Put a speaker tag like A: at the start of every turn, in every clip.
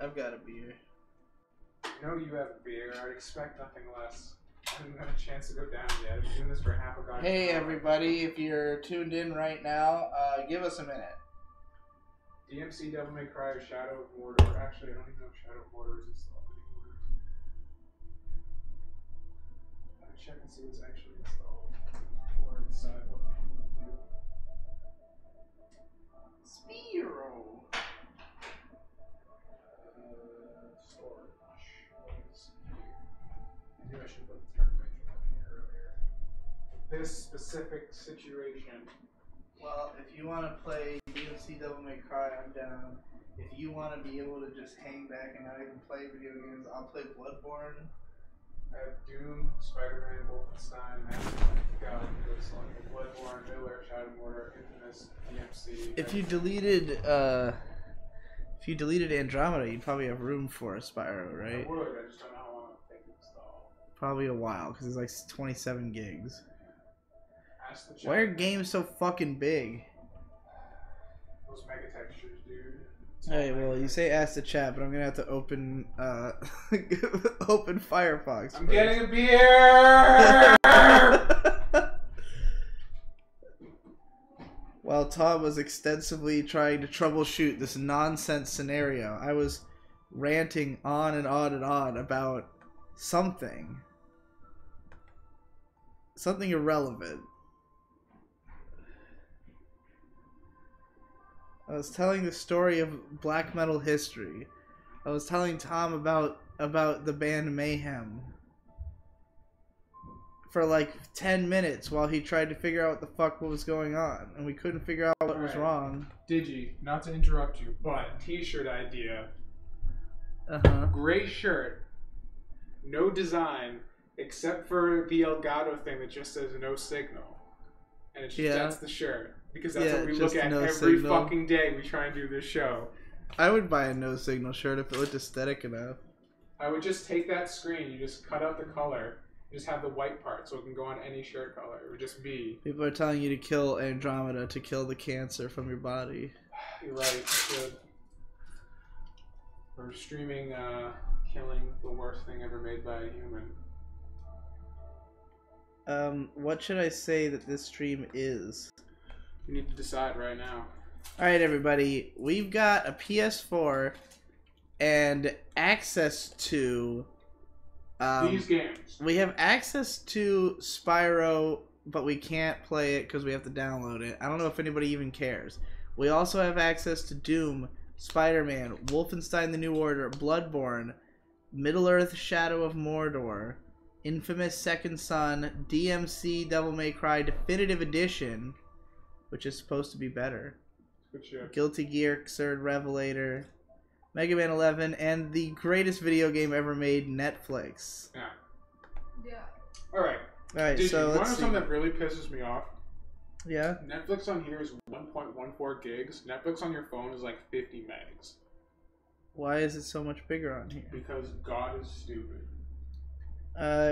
A: I've got a beer.
B: I know you have a beer. I'd expect nothing less. I haven't had a chance to go down yet. I've been doing this for half a goddamn
A: Hey
B: hour.
A: everybody, if you're tuned in right now, give us a minute.
B: DmC, Devil May Cry, or Shadow of Mordor. Actually, I don't even know if Shadow of Mordor is installed anymore. I'll check and see what's actually installed before I decide what I'm going to do.
A: Spiro.
B: Storage. What is here? I knew I should put the information up here earlier. This specific situation.
A: Well, if you want to play DmC Devil May Cry, I'm down. If you want to be able to just hang back and not even play video games, I'll play Bloodborne.
B: I have Doom, Spider-Man, Wolfenstein, Mass Effect, Bloodborne, Middle-earth, Shadow of Mordor, Infamous, DmC.
A: If you deleted Andromeda, you'd probably have room for a Spyro, right?
B: I would, I just don't know how long it would take to install.
A: Probably a while, because it's like 27 gigs.
B: Ask the chat.
A: Why are games so fucking big?
B: Those mega textures, dude.
A: Hey, well, you say ask the chat, but I'm gonna have to open open Firefox.
B: I'm getting a beer!
A: While Tom was extensively trying to troubleshoot this nonsense scenario, I was ranting on and on and on about something. Something irrelevant. I was telling the story of black metal history. I was telling Tom about the band Mayhem for like 10 minutes while he tried to figure out what the fuck was going on, and we couldn't figure out what was wrong.
B: Digi, not to interrupt you, but t-shirt idea. Gray shirt, no design, except for the Elgato thing that just says no signal. And it's just, that's the shirt. Because that's what we look at every fucking day we try and do this show.
A: I would buy a no signal shirt if it looked aesthetic enough.
B: I would just take that screen, you just cut out the color, just have the white part so it can go on any shirt color. It would just be.
A: People are telling you to kill Andromeda to kill the cancer from your body.
B: You're right, you should. We're streaming killing the worst thing ever made by a human.
A: What should I say that this stream is?
B: You need to decide right now.
A: Alright everybody, we've got a PS4 and access to
B: these games.
A: We have access to Spyro, but we can't play it because we have to download it. I don't know if anybody even cares. We also have access to Doom, Spider-Man, Wolfenstein the New Order, Bloodborne, Middle-earth Shadow of Mordor, Infamous Second Son, DmC Devil May Cry Definitive Edition, which is supposed to be better. Guilty Gear, Xrd Revelator, Mega Man 11, and the greatest video game ever made, Netflix.
B: Yeah.
C: Yeah.
B: Alright.
A: Alright,
B: Did
A: so
B: you want to
A: let's
B: know
A: see.
B: something that really pisses me off?
A: Yeah?
B: Netflix on here is 1.14 gigs. Netflix on your phone is like 50 megs.
A: Why is it so much bigger on here?
B: Because God is stupid.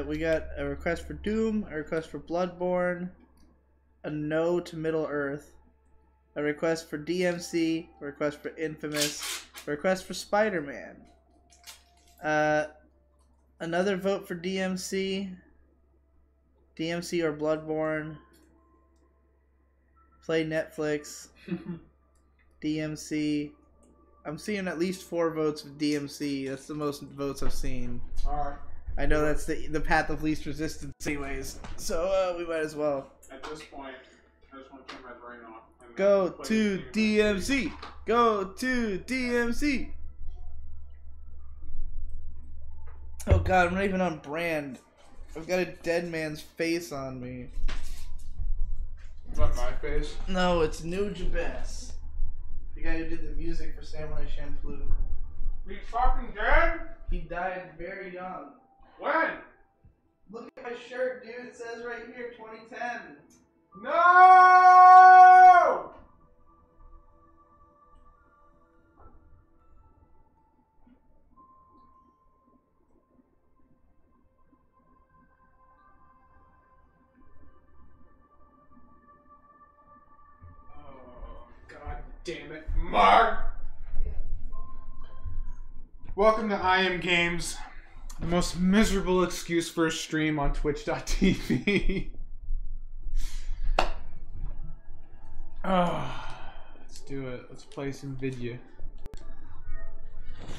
A: We got a request for Doom, a request for Bloodborne, a no to Middle Earth, a request for DmC, a request for Infamous, a request for Spider-Man. Another vote for DmC. DmC or Bloodborne. Play Netflix. DmC. I'm seeing at least 4 votes for DmC. That's the most votes I've seen.
B: Alright.
A: I know that's the path of least resistance anyways. So we might as well.
B: At this point, I just want to turn my brain off.
A: Go to DmC. Go to DmC. Oh god, I'm not even on brand. I've got a dead man's face on me.
B: Is that my face?
A: No, it's Nujabes. The guy who did the music for Samurai Champloo.
B: He's fucking dead?
A: He died very young.
B: When?
A: Look at my shirt, dude. It says right here, 2010.
B: No! Oh, God damn it, Mark! Welcome to I Am Games, the most miserable excuse for a stream on Twitch.tv. Let's do it. Let's play some video.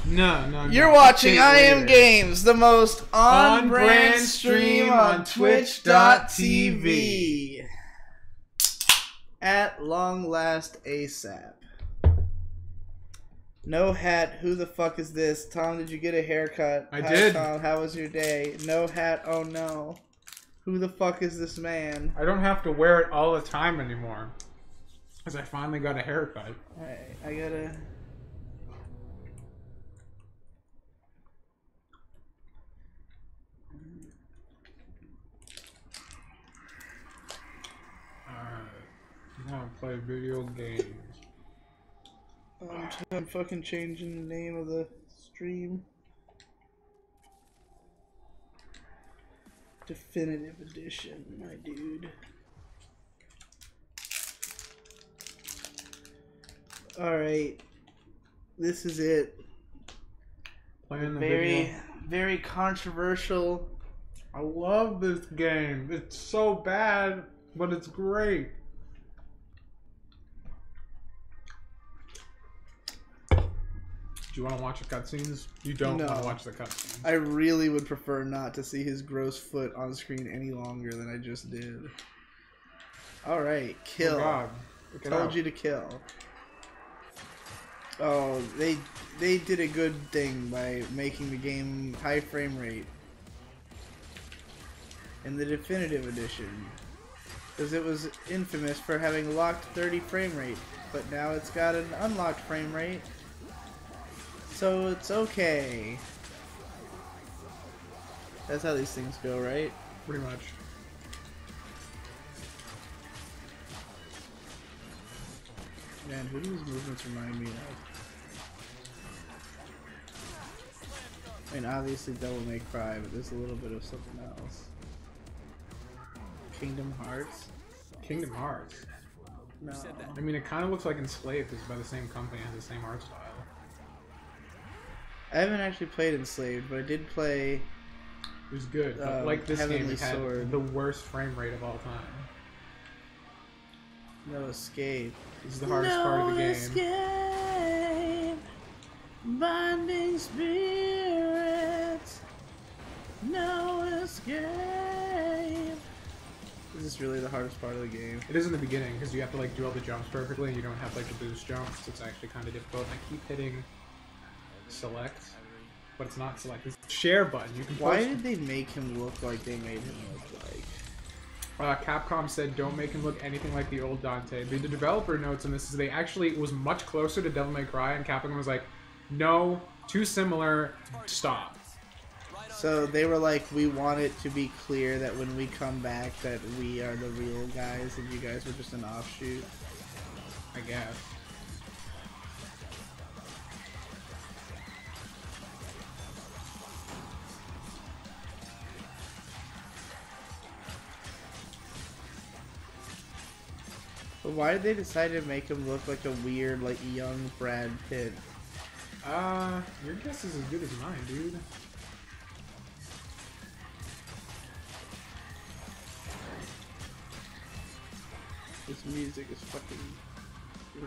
B: No.
A: You're watching I Am Games, the most on-brand stream on Twitch.tv. At long last, ASAP. No hat. Who the fuck is this? Tom, did you get a haircut?
B: I did.
A: Tom, how was your day? No hat. Oh no. Who the fuck is this man?
B: I don't have to wear it all the time anymore. Because I finally got a haircut.
A: Alright, I gotta...
B: Alright. Now play video games.
A: I'm fucking changing the name of the stream. Definitive Edition, my dude. Alright. This is it.
B: Playing the
A: video. Very controversial.
B: I love this game. It's so bad, but it's great. Do you want to watch the cutscenes? You don't want to watch the cutscenes.
A: I really would prefer not to see his gross foot on screen any longer than I just did. Alright, kill.
B: Oh God.
A: I told you to kill. Oh, they did a good thing by making the game high frame rate in the definitive edition, because it was infamous for having locked 30 frame rate, but now it's got an unlocked frame rate, so it's okay. That's how these things go, right?
B: Pretty much.
A: Man, who do these movements remind me of? I mean, obviously Devil May Cry, but there's a little bit of something else. Kingdom Hearts?
B: Kingdom Hearts?
A: No.
B: I mean, it kind of looks like Enslaved. It's by the same company, has the same art style.
A: I haven't actually played Enslaved, but I did play...
B: It was good, but like this game, it had
A: Sword.
B: the worst frame rate of all time.
A: No Escape.
B: This is the hardest part of the game.
A: Escape, binding spirits. No escape. Is this really the hardest part of the game?
B: It is in the beginning, because you have to like do all the jumps perfectly, and you don't have like the boost jumps. It's actually kind of difficult. And I keep hitting select, but it's not select. It's the share button. You can.
A: Why did they make him look like they made him look like?
B: Capcom said don't make him look anything like the old Dante. The developer notes in this is they actually it was much closer to Devil May Cry, and Capcom was like, no, too similar, stop.
A: So they were like, we want it to be clear that when we come back that we are the real guys and you guys were just an offshoot.
B: I guess.
A: But why did they decide to make him look like a weird, like, young Brad Pitt?
B: Your guess is as good as mine, dude.
A: This music is fucking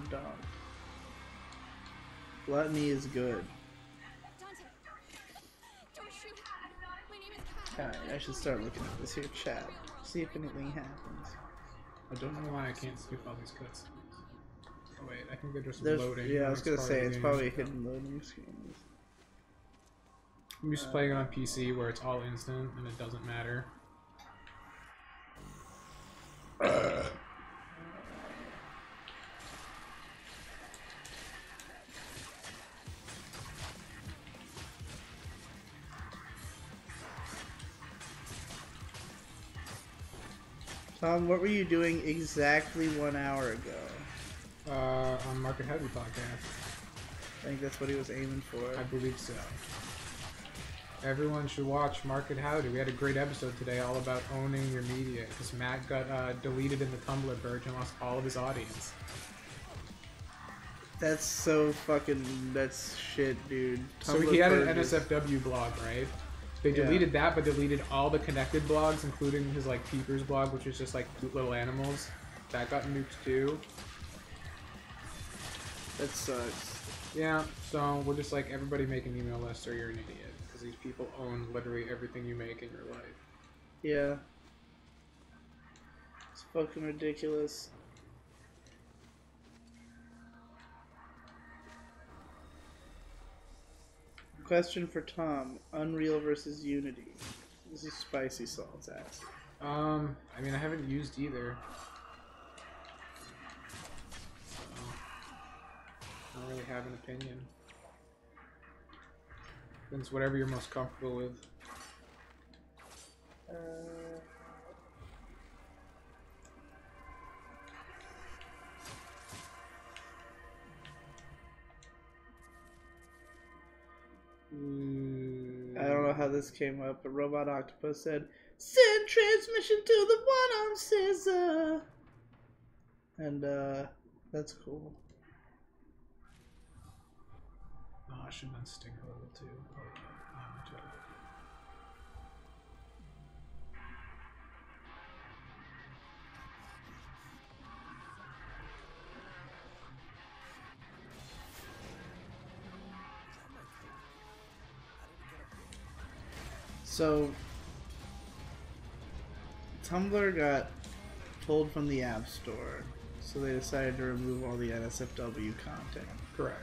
A: dumb. Gluttony is good. Alright, I should start looking at this here chat. See if anything happens.
B: I don't know why I can't skip all these cutscenes. Oh wait, I think they're just
A: There's,
B: loading.
A: yeah, I was gonna say, it's probably hidden loading screens.
B: I'm used to playing it on PC where it's all instant and it doesn't matter.
A: Tom, what were you doing exactly 1 hour ago?
B: On Market Heavy podcast.
A: I think that's what he was aiming for.
B: I believe so. Everyone should watch Market Howdy. We had a great episode today all about owning your media because Matt got deleted in the Tumblr purge and lost all of his audience.
A: That's so fucking... That's shit, dude.
B: So he had an NSFW blog, right? They deleted that, but deleted all the connected blogs, including his, like, Peepers blog, which is just, like, cute little animals. That got nuked, too.
A: That sucks.
B: Yeah, so we're just like, everybody make an email list or you're an idiot. Because these people own literally everything you make in your life.
A: Yeah. It's fucking ridiculous. Question for Tom. Unreal versus Unity. This is Spicy Salt's ass.
B: I mean, I haven't used either. I don't really have an opinion. It's whatever you're most comfortable with.
A: I don't know how this came up, but Robot Octopus said, "Send transmission to the one on scissor." And that's cool.
B: Oh, I should have done Sting a little too. Oh, yeah.
A: So, Tumblr got pulled from the App Store, so they decided to remove all the NSFW content.
B: Correct.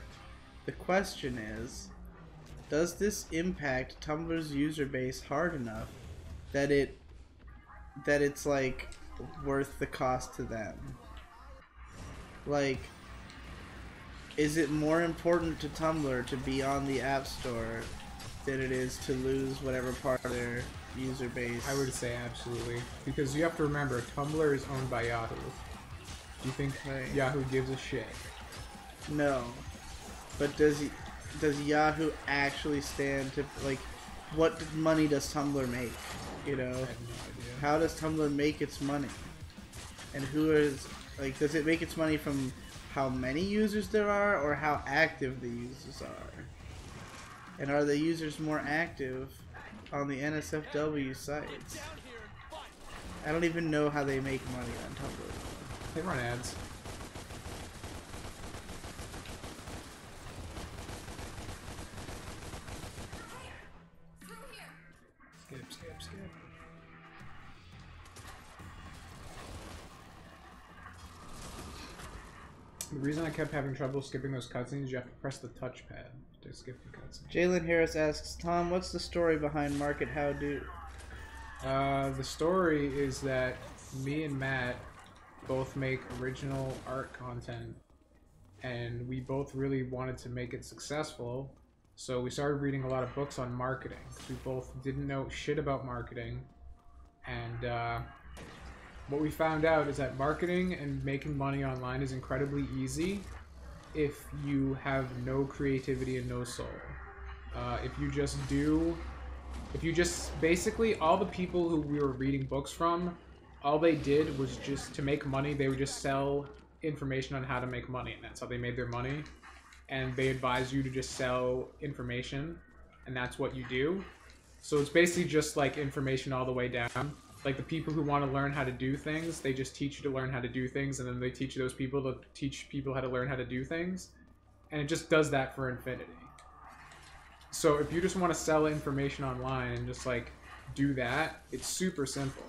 A: The question is, does this impact Tumblr's user base hard enough that it's like worth the cost to them? Like, is it more important to Tumblr to be on the App Store than it is to lose whatever part of their user base?
B: I would say absolutely, because you have to remember, Tumblr is owned by Yahoo. Do you think Yahoo gives a shit?
A: No. But does Yahoo actually stand to, like, what money does Tumblr make? You know? I have no idea. How does Tumblr make its money? And who is, like, does it make its money from how many users there are or how active the users are? And are the users more active on the NSFW sites? I don't even know how they make money on Tumblr.
B: They run ads. Skip. The reason I kept having trouble skipping those cutscenes, you have to press the touchpad to skip the cutscenes.
A: Jalen Harris asks, Tom, what's the story behind Market How Do?
B: The story is that me and Matt both make original art content, and we both really wanted to make it successful. So we started reading a lot of books on marketing. We both didn't know shit about marketing. And what we found out is that marketing and making money online is incredibly easy if you have no creativity and no soul. If you just basically, all the people who we were reading books from, all they did was just to make money. They would just sell information on how to make money, and that's how they made their money. And they advise you to just sell information, and that's what you do. So it's basically just like information all the way down. Like the people who want to learn how to do things, they just teach you to learn how to do things, and then they teach those people to teach people how to learn how to do things. And it just does that for infinity. So if you just want to sell information online and just like do that, it's super simple.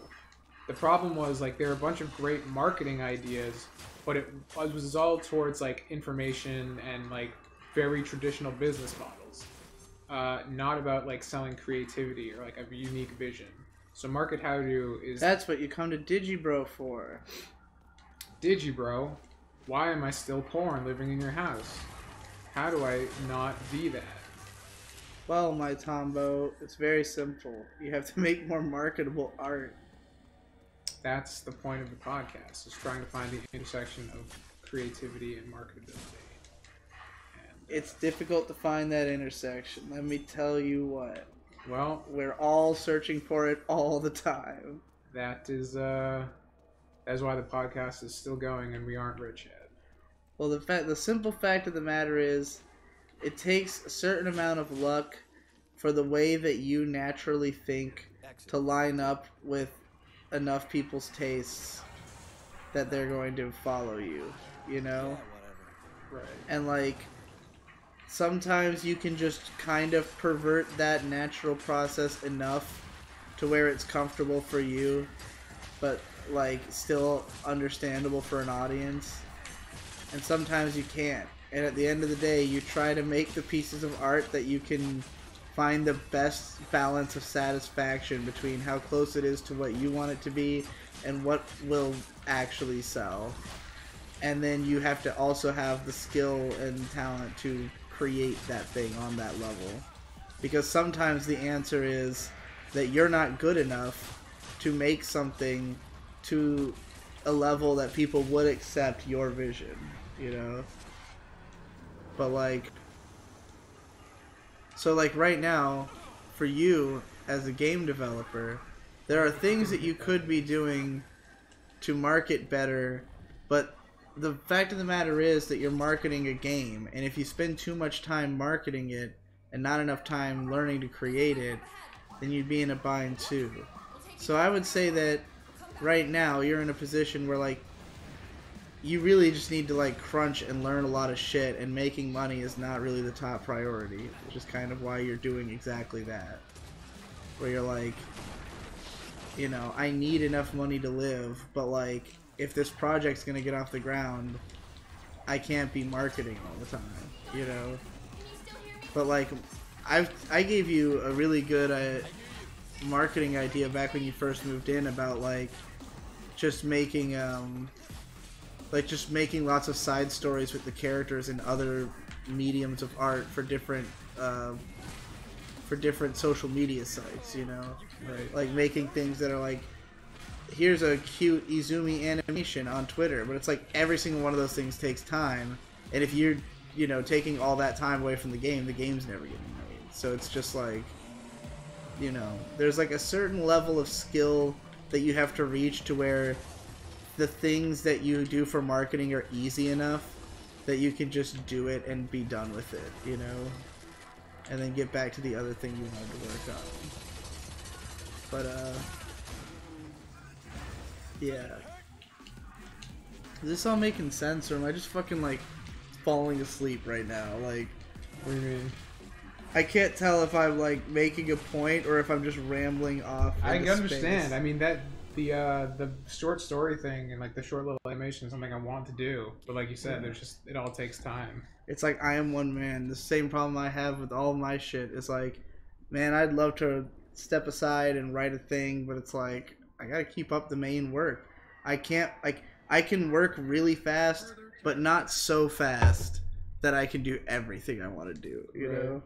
B: The problem was like there are a bunch of great marketing ideas, but it was all towards like information and like very traditional business models, not about like selling creativity or like a unique vision. So Market How To is...
A: That's what you come to Digibro for.
B: Digibro? Why am I still poor and living in your house? How do I not be that?
A: Well, my Tombo, it's very simple. You have to make more marketable art.
B: That's the point of the podcast, is trying to find the intersection of creativity and marketability. And,
A: it's difficult to find that intersection, let me tell you what.
B: Well,
A: we're all searching for it all the time.
B: That's why the podcast is still going and we aren't rich yet.
A: Well, the simple fact of the matter is, it takes a certain amount of luck for the way that you naturally think to line up with enough people's tastes that they're going to follow you, you know?
B: Right.
A: And like, sometimes you can just kind of pervert that natural process enough to where it's comfortable for you, but like still understandable for an audience. And sometimes you can't. And at the end of the day, you try to make the pieces of art that you can find the best balance of satisfaction between how close it is to what you want it to be and what will actually sell. And then you have to also have the skill and talent to create that thing on that level. Because sometimes the answer is that you're not good enough to make something to a level that people would accept your vision, you know? But like, so like right now, for you as a game developer, there are things that you could be doing to market better, but the fact of the matter is that you're marketing a game, and if you spend too much time marketing it and not enough time learning to create it, then you'd be in a bind too. So I would say that right now you're in a position where like you really just need to like crunch and learn a lot of shit, and making money is not really the top priority, which is kind of why you're doing exactly that. Where you're like, you know, I need enough money to live, but like if this project's gonna get off the ground, I can't be marketing all the time, you know? But like, I gave you a really good marketing idea back when you first moved in about like just making lots of side stories with the characters and other mediums of art for different social media sites, you know?
B: Right.
A: Like making things that are like, here's a cute Izumi animation on Twitter, but it's like every single one of those things takes time, and if you're, you know, taking all that time away from the game's never getting made. So it's just like, you know, there's like a certain level of skill that you have to reach to where the things that you do for marketing are easy enough that you can just do it and be done with it, you know? And then get back to the other thing you wanted to work on. But, yeah. Is this all making sense, or am I just fucking, like, falling asleep right now? Like,
B: What do you mean?
A: I can't tell if I'm, like, making a point or if I'm just rambling off.
B: I
A: into
B: understand.
A: space.
B: I mean, that the short story thing and like the short little animation is something I want to do, but like you said, there's just, it all takes time.
A: It's like I am one man. The same problem I have with all my shit is like, man, I'd love to step aside and write a thing, but it's like I gotta keep up the main work. I can't, like, I can work really fast, but not so fast that I can do everything I want to do, you know?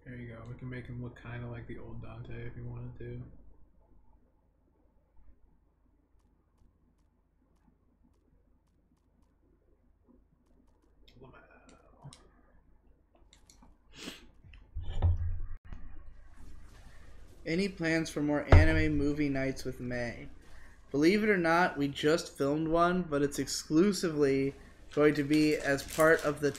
B: There you go. We can make him look kind of like the old Dante if you wanted to.
A: Any plans for more anime movie nights with May? Believe it or not, we just filmed one, but it's exclusively going to be as part of the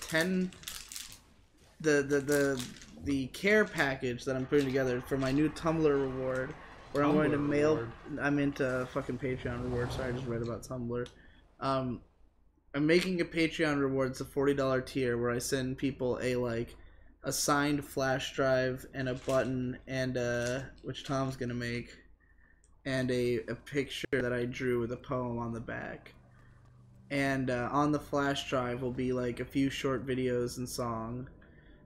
A: the care package that I'm putting together for my new Tumblr reward, where I'm going to mail.
B: Reward.
A: I'm into fucking Patreon reward. Sorry, I just read about Tumblr. I'm making a Patreon reward. It's a $40 tier where I send people a signed flash drive and a button and which Tom's gonna make, and a picture that I drew with a poem on the back. And on the flash drive will be like a few short videos and song.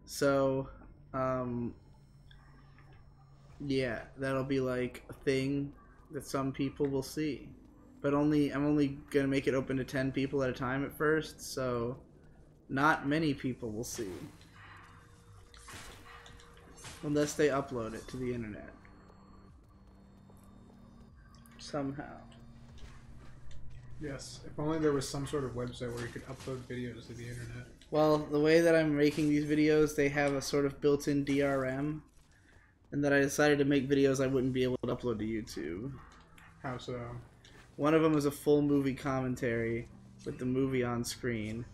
A: So, yeah, that'll be like a thing that some people will see. But I'm only gonna make it open to 10 people at a time at first, so not many people will see. Unless they upload it to the internet. Somehow.
B: Yes. If only there was some sort of website where you could upload videos to the internet.
A: Well, the way that I'm making these videos, they have a sort of built-in DRM. and that I decided to make videos I wouldn't be able to upload to YouTube.
B: How so?
A: One of them was a full movie commentary with the movie on screen.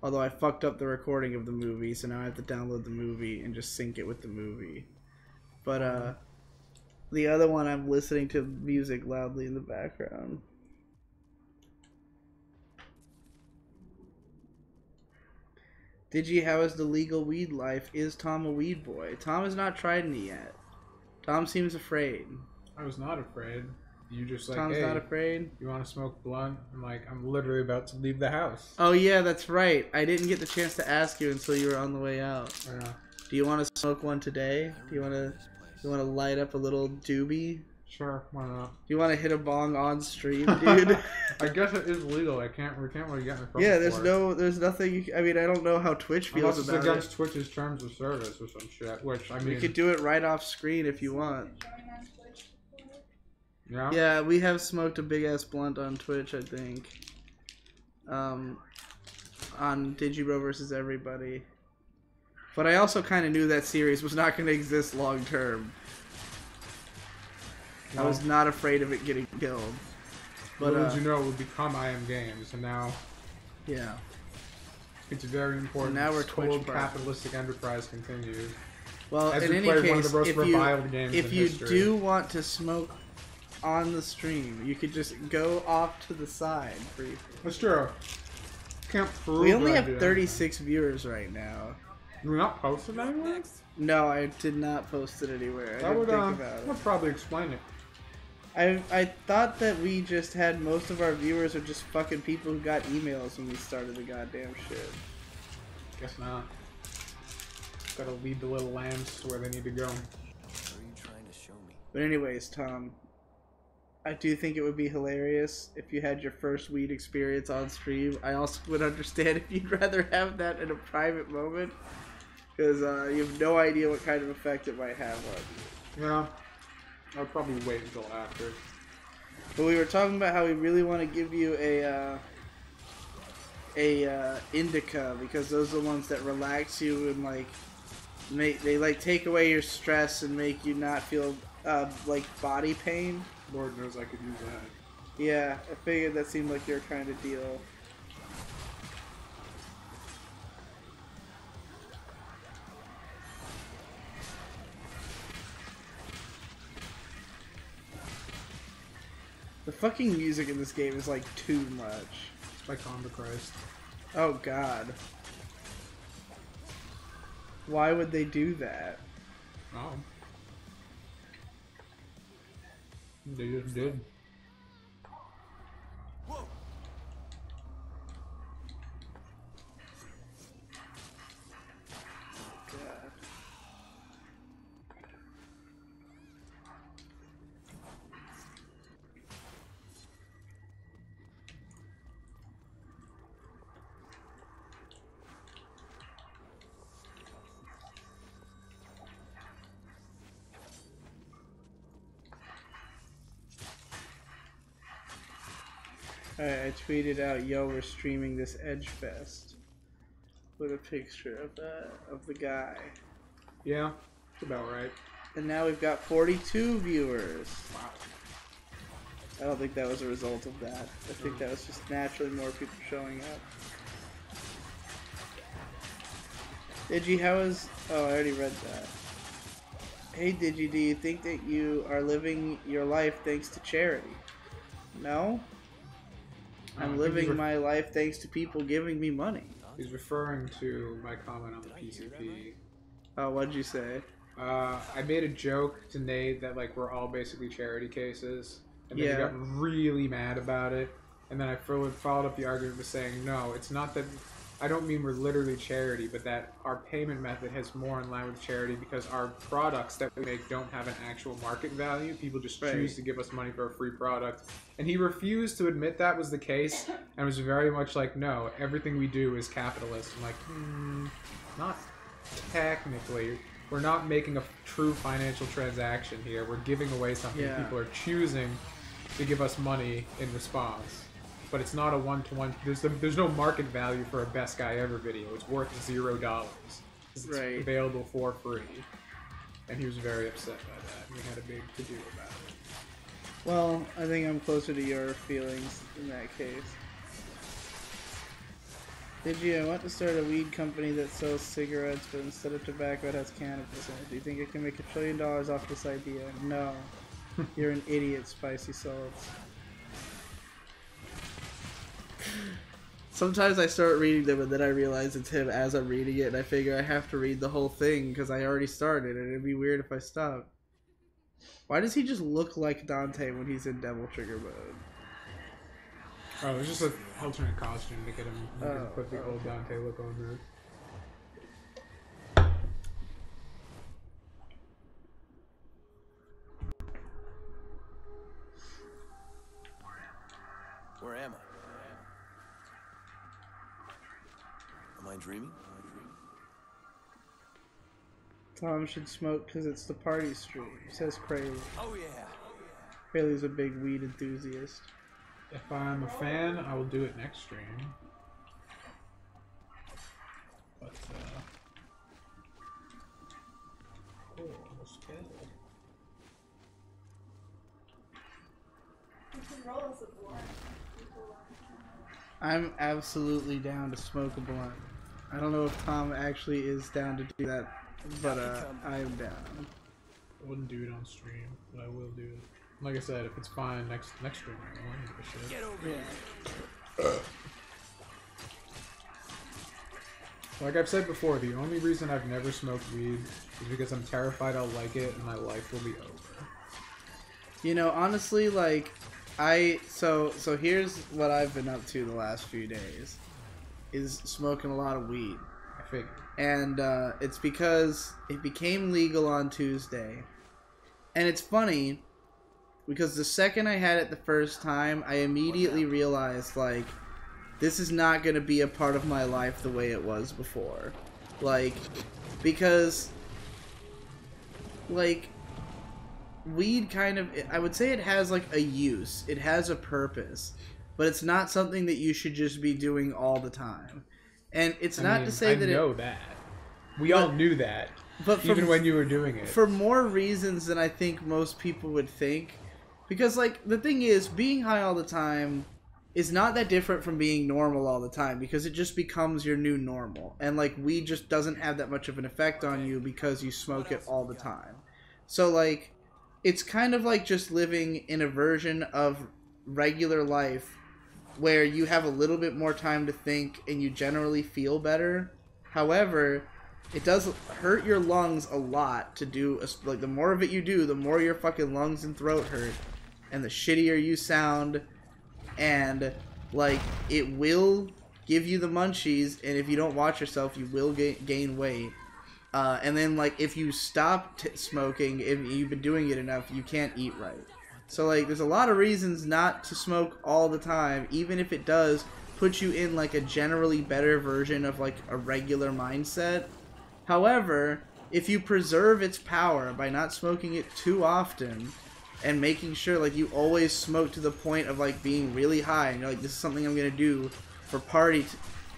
A: Although I fucked up the recording of the movie, so now I have to download the movie and just sync it with the movie. But, the other one, I'm listening to music loudly in the background. Digi, how is the legal weed life? Is Tom a weed boy? Tom has not tried any yet. Tom seems afraid.
B: I was not afraid. You just like,
A: Tom's
B: hey,
A: not afraid?
B: You want to smoke blunt? I'm like, I'm literally about to leave the house.
A: Oh yeah, that's right. I didn't get the chance to ask you until you were on the way out.
B: Yeah.
A: Do you want to smoke one today? Do you want to light up a little doobie?
B: Sure, why not?
A: Do you want to hit a bong on stream, dude?
B: I guess it is legal. We can't really get in the
A: Yeah, there's nothing. I mean, I don't know how Twitch feels
B: Unless
A: about
B: it's against
A: it.
B: Twitch's terms of service or some shit. Which I mean,
A: we could do it right off screen if you want.
B: Yeah.
A: Yeah, we have smoked a big ass blunt on Twitch, I think. On Digibro versus everybody. But I also kind of knew that series was not going to exist long term.
B: No.
A: I was not afraid of it getting killed. But
B: little did you know it would become IM Games, and now
A: yeah,
B: it's very important.
A: And now we're Twitch
B: capitalistic enterprise continues.
A: Well,
B: as
A: in
B: we
A: any
B: play
A: case,
B: one of the most reviled games
A: if
B: in
A: you
B: history.
A: do want to smoke on the stream, you could just go off to the side briefly.
B: That's true. Can't prove.
A: We only have 36 viewers right now.
B: Did we not post it anywhere?
A: No, I did not post it anywhere. I didn't think about it.
B: I'll probably explain it.
A: I thought that we just had most of our viewers are just fucking people who got emails when we started the goddamn shit.
B: Guess not. Gotta lead the little lambs to where they need to go.
A: But anyways, Tom, I do think it would be hilarious if you had your first weed experience on stream. I also would understand if you'd rather have that in a private moment, because you have no idea what kind of effect it might have on you.
B: Yeah. I'll probably wait until after.
A: But we were talking about how we really want to give you a indica, because those are the ones that relax you and they take away your stress and make you not feel like body pain.
B: Lord knows I could use that.
A: Yeah, I figured that seemed like your kind of deal. The fucking music in this game is like too much.
B: Like Honda Christ.
A: Oh god. Why would they do that?
B: Oh. They just did.
C: Whoa.
A: God. Alright, I tweeted out, yo, we're streaming this Edge Fest with a picture of the guy.
B: Yeah, that's about right.
A: And now we've got 42 viewers.
B: Wow.
A: I don't think that was a result of that. I think that was just naturally more people showing up. Digi, how is... Oh, I already read that. Hey Digi, do you think that you are living your life thanks to charity? No? I'm living my life thanks to people giving me money.
B: He's referring to my comment on the PCP.
A: Oh, what'd you say?
B: I made a joke to Nate that like we're all basically charity cases, and then he
A: Yeah.
B: got really mad about it. And then I followed up the argument with saying, no, it's not that. I don't mean we're literally charity, but that our payment method has more in line with charity because our products that we make don't have an actual market value. People just choose to give us money for a free product. And he refused to admit that was the case and was very much like, no, everything we do is capitalist. I'm like, not technically. We're not making a true financial transaction here. We're giving away something people are choosing to give us money in response. But it's not a one-to-one. There's no market value for a best guy ever video. It's worth $0. It's available for free. and he was very upset by that. We had a big to-do about it.
A: Well, I think I'm closer to your feelings in that case. Digi, I want to start a weed company that sells cigarettes, but instead of tobacco, it has cannabis in it. Do you think I can make $1 trillion off this idea? No. You're an idiot, Spicy Salts. Sometimes I start reading them and then I realize it's him as I'm reading it, and I figure I have to read the whole thing because I already started, and it'd be weird if I stopped. Why does he just look like Dante when he's in Devil Trigger mode?
B: Oh, it's just an alternate costume to get him. You can put the old Dante look on there.
C: Where am I? Am I dreaming?
A: Tom should smoke because it's the party stream, says Crazy.
C: Oh yeah.
A: Crazy's a big weed enthusiast.
B: If I'm a fan, I will do it next stream. But, oh, almost killed.
D: You can roll us a blunt.
A: I'm absolutely down to smoke a blunt. I don't know if Tom actually is down to do that, but I am down.
B: I wouldn't do it on stream, but I will do it. Like I said, if it's fine next stream, I won't give a shit.
C: Get over here.
B: Like I've said before, the only reason I've never smoked weed is because I'm terrified I'll like it and my life will be over.
A: You know, honestly, like, so here's what I've been up to the last few days, is smoking a lot of weed.
B: I figured.
A: And it's because it became legal on Tuesday. And it's funny, because the second I had it the first time, I immediately realized, like, this is not going to be a part of my life the way it was before. Like, because, like, weed kind of, I would say it has, like, a use. It has a purpose. But it's not something that you should just be doing all the time. And it's not to say that
B: I know that. We all knew that. But even when you were doing it.
A: For more reasons than I think most people would think. Because, like, the thing is, being high all the time is not that different from being normal all the time, because it just becomes your new normal. And, like, weed just doesn't have that much of an effect on you because you smoke it all the time. So, like, it's kind of like just living in a version of regular life where you have a little bit more time to think and you generally feel better. However, it does hurt your lungs a lot to do, like, the more of it you do, the more your fucking lungs and throat hurt, and the shittier you sound, and, like, it will give you the munchies, and if you don't watch yourself, you will gain weight. And then, like, if you stop smoking, if you've been doing it enough, you can't eat right. So, like, there's a lot of reasons not to smoke all the time, even if it does put you in, like, a generally better version of, like, a regular mindset. However, if you preserve its power by not smoking it too often and making sure, like, you always smoke to the point of, like, being really high and you're like, this is something I'm gonna do for party,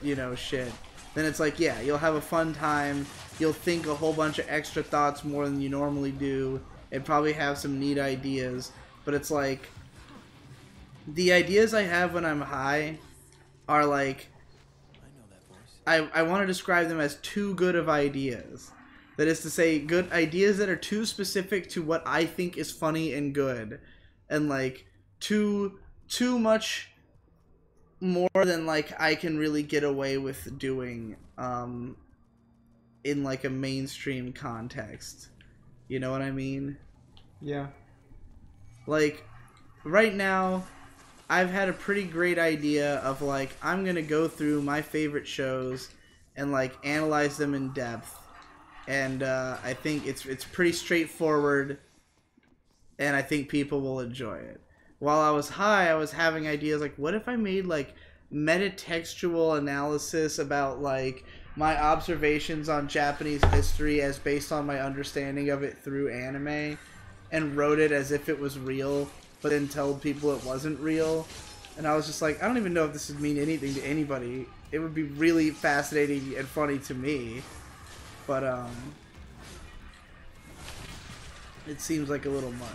A: you know, shit, then it's like, yeah, you'll have a fun time, you'll think a whole bunch of extra thoughts more than you normally do, and probably have some neat ideas, but it's like, the ideas I have when I'm high are, like, I want to describe them as too good of ideas. That is to say, good ideas that are too specific to what I think is funny and good. And, like, too much more than, like, I can really get away with doing in, like, a mainstream context. You know what I mean?
B: Yeah.
A: Like, right now, I've had a pretty great idea of, like, I'm gonna go through my favorite shows and, like, analyze them in depth. And I think it's pretty straightforward, and I think people will enjoy it. While I was high, I was having ideas like, what if I made, like, metatextual analysis about, like, my observations on Japanese history as based on my understanding of it through anime, and wrote it as if it was real, but then told people it wasn't real. And I was just like, I don't even know if this would mean anything to anybody. It would be really fascinating and funny to me. But, it seems like a little much.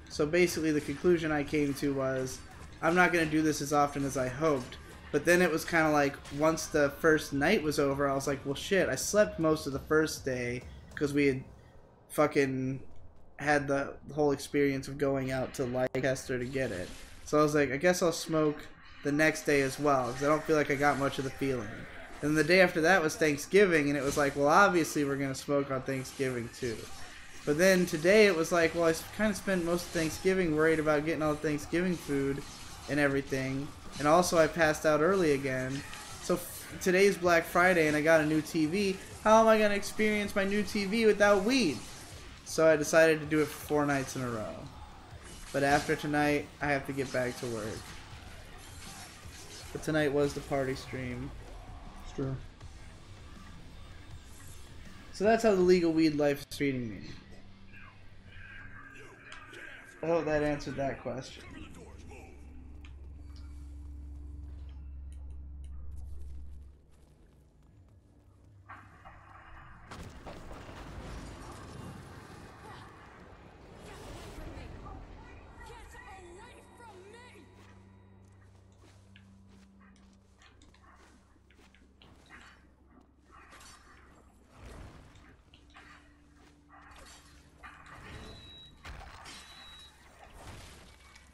A: So basically the conclusion I came to was, I'm not going to do this as often as I hoped. But then it was kind of like, once the first night was over, I was like, well shit, I slept most of the first day because we had fucking had the whole experience of going out to Leicester to get it. So I was like, I guess I'll smoke the next day as well, because I don't feel like I got much of the feeling. And the day after that was Thanksgiving, and it was like, well, obviously we're going to smoke on Thanksgiving too. But then today it was like, well, I kind of spent most of Thanksgiving worried about getting all the Thanksgiving food and everything. And also I passed out early again. So today's Black Friday and I got a new TV. How am I going to experience my new TV without weed? So I decided to do it for 4 nights in a row. But after tonight, I have to get back to work. But tonight was the party stream.
B: It's true.
A: So that's how the legal weed life is treating me. I hope that answered that question.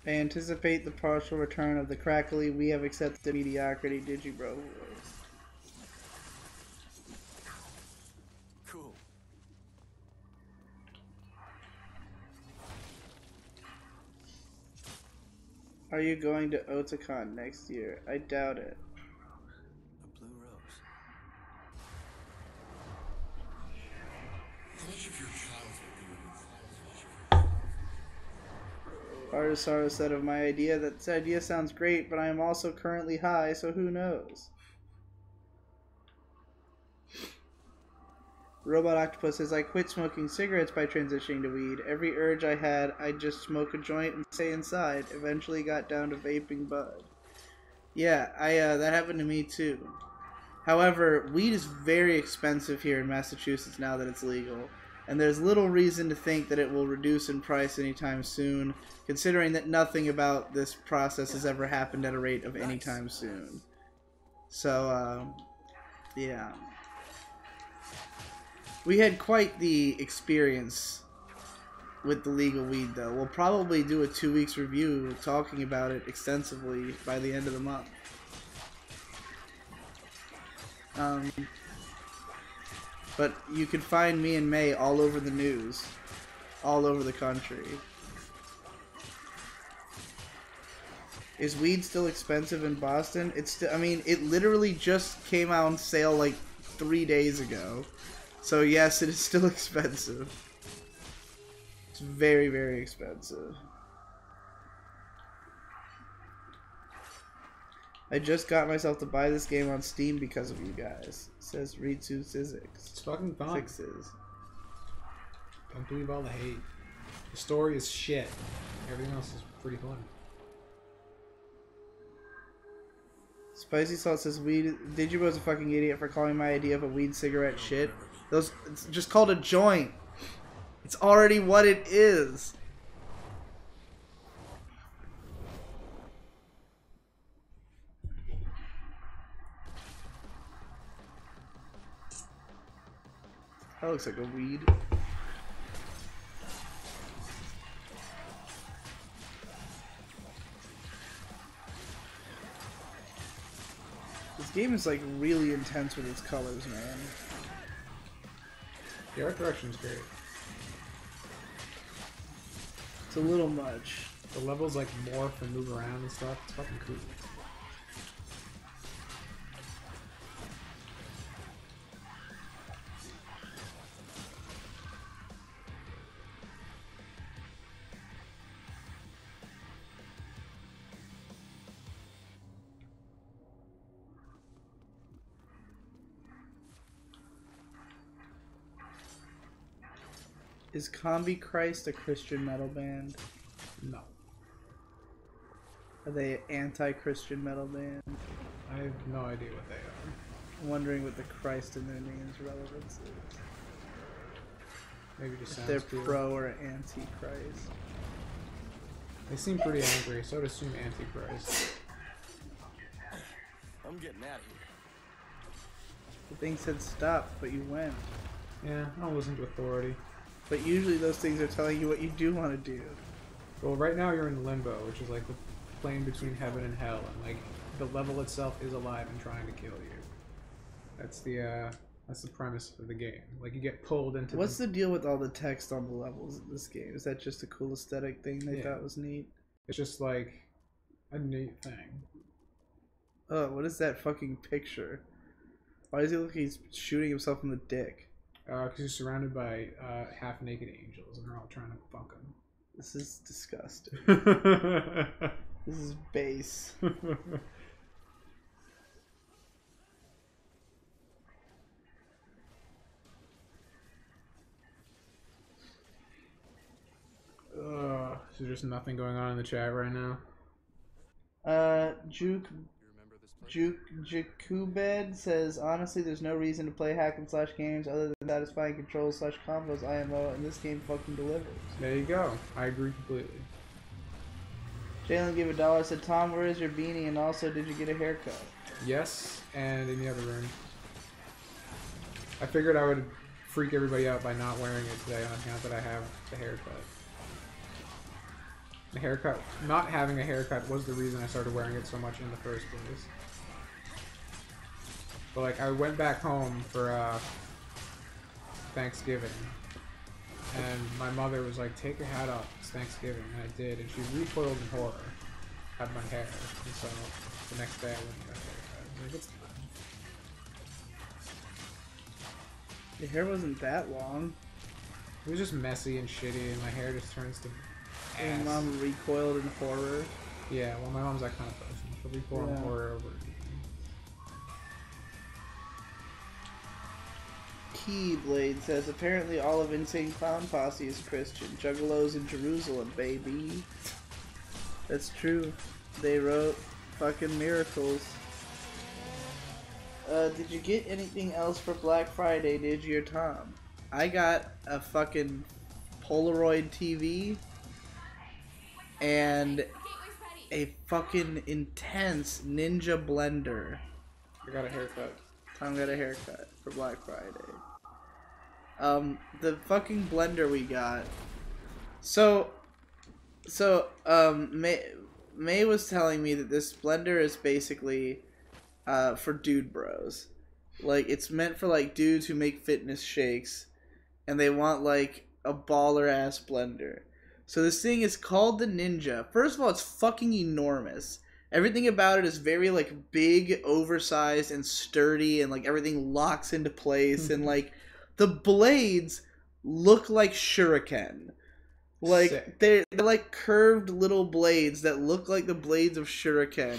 A: I anticipate the partial return of the crackly we have accepted mediocrity Digibro voice.
C: Cool.
A: Are you going to Otakon next year? I doubt it.
C: A blue rose.
A: Artisaurus said of my idea, that this idea sounds great, but I am also currently high, so who knows? Robot Octopus says, I quit smoking cigarettes by transitioning to weed. Every urge I had, I'd just smoke a joint and stay inside. Eventually got down to vaping bud. Yeah, that happened to me too. However, weed is very expensive here in Massachusetts now that it's legal. And there's little reason to think that it will reduce in price anytime soon, considering that nothing about this process has ever happened at a rate of any time soon. So, yeah. We had quite the experience with the legal weed, though. We'll probably do a 2 weeks review talking about it extensively by the end of the month. But you can find me and May all over the news, all over the country. Is weed still expensive in Boston? It's still, I mean, it literally just came out on sale like 3 days ago. So yes, it is still expensive. It's very, very expensive. I just got myself to buy this game on Steam because of you guys. Says Ritsu Sixes.
B: It's fucking fun. Don't believe all the hate. The story is shit. Everything else is pretty fun.
A: Spicy Salt says weed. Digibo's a fucking idiot for calling my idea of a weed cigarette shit. It's just called a joint. It's already what it is. That looks like a weed. This game is like really intense with its colors, man.
B: The art direction is great.
A: It's a little much.
B: The levels like morph and move around and stuff. It's fucking cool.
A: Is Combi Christ a Christian metal band?
B: No.
A: Are they an anti-Christian metal band?
B: I have no idea what they are.
A: I'm wondering what the Christ in their name's relevance is.
B: Maybe just
A: If
B: sounds
A: they're
B: cool.
A: pro or anti-Christ.
B: They seem pretty angry, so I'd assume Antichrist.
C: I'm getting out of here.
A: The thing said stop, but you went.
B: Yeah, I don't listen to authority.
A: But usually those things are telling you what you do want to do.
B: Well, right now you're in limbo, which is like the plane between heaven and hell, and like the level itself is alive and trying to kill you. That's the premise of the game. Like you get pulled into.
A: What's the deal with all the text on the levels in this game? Is that just a cool aesthetic thing they
B: Yeah.
A: thought was neat?
B: It's just like a neat thing.
A: Oh, what is that fucking picture? Why does he look like he's shooting himself in the dick?
B: Because he's surrounded by half-naked angels, and they're all trying to fuck him.
A: This is disgusting. This is base.
B: So there's nothing going on in the chat right now.
A: Jakubed says, honestly, there's no reason to play hack and slash games other than satisfying controls slash combos IMO, and this game fucking delivers.
B: There you go. I agree completely.
A: Jalen gave $1, said, Tom, where is your beanie, and also, did you get a haircut?
B: Yes, and in the other room. I figured I would freak everybody out by not wearing it today on account that I have the haircut. The haircut, not having a haircut was the reason I started wearing it so much in the first place. But like, I went back home for Thanksgiving, and my mother was like, take your hat off, it's Thanksgiving, and I did, and she recoiled in horror at my hair, and so the next day I went and got a haircut. I was like, it's time.
A: Your hair wasn't that long.
B: It was just messy and shitty, and my hair just turns to ass.
A: And Mom recoiled in horror.
B: Yeah, well, my mom's that kind of person. She'll recoil in horror over it.
A: Keyblade says, apparently all of Insane Clown Posse is Christian. Juggalos in Jerusalem, baby. That's true. They wrote fucking miracles. Did you get anything else for Black Friday, did you, or Tom? I got a fucking Polaroid TV and a fucking intense Ninja blender.
B: I got a haircut.
A: Tom got a haircut for Black Friday. The fucking blender we got. May was telling me that this blender is basically for dude bros. Like, it's meant for like dudes who make fitness shakes and they want like a baller ass blender. So this thing is called the Ninja. First of all, it's fucking enormous. Everything about it is very like big, oversized, and sturdy, and like everything locks into place, and like the blades look like shuriken. Like
B: Sick.
A: they're like curved little blades that look like the blades of shuriken,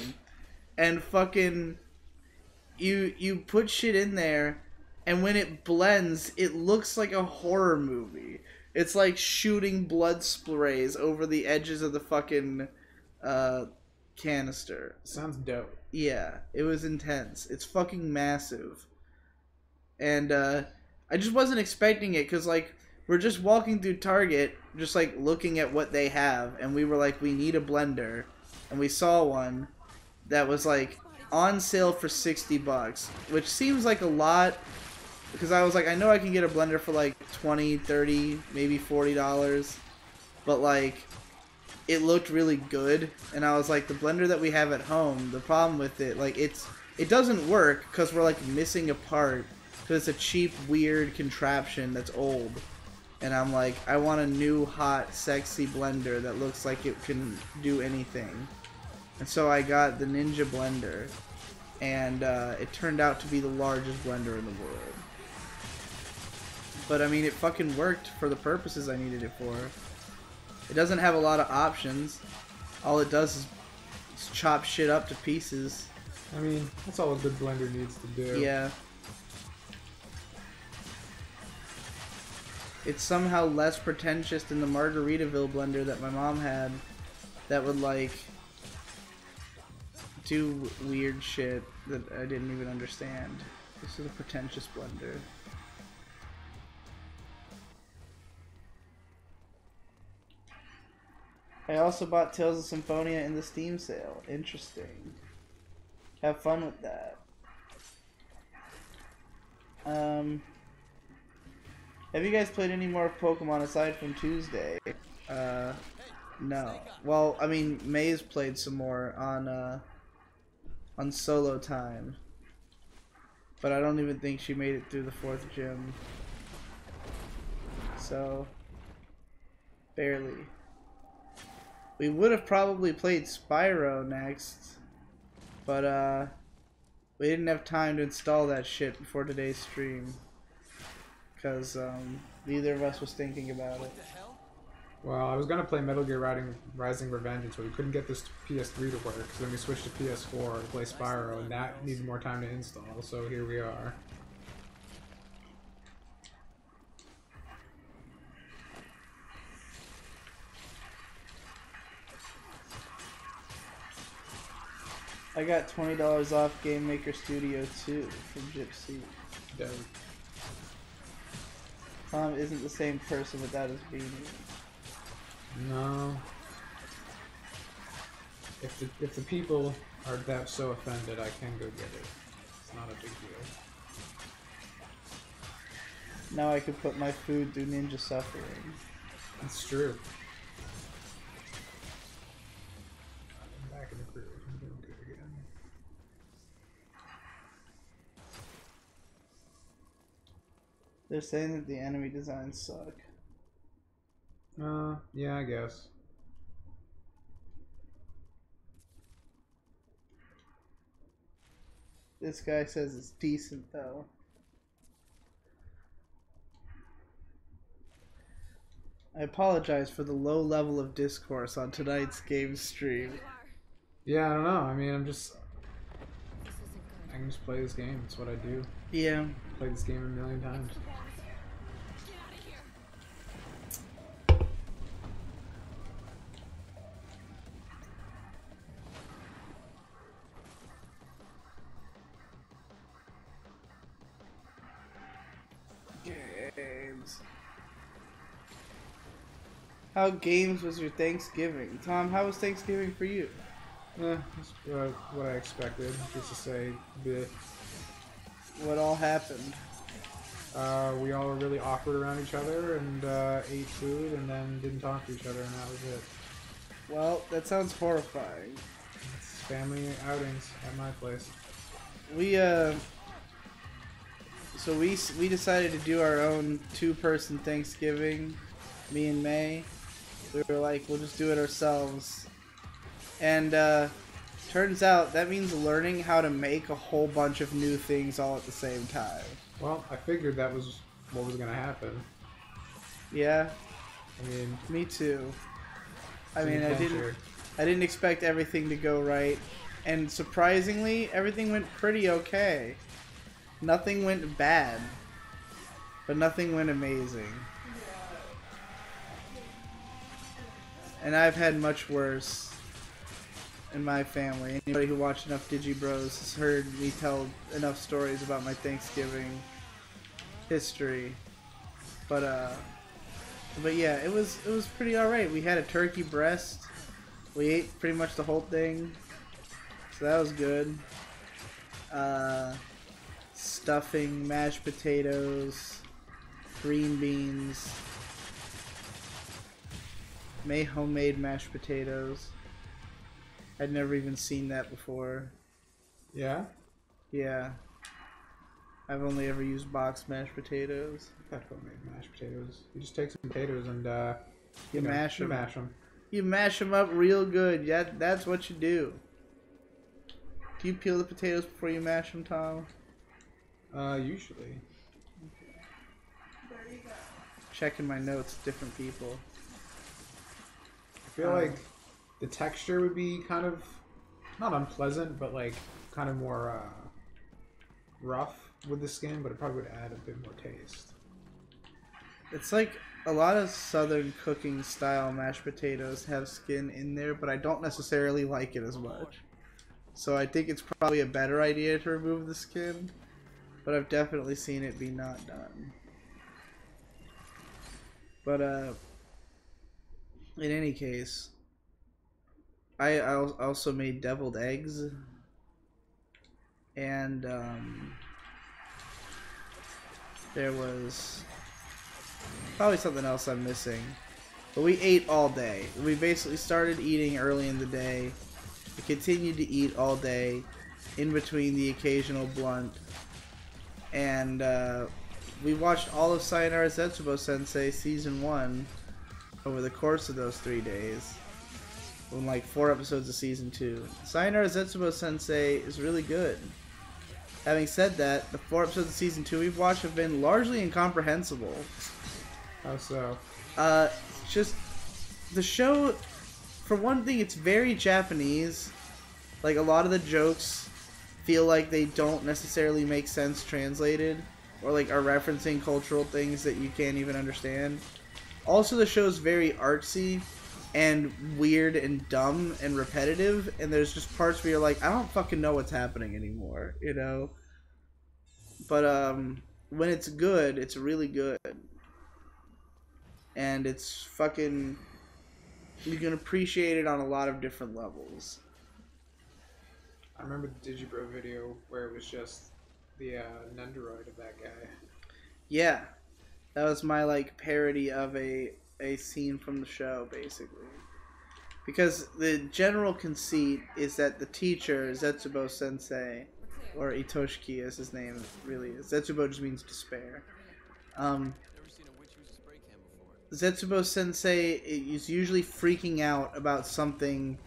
A: and fucking you put shit in there, and when it blends, it looks like a horror movie. It's like shooting blood sprays over the edges of the fucking canister.
B: Sounds dope.
A: Yeah, it was intense. It's fucking massive. And I just wasn't expecting it because, like, we're just walking through Target, just, like, looking at what they have. And we were like, we need a blender. And we saw one that was, like, on sale for $60, which seems like a lot. Because I was like, I know I can get a blender for, like, $20, $30, maybe $40. But, like, it looked really good. And I was like, the blender that we have at home, the problem with it, like, it doesn't work because we're, like, missing a part. Because it's a cheap, weird contraption that's old. And I'm like, I want a new, hot, sexy blender that looks like it can do anything. And so I got the Ninja blender. And it turned out to be the largest blender in the world. But I mean, it fucking worked for the purposes I needed it for. It doesn't have a lot of options. All it does is chop shit up to pieces.
B: I mean, that's all a good blender needs to do.
A: Yeah. It's somehow less pretentious than the Margaritaville blender that my mom had that would, like, do weird shit that I didn't even understand. This is a pretentious blender. I also bought Tales of Symphonia in the Steam sale. Interesting. Have fun with that. Have you guys played any more Pokemon aside from Tuesday? No. Well, I mean, May's played some more on solo time. But I don't even think she made it through the 4th gym. So, barely. We would have probably played Spyro next, but we didn't have time to install that shit before today's stream. Because neither of us was thinking about it.
B: Well, I was gonna play Metal Gear Rising Revengeance, but we couldn't get this PS3 to work, so then we switched to PS4 to play Spyro, and that needed more time to install, so here we are.
A: I got $20 off Game Maker Studio 2 from DmC.
B: Dope.
A: Tom isn't the same person without his beanie.
B: No. If the people are that so offended, I can go get it. It's not a big deal.
A: Now I can put my food through Ninja Suffering.
B: That's true. I'm back in the crew. I'm doing good again.
A: They're saying that the enemy designs suck.
B: Yeah, I guess.
A: This guy says it's decent though. I apologize for the low level of discourse on tonight's game stream.
B: Yeah, I don't know. I mean, I can just play this game. It's what I do.
A: Yeah.
B: Play this game a million times.
A: Games. How games was your Thanksgiving? Tom, how was Thanksgiving for you?
B: That's what I expected. Just to say,
A: What all happened?
B: we all were really awkward around each other and ate food and then didn't talk to each other, and that was it.
A: Well, that sounds horrifying.
B: It's family outings at my place.
A: So we decided to do our own 2-person Thanksgiving, me and May. We were like, we'll just do it ourselves. And turns out that means learning how to make a whole bunch of new things all at the same time.
B: Well, I figured that was what was gonna happen.
A: Yeah,
B: I mean,
A: me too. I
B: it's an
A: mean,
B: adventure.
A: I didn't expect everything to go right, and surprisingly, everything went pretty okay. Nothing went bad, but nothing went amazing. And I've had much worse in my family. Anybody who watched enough DigiBros has heard me tell enough stories about my Thanksgiving history. But yeah, it was pretty alright. We had a turkey breast. We ate pretty much the whole thing, so that was good. Stuffing, mashed potatoes, green beans, made homemade mashed potatoes. I'd never even seen that before.
B: Yeah?
A: Yeah. I've only ever used boxed mashed potatoes.
B: I've had homemade mashed potatoes. You just take some potatoes and
A: You mash them.
B: You mash them.
A: You mash them up real good. Yeah, that's what you do. Do you peel the potatoes before you mash them, Tom?
B: Usually.
A: Checking my notes, different people.
B: I feel like the texture would be kind of, not unpleasant, but like kind of more rough with the skin, but it probably would add a bit more taste.
A: It's like a lot of southern cooking style mashed potatoes have skin in there, but I don't necessarily like it as much. So I think it's probably a better idea to remove the skin, but I've definitely seen it be not done. But in any case, I also made deviled eggs. And there was probably something else I'm missing. But we ate all day. We basically started eating early in the day. We continued to eat all day, in between the occasional blunt. And we watched all of Sayonara Zetsubo Sensei Season 1 over the course of those 3 days. In like 4 episodes of Season 2. Sayonara Zetsubo Sensei is really good. Having said that, the 4 episodes of Season 2 we've watched have been largely incomprehensible.
B: How so?
A: Just the show, for one thing, it's very Japanese. Like, a lot of the jokes feel like they don't necessarily make sense translated, or like are referencing cultural things that you can't even understand. Also, the show's very artsy and weird and dumb and repetitive, and there's just parts where you're like, I don't fucking know what's happening anymore, you know? But when it's good, it's really good. And it's fucking... you can appreciate it on a lot of different levels.
B: I remember the Digibro video where it was just the Nendoroid of that guy.
A: Yeah. That was my, like, parody of a scene from the show, basically. Because the general conceit is that the teacher, Zetsubo Sensei, or Itoshiki as his name really is. Zetsubo just means despair. Zetsubo Sensei is usually freaking out about something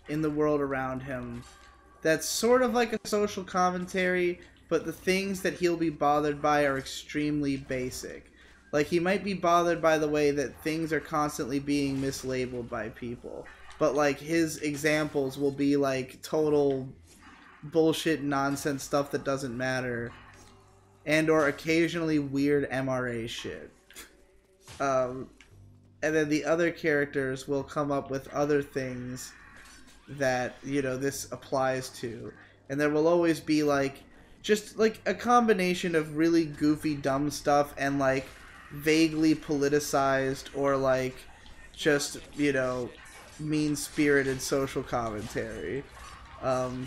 A: in the world around him that's sort of like a social commentary, but the things that he'll be bothered by are extremely basic. Like, he might be bothered by the way that things are constantly being mislabeled by people, but like his examples will be like total bullshit nonsense stuff that doesn't matter, and or occasionally weird MRA shit. And then the other characters will come up with other things that, you know, this applies to. And there will always be, like, just, like, a combination of really goofy, dumb stuff and, like, vaguely politicized or, like, just, you know, mean-spirited social commentary. And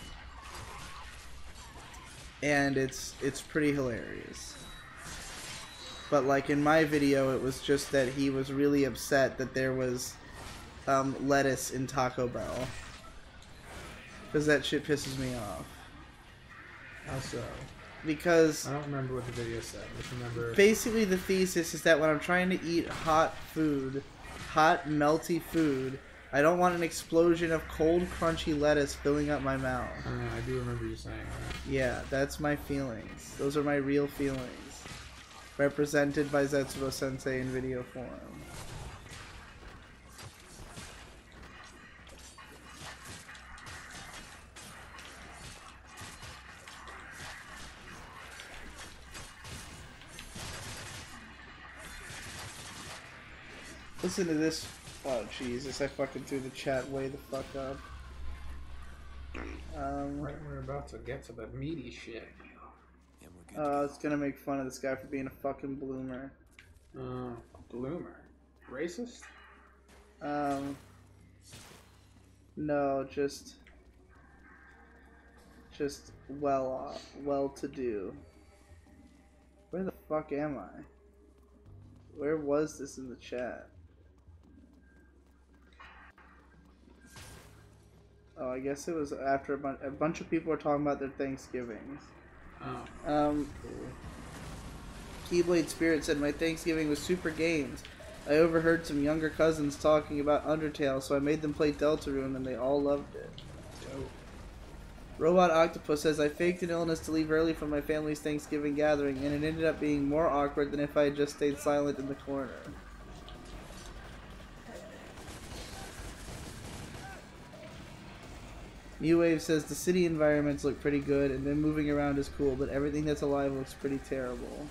A: it's pretty hilarious. But, like, in my video, it was just that he was really upset that there was lettuce in Taco Bell. Because that shit pisses me off.
B: How so?
A: Because...
B: I don't remember what the video said. I just remember...
A: basically, the thesis is that when I'm trying to eat hot food, hot, melty food, I don't want an explosion of cold, crunchy lettuce filling up my mouth.
B: I do remember you saying that.
A: Yeah, that's my feelings. Those are my real feelings. Represented by Zetsubo Sensei in video form. Listen to this. Oh, Jesus, I fucking threw the chat way the fuck up.
B: Right, we're about to get to the meaty shit.
A: It's gonna make fun of this guy for being a fucking bloomer.
B: Bloomer? Racist?
A: No, just well off, well to do. Where the fuck am I? Where was this in the chat? Oh, I guess it was after a bunch of people were talking about their Thanksgivings.
B: Oh.
A: Cool. Keyblade Spirit said, my Thanksgiving was Super Games. I overheard some younger cousins talking about Undertale, so I made them play Deltarune, and they all loved it.
B: Dope.
A: Robot Octopus says, I faked an illness to leave early from my family's Thanksgiving gathering, and it ended up being more awkward than if I had just stayed silent in the corner. Mewave says, the city environments look pretty good, and then moving around is cool, but everything that's alive looks pretty terrible.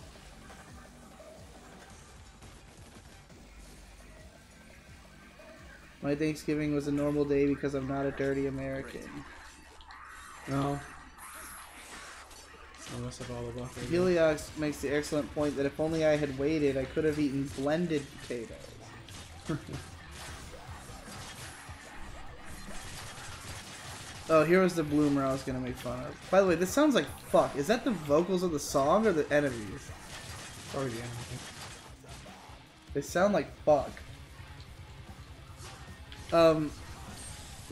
A: My Thanksgiving was a normal day because I'm not a dirty American.
B: No. Unless I've all about it.
A: Heliox makes the excellent point that if only I had waited, I could have eaten blended potatoes. Oh, here was the bloomer I was gonna make fun of. By the way, this sounds like fuck. Is that the vocals of the song or the enemies?
B: Probably the enemy.
A: They sound like fuck.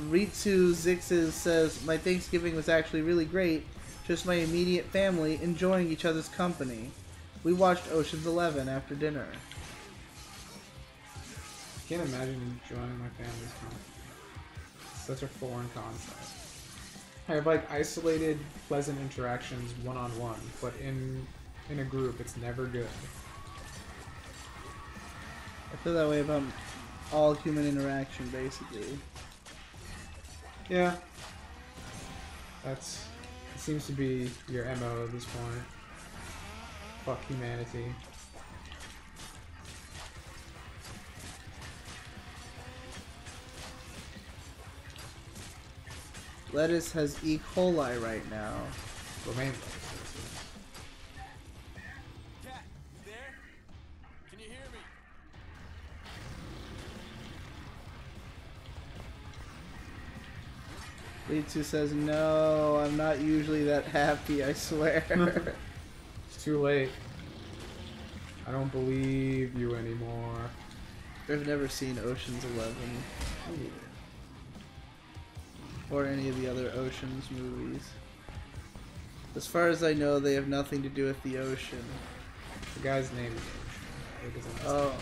A: Ritsu Zixes says, my Thanksgiving was actually really great. Just my immediate family enjoying each other's company. We watched Ocean's 11 after dinner.
B: I can't imagine enjoying my family's company. It's such a foreign concept. I have like isolated, pleasant interactions one-on-one, but in a group, it's never good.
A: I feel that way about all human interaction, basically.
B: Yeah. It seems to be your MO at this point. Fuck humanity.
A: Lettuce has E. coli right now.
B: Romaine.
C: Cat, you there? Can you hear me?
A: Ritsu says, no, I'm not usually that happy, I swear.
B: It's too late. I don't believe you anymore.
A: I've never seen Ocean's 11. Or any of the other Ocean's movies. As far as I know, they have nothing to do with the ocean.
B: The guy's name is Ocean.
A: Oh.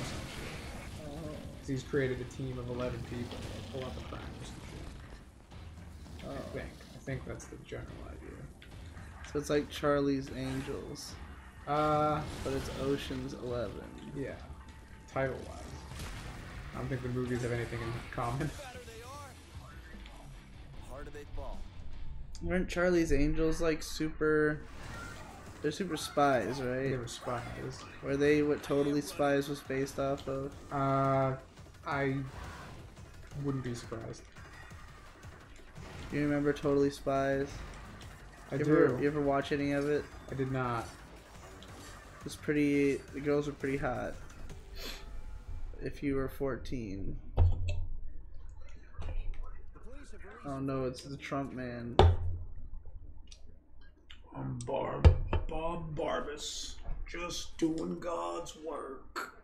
B: He's created a team of 11 people that pull up a crime or some shit.
A: Oh.
B: I think that's the general idea.
A: So it's like Charlie's Angels. But it's Ocean's 11.
B: Yeah. Title-wise. I don't think the movies have anything in common.
A: Weren't Charlie's Angels like super... They're super spies, right?
B: They were spies.
A: Were they what Totally Spies was based off of?
B: I wouldn't be surprised.
A: Do you remember Totally Spies?
B: I
A: You
B: do.
A: ever watch any of it?
B: I did not.
A: It was pretty... The girls were pretty hot. If you were 14. Oh no, it's the Trump man.
D: I'm Bob Barbas, just doing God's work.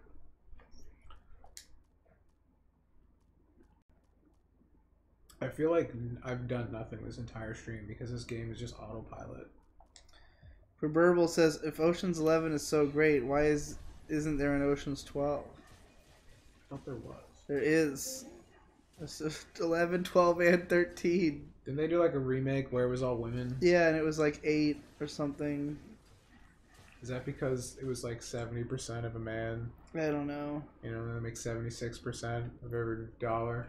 B: I feel like I've done nothing this entire stream because this game is just autopilot.
A: Proverbial says, if Ocean's 11 is so great, why isn't there an Ocean's 12?
B: I thought there was.
A: There is. It's 11, 12, and 13.
B: Didn't they do like a remake where it was all women?
A: Yeah, and it was like 8 or something.
B: Is that because it was like 70% of a man?
A: I don't know.
B: You know, they make 76% of every dollar.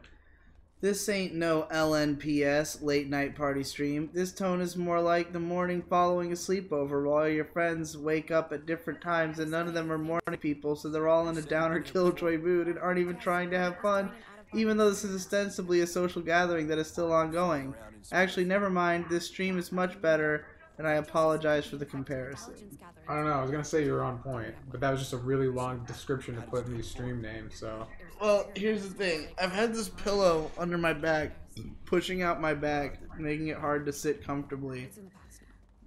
A: This ain't no LNPS, late night party stream. This tone is more like the morning following a sleepover while your friends wake up at different times and none of them are morning people, so they're all in a downer killjoy mood and aren't even trying to have fun, even though this is ostensibly a social gathering that is still ongoing. Actually, never mind, this stream is much better, and I apologize for the comparison.
B: I don't know, I was gonna say you were on point, but that was just a really long description to put in these stream names, so...
A: Well, here's the thing. I've had this pillow under my back, pushing out my back, making it hard to sit comfortably.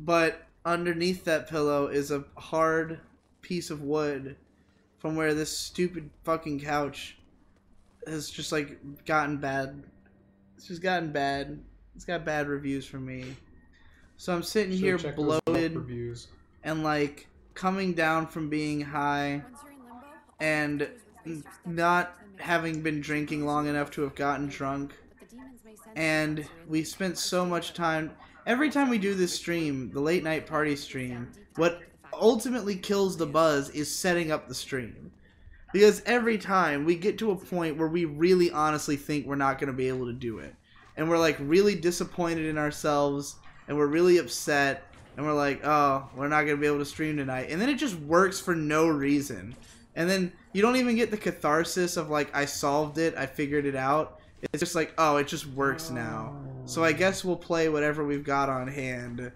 A: But underneath that pillow is a hard piece of wood from where this stupid fucking couch has just, like, gotten bad. It's just gotten bad. It's got bad reviews from me. So I'm sitting here bloated and, like, coming down from being high and not having been drinking long enough to have gotten drunk. And we spent so much time... Every time we do this stream, the late night party stream, what ultimately kills the buzz is setting up the stream. Because every time we get to a point where we really honestly think we're not going to be able to do it. And we're like really disappointed in ourselves. And we're really upset. And we're like, oh, we're not going to be able to stream tonight. And then it just works for no reason. And then you don't even get the catharsis of like, I solved it, I figured it out. It's just like, oh, it just works now. So I guess we'll play whatever we've got on hand.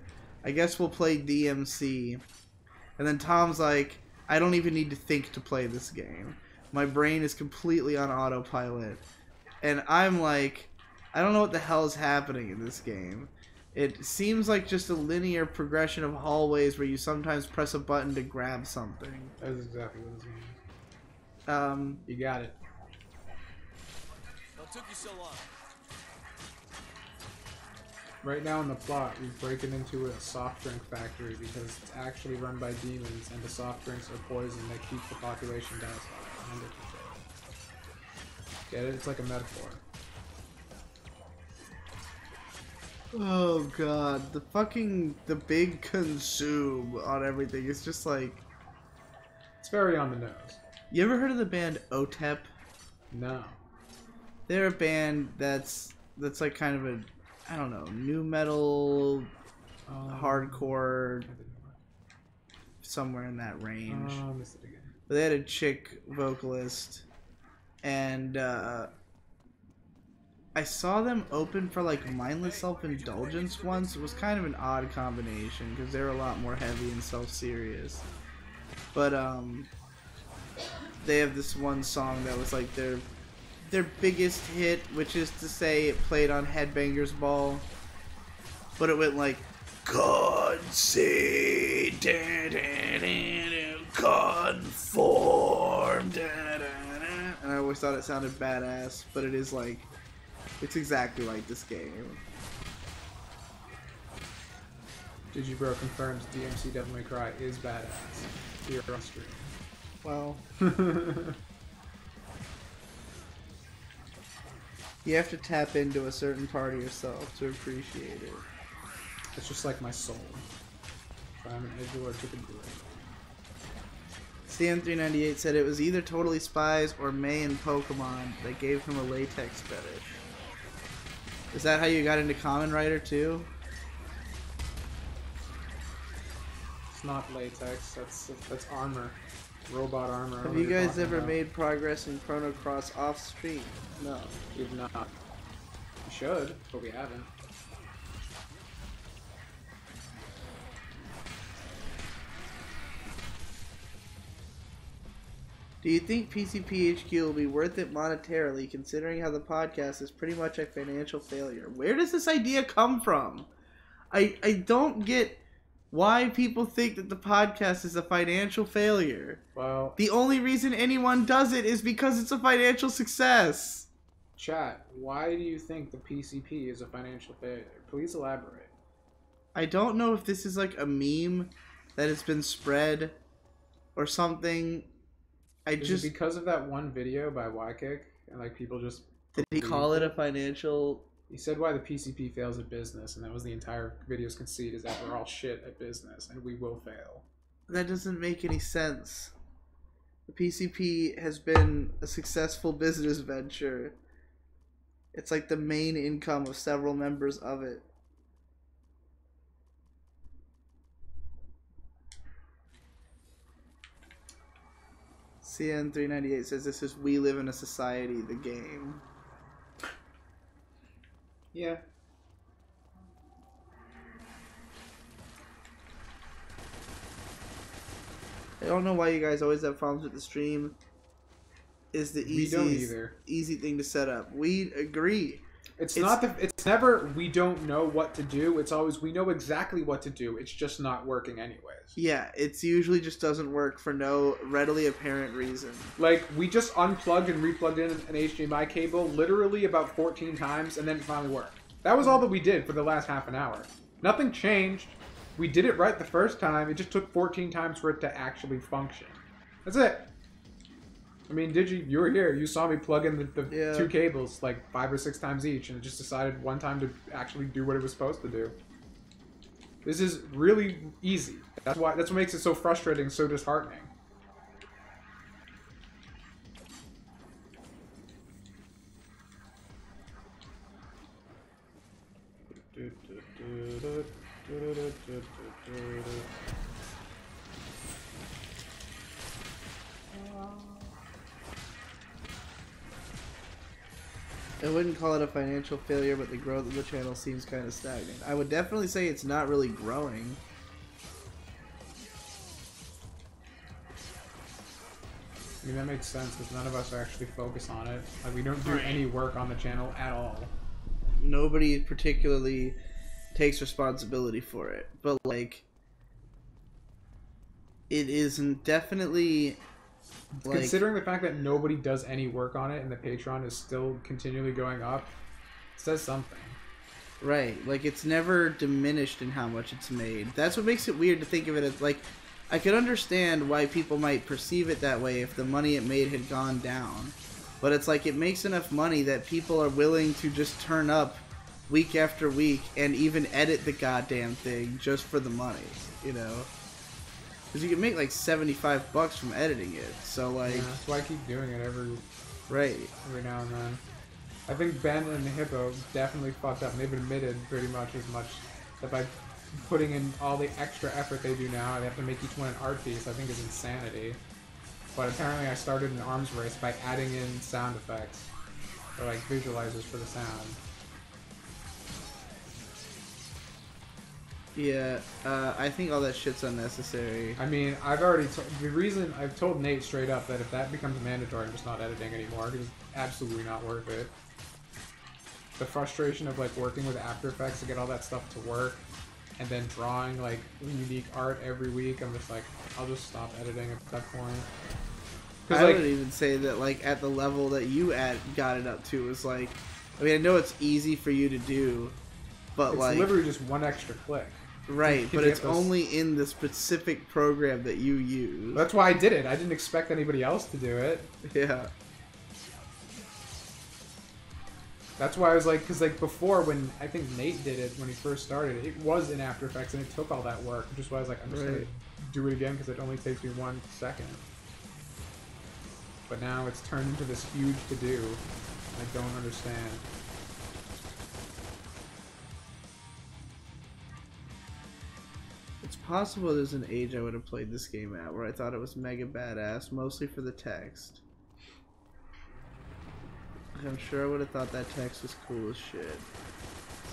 A: I guess we'll play DmC. And then Tom's like, I don't even need to think to play this game. My brain is completely on autopilot. And I'm like, I don't know what the hell is happening in this game. It seems like just a linear progression of hallways where you sometimes press a button to grab something.
B: That's exactly what it means. You got it.
C: What took you so long?
B: Right now in the plot, we've broken into a soft drink factory because it's actually run by demons, and the soft drinks are poison that keep the population docile under control. Get it? It's like a metaphor.
A: Oh god, the big consume on everything is just like...
B: It's very on the nose.
A: You ever heard of the band OTEP?
B: No.
A: They're a band that's like kind of a, I don't know, new metal, hardcore, somewhere in that range.
B: Missed it again.
A: But they had a chick vocalist, and I saw them open for like Mindless Self-Indulgence once. It was kind of an odd combination because they're a lot more heavy and self-serious. But they have this one song that was like their biggest hit, which is to say it played on Headbangers Ball, but it went like God say conform, and I always thought it sounded badass, but it is like, it's exactly like this game.
B: Digibro confirms DmC Devil May Cry is badass. Here on stream.
A: Well, you have to tap into a certain part of yourself to appreciate it.
B: It's just like my soul. If I'm an edgelord to the grave.
A: CM398 said it was either Totally Spies or May in Pokemon that gave him a latex fetish. Is that how you got into Kamen Rider too?
B: It's not latex. That's armor. Robot armor.
A: Have you guys ever made progress in Chrono Cross off stream? No.
B: We've not. We should, but we haven't.
A: Do you think PCPHQ will be worth it monetarily, considering how the podcast is pretty much a financial failure? Where does this idea come from? I don't get why people think that the podcast is a financial failure.
B: Well,
A: the only reason anyone does it is because it's a financial success.
B: Chat, why do you think the PCP is a financial failure? Please elaborate.
A: I don't know if this is like a meme that has been spread or something.
B: Is it because of that one video by Ykick and like people just
A: did he call it a financial?
B: He said why the PCP fails at business, and that was the entire video's conceit, is that we're all shit at business and we will fail.
A: That doesn't make any sense. The PCP has been a successful business venture. It's like the main income of several members of it. CN398 says this is We Live in a Society, the game.
B: Yeah.
A: I don't know why you guys always have problems with the stream. Is the easy thing to set up. We agree.
B: It's never we don't know what to do. It's always we know exactly what to do. It's just not working anyways.
A: Yeah, it's usually just doesn't work for no readily apparent reason.
B: Like, we just unplugged and replugged in an HDMI cable literally about 14 times, and then it finally worked. That was all that we did for the last half an hour. Nothing changed. We did it right the first time. It just took 14 times for it to actually function. That's it. I mean, you were here. You saw me plug in the two cables like 5 or 6 times each, and it just decided one time to actually do what it was supposed to do. This is really easy. That's what makes it so frustrating, so disheartening.
A: I wouldn't call it a financial failure, but the growth of the channel seems kind of stagnant. I would definitely say it's not really growing.
B: I mean, that makes sense because none of us actually focus on it. Like, we don't do any work on the channel at all.
A: nobody particularly takes responsibility for it. But like, it isn't definitely. Like,
B: considering the fact that nobody does any work on it and the Patreon is still continually going up, it says something.
A: Right, like it's never diminished in how much it's made. That's what makes it weird to think of it as like, I could understand why people might perceive it that way if the money it made had gone down. But it's like it makes enough money that people are willing to just turn up week after week and even edit the goddamn thing just for the money, you know? Because you can make like $75 from editing it, so like...
B: Yeah, that's why I keep doing it every now and then. I think Ben and the Hippo definitely fucked up, and they've admitted pretty much that by putting in all the extra effort they do now, they have to make each one an art piece, I think is insanity. But apparently I started an arms race by adding in sound effects, or like visualizers for the sound.
A: Yeah, I think all that shit's unnecessary.
B: I mean, I've told Nate straight up that if that becomes mandatory, I'm just not editing anymore, because it's absolutely not worth it. The frustration of like working with After Effects to get all that stuff to work, and then drawing like unique art every week, I'm just like, I'll just stop editing at that point.
A: I would even say that like at the level that you got it up to is like, I mean, I know it's easy for you to do, but
B: it's
A: like
B: literally just one extra click.
A: Right, but it's only in the specific program that you use.
B: That's why I did it. I didn't expect anybody else to do it.
A: Yeah.
B: That's why I was like, because like before when I think Nate did it when he first started, it was in After Effects and it took all that work. Which is why I was like, I'm just gonna do it again because it only takes me 1 second. But now it's turned into this huge to-do. I don't understand.
A: It's possible there's an age I would have played this game at where I thought it was mega badass, mostly for the text. I'm sure I would have thought that text was cool as shit.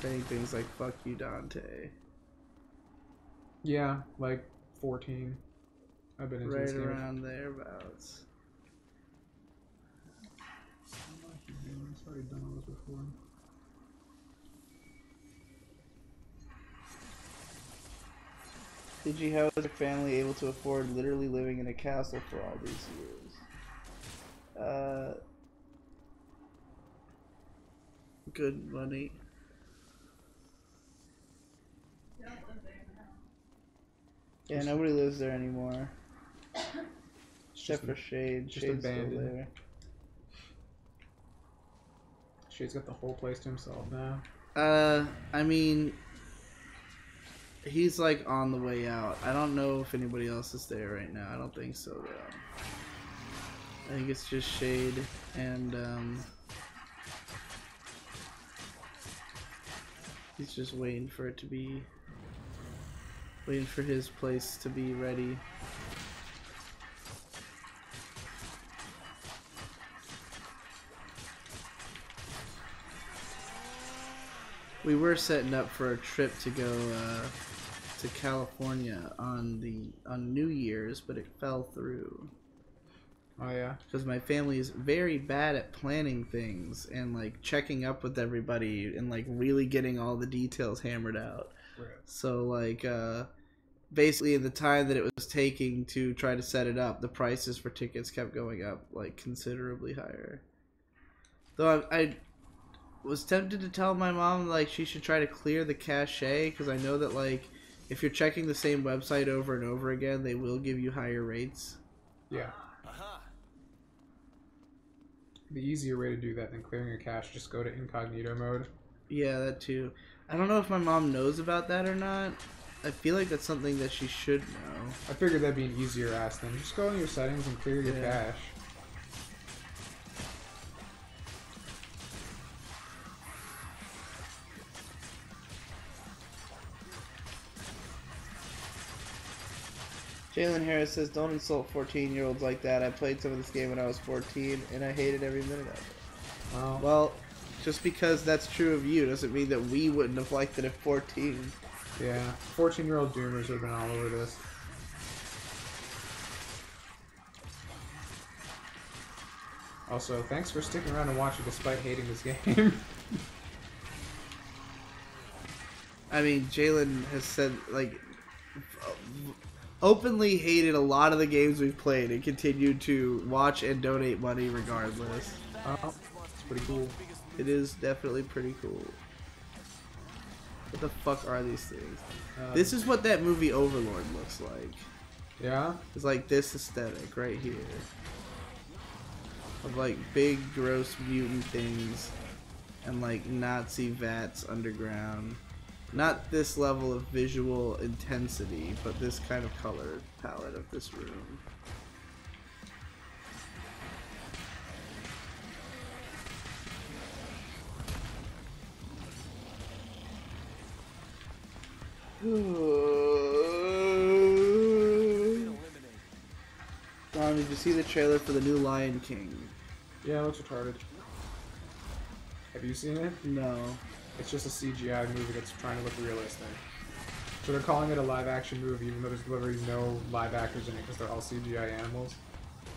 A: Saying things like, fuck you, Dante.
B: Yeah, like 14. I've been into this game.
A: Right around thereabouts.
B: I've already done all this before.
A: DG, how was your family able to afford literally living in a castle for all these years? Good money. Yeah, nobody lives there anymore. Except for Shade.
B: Just
A: Shade's
B: abandoned.
A: still there.
B: Shade's got the whole place to himself now.
A: I mean, he's like on the way out. I don't know if anybody else is there right now. I don't think so though. I think it's just Shade and he's just waiting for it to be, waiting for his place to be ready. We were setting up for a trip to go to California on New Year's, but it fell through.
B: Oh yeah.
A: Because my family is very bad at planning things and like checking up with everybody and like really getting all the details hammered out.
B: Right.
A: So like basically in the time that it was taking to try to set it up, the prices for tickets kept going up like considerably higher. Though I was tempted to tell my mom like she should try to clear the cache, because I know that like if you're checking the same website over and over again, they will give you higher rates.
B: Yeah. The easier way to do that than clearing a cache, just go to incognito mode.
A: Yeah, that too. I don't know if my mom knows about that or not. I feel like that's something that she should know.
B: I figured that'd be an easier ask than just go in your settings and clear your cache.
A: Jalen Harris says, don't insult 14-year-olds like that. I played some of this game when I was 14, and I hated every minute of it. Well, just because that's true of you doesn't mean that we wouldn't have liked it at 14.
B: Yeah, 14-year-old doomers have been all over this. Also, thanks for sticking around and watching despite hating this game.
A: I mean, Jalen has said, like, openly hated a lot of the games we've played and continued to watch and donate money regardless.
B: It's pretty cool.
A: It is definitely pretty cool. What the fuck are these things? This is what that movie Overlord looks like.
B: Yeah?
A: It's like this aesthetic right here. Of like big, gross mutant things and like Nazi vats underground. Not this level of visual intensity, but this kind of color palette of this room. Don, did you see the trailer for the new Lion King?
B: Yeah, it looks retarded. Have you seen it?
A: No.
B: It's just a CGI movie that's trying to look realistic. So they're calling it a live-action movie, even though there's literally no live actors in it because they're all CGI animals.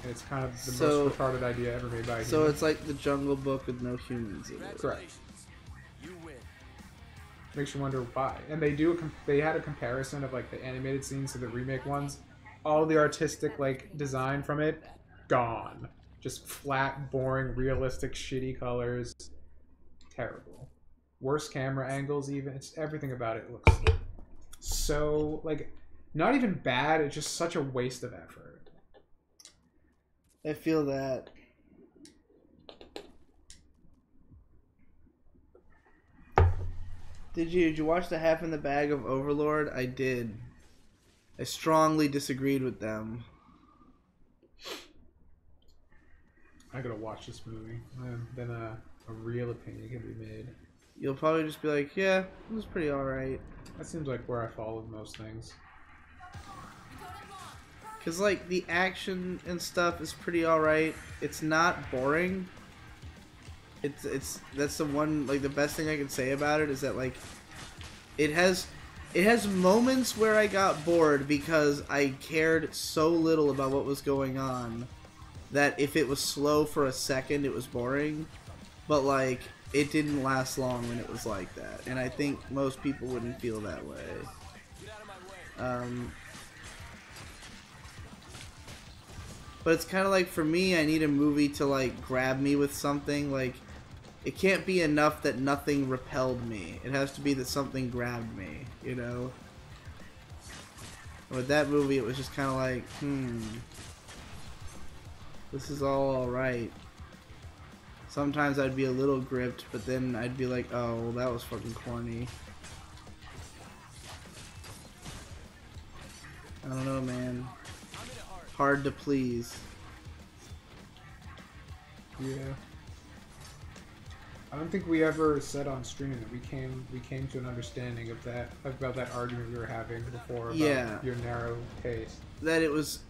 B: And it's kind of the most retarded idea ever made by a human.
A: It's like the Jungle Book with no humans in it.
B: Correct. You win. Makes you wonder why. And they had a comparison of like the animated scenes to the remake ones. All the artistic like design from it, gone. Just flat, boring, realistic, shitty colors. Terrible. Worse camera angles even. It's everything about it looks so like not even bad, it's just such a waste of effort.
A: I feel that. Did you watch the Half in the Bag of Overlord? I did. I strongly disagreed with them.
B: I gotta watch this movie. Then a real opinion can be made.
A: You'll probably just be like, yeah, it was pretty alright.
B: That seems like where I fall with most things.
A: Because, like, the action and stuff is pretty alright. It's not boring. That's the one, like, the best thing I can say about it is that, like, it has moments where I got bored because I cared so little about what was going on that if it was slow for a second, it was boring. But, like, it didn't last long when it was like that. And I think most people wouldn't feel that way. But it's kind of like, for me, I need a movie to, like, grab me with something. Like, it can't be enough that nothing repelled me. It has to be that something grabbed me, you know? And with that movie, it was just kind of like, this is all alright. Sometimes I'd be a little gripped, but then I'd be like, oh, well, that was fucking corny. I don't know, man. Hard to please.
B: Yeah. I don't think we ever said on stream that we came to an understanding of that, about that argument we were having before about your narrow taste. That
A: it was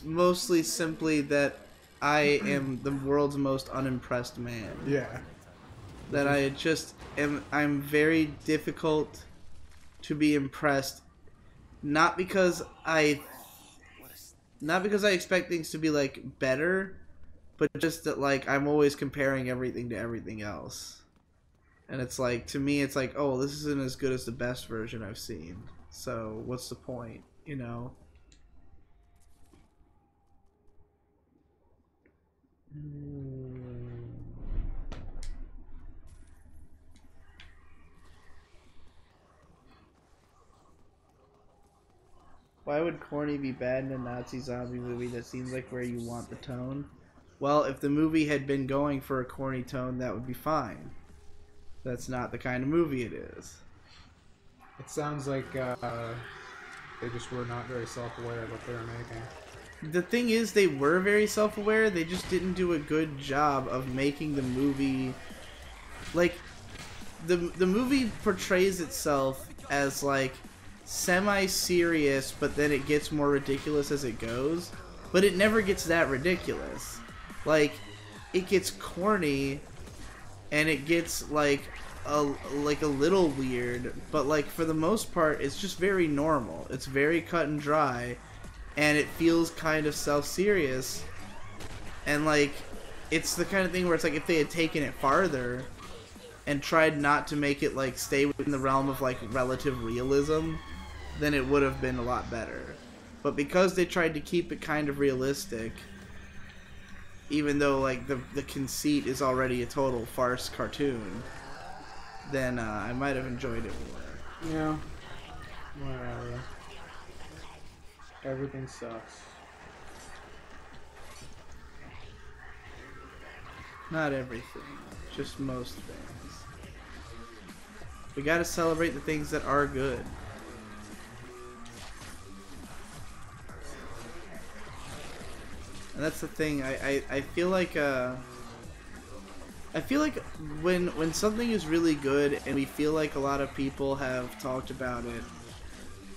A: mostly simply that I am the world's most unimpressed man.
B: Yeah.
A: That I'm very difficult to be impressed, not because I expect things to be like better, but just that like I'm always comparing everything to everything else. And it's like, to me it's like, oh, this isn't as good as the best version I've seen. So what's the point, you know? Why would corny be bad in a Nazi zombie movie? That seems like where you want the tone. Well, if the movie had been going for a corny tone, that would be fine. That's not the kind of movie it is.
B: It sounds like they just were not very self-aware of what they were making.
A: The thing is, they were very self-aware. They just didn't do a good job of making the movie... Like, the movie portrays itself as, like, semi-serious, but then it gets more ridiculous as it goes. But it never gets that ridiculous. Like, it gets corny, and it gets, like a little weird, but, like, for the most part, it's just very normal. It's very cut and dry. And it feels kind of self-serious, and like, it's the kind of thing where it's like if they had taken it farther, and tried not to make it like stay within the realm of like relative realism, then it would have been a lot better. But because they tried to keep it kind of realistic, even though like the conceit is already a total farce cartoon, then I might have enjoyed it more.
B: Yeah. Whatever. Everything sucks.
A: Not everything, just most things. We gotta celebrate the things that are good. And that's the thing. I feel like when something is really good and we feel like a lot of people have talked about it,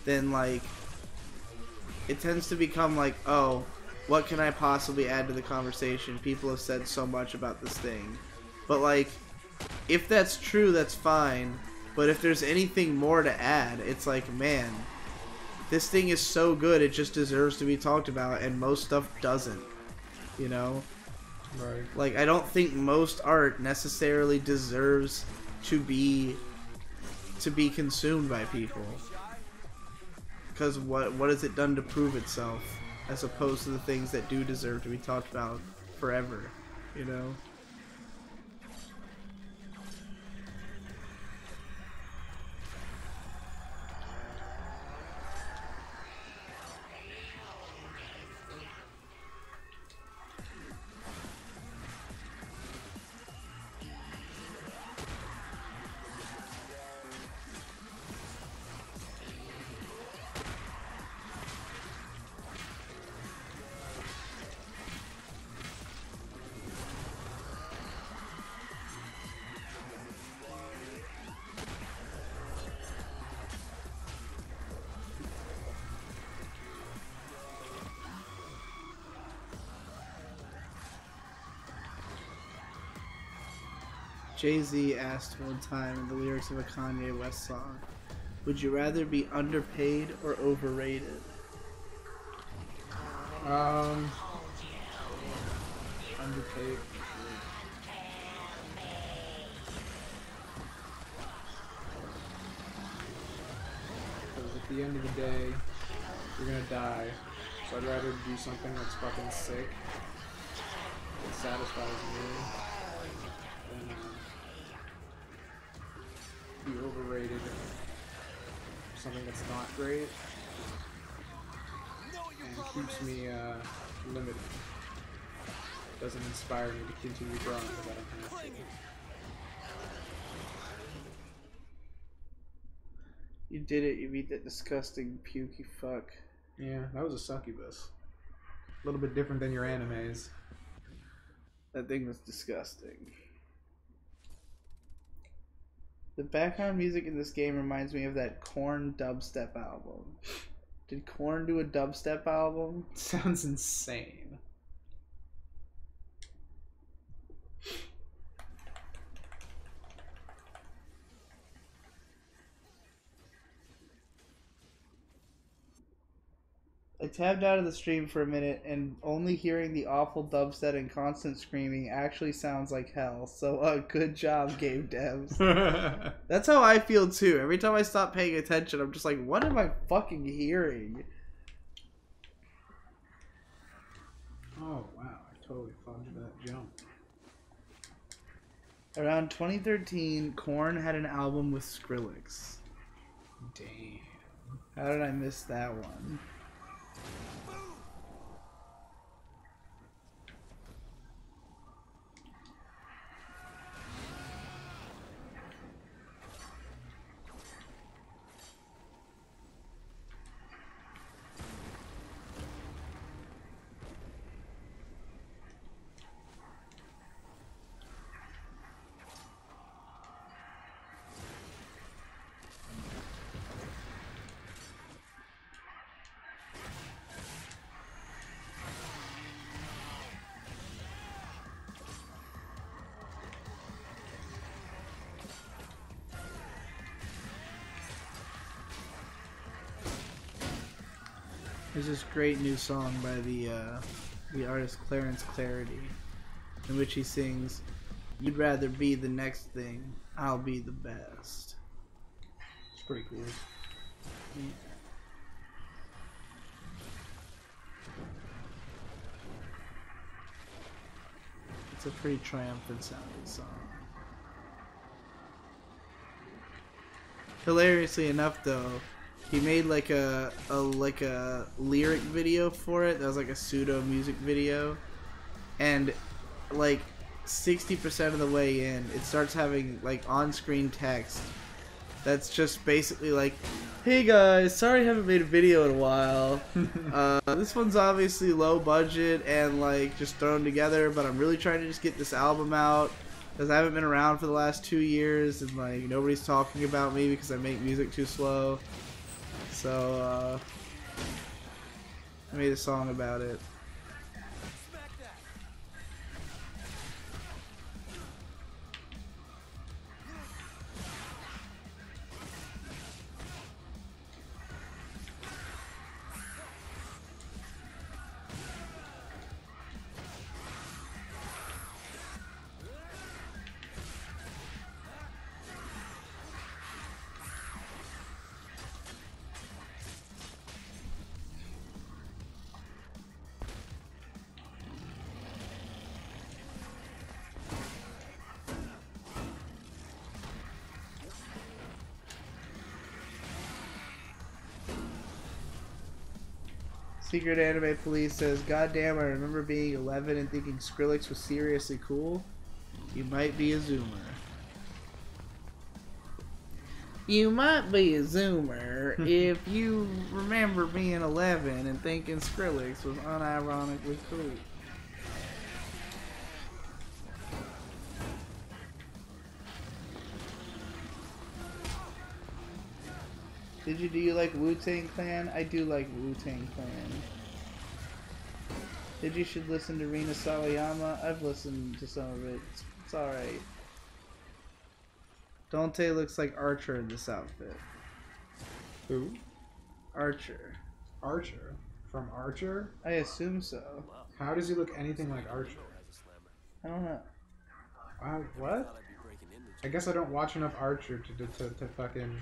A: then like it tends to become like, oh, what can I possibly add to the conversation? People have said so much about this thing. But like, if that's true, that's fine. But if there's anything more to add, it's like, man, this thing is so good, it just deserves to be talked about, and most stuff doesn't. You know?
B: Right.
A: Like, I don't think most art necessarily deserves to be consumed by people. Because what has it done to prove itself, as opposed to the things that do deserve to be talked about forever, you know? Jay-Z asked one time in the lyrics of a Kanye West song, would you rather be underpaid or overrated?
B: Underpaid. Because at the end of the day, you're gonna die. So I'd rather do something that's fucking sick, that satisfies me, than be overrated for something that's not great and keeps me limited. Doesn't inspire me to continue growing because I don't have to.
A: You did it, you beat that disgusting pukey fuck.
B: Yeah, that was a succubus. A little bit different than your animes.
A: That thing was disgusting. The background music in this game reminds me of that Korn dubstep album. Did Korn do a dubstep album?
B: Sounds insane.
A: I tabbed out of the stream for a minute, and only hearing the awful dubstep and constant screaming actually sounds like hell. So, good job, game devs. That's how I feel too. Every time I stop paying attention, I'm just like, what am I fucking hearing?
B: Oh wow, I totally fudged that jump.
A: Around 2013, Korn had an album with Skrillex.
B: Damn.
A: How did I miss that one? There's this great new song by the artist Clarence Clarity, in which he sings, You'd rather be the next thing. I'll be the best.
B: It's pretty cool.
A: Yeah. It's a pretty triumphant sounding song. Hilariously enough, though, he made like a lyric video for it. That was like a pseudo music video, and like 60% of the way in, it starts having like on-screen text that's just basically like, "Hey guys, sorry I haven't made a video in a while. This one's obviously low budget and like just thrown together, but I'm really trying to just get this album out because I haven't been around for the last 2 years and like nobody's talking about me because I make music too slow. So I made a song about it." Secret Anime Police says, "God damn, I remember being 11 and thinking Skrillex was seriously cool. You might be a zoomer." You might be a zoomer if you remember being 11 and thinking Skrillex was unironically cool. Do you like Wu-Tang Clan? I do like Wu-Tang Clan. You should listen to Rina Sawayama. I've listened to some of it. It's alright. Dante looks like Archer in this outfit.
B: Who?
A: Archer.
B: Archer? From Archer?
A: I assume so.
B: How does he look anything like Archer?
A: I don't know.
B: What? I guess I don't watch enough Archer to fucking...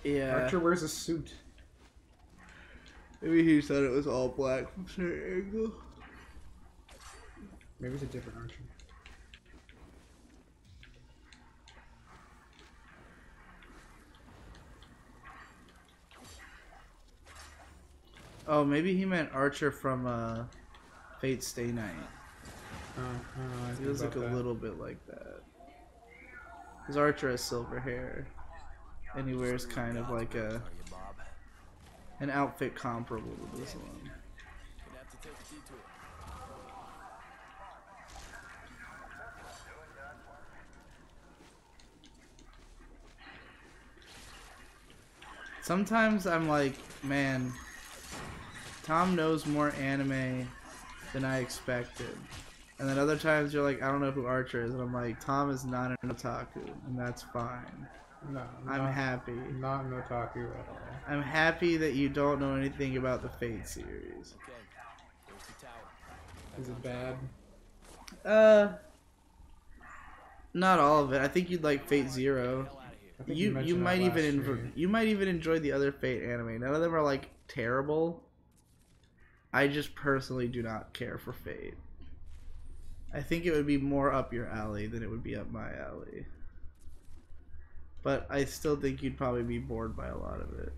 A: Yeah.
B: Archer wears a suit.
A: Maybe he said it was all black from certain angle.
B: Maybe it's a different Archer.
A: Oh, maybe he meant Archer from Fate Stay Night. He looks like a little bit like that. Because Archer has silver hair. And he wears kind of like an outfit comparable to this one. Sometimes I'm like, man, Tom knows more anime than I expected. And then other times you're like, I don't know who Archer is. And I'm like, Tom is not an otaku. And that's fine.
B: No,
A: I'm happy.
B: Not an otaku at all.
A: I'm happy that you don't know anything about the Fate series.
B: Is it bad?
A: Not all of it. I think you'd like Fate Zero. You might even enjoy the other Fate anime. None of them are like terrible. I just personally do not care for Fate. I think it would be more up your alley than it would be up my alley. But I still think you'd probably be bored by a lot of it.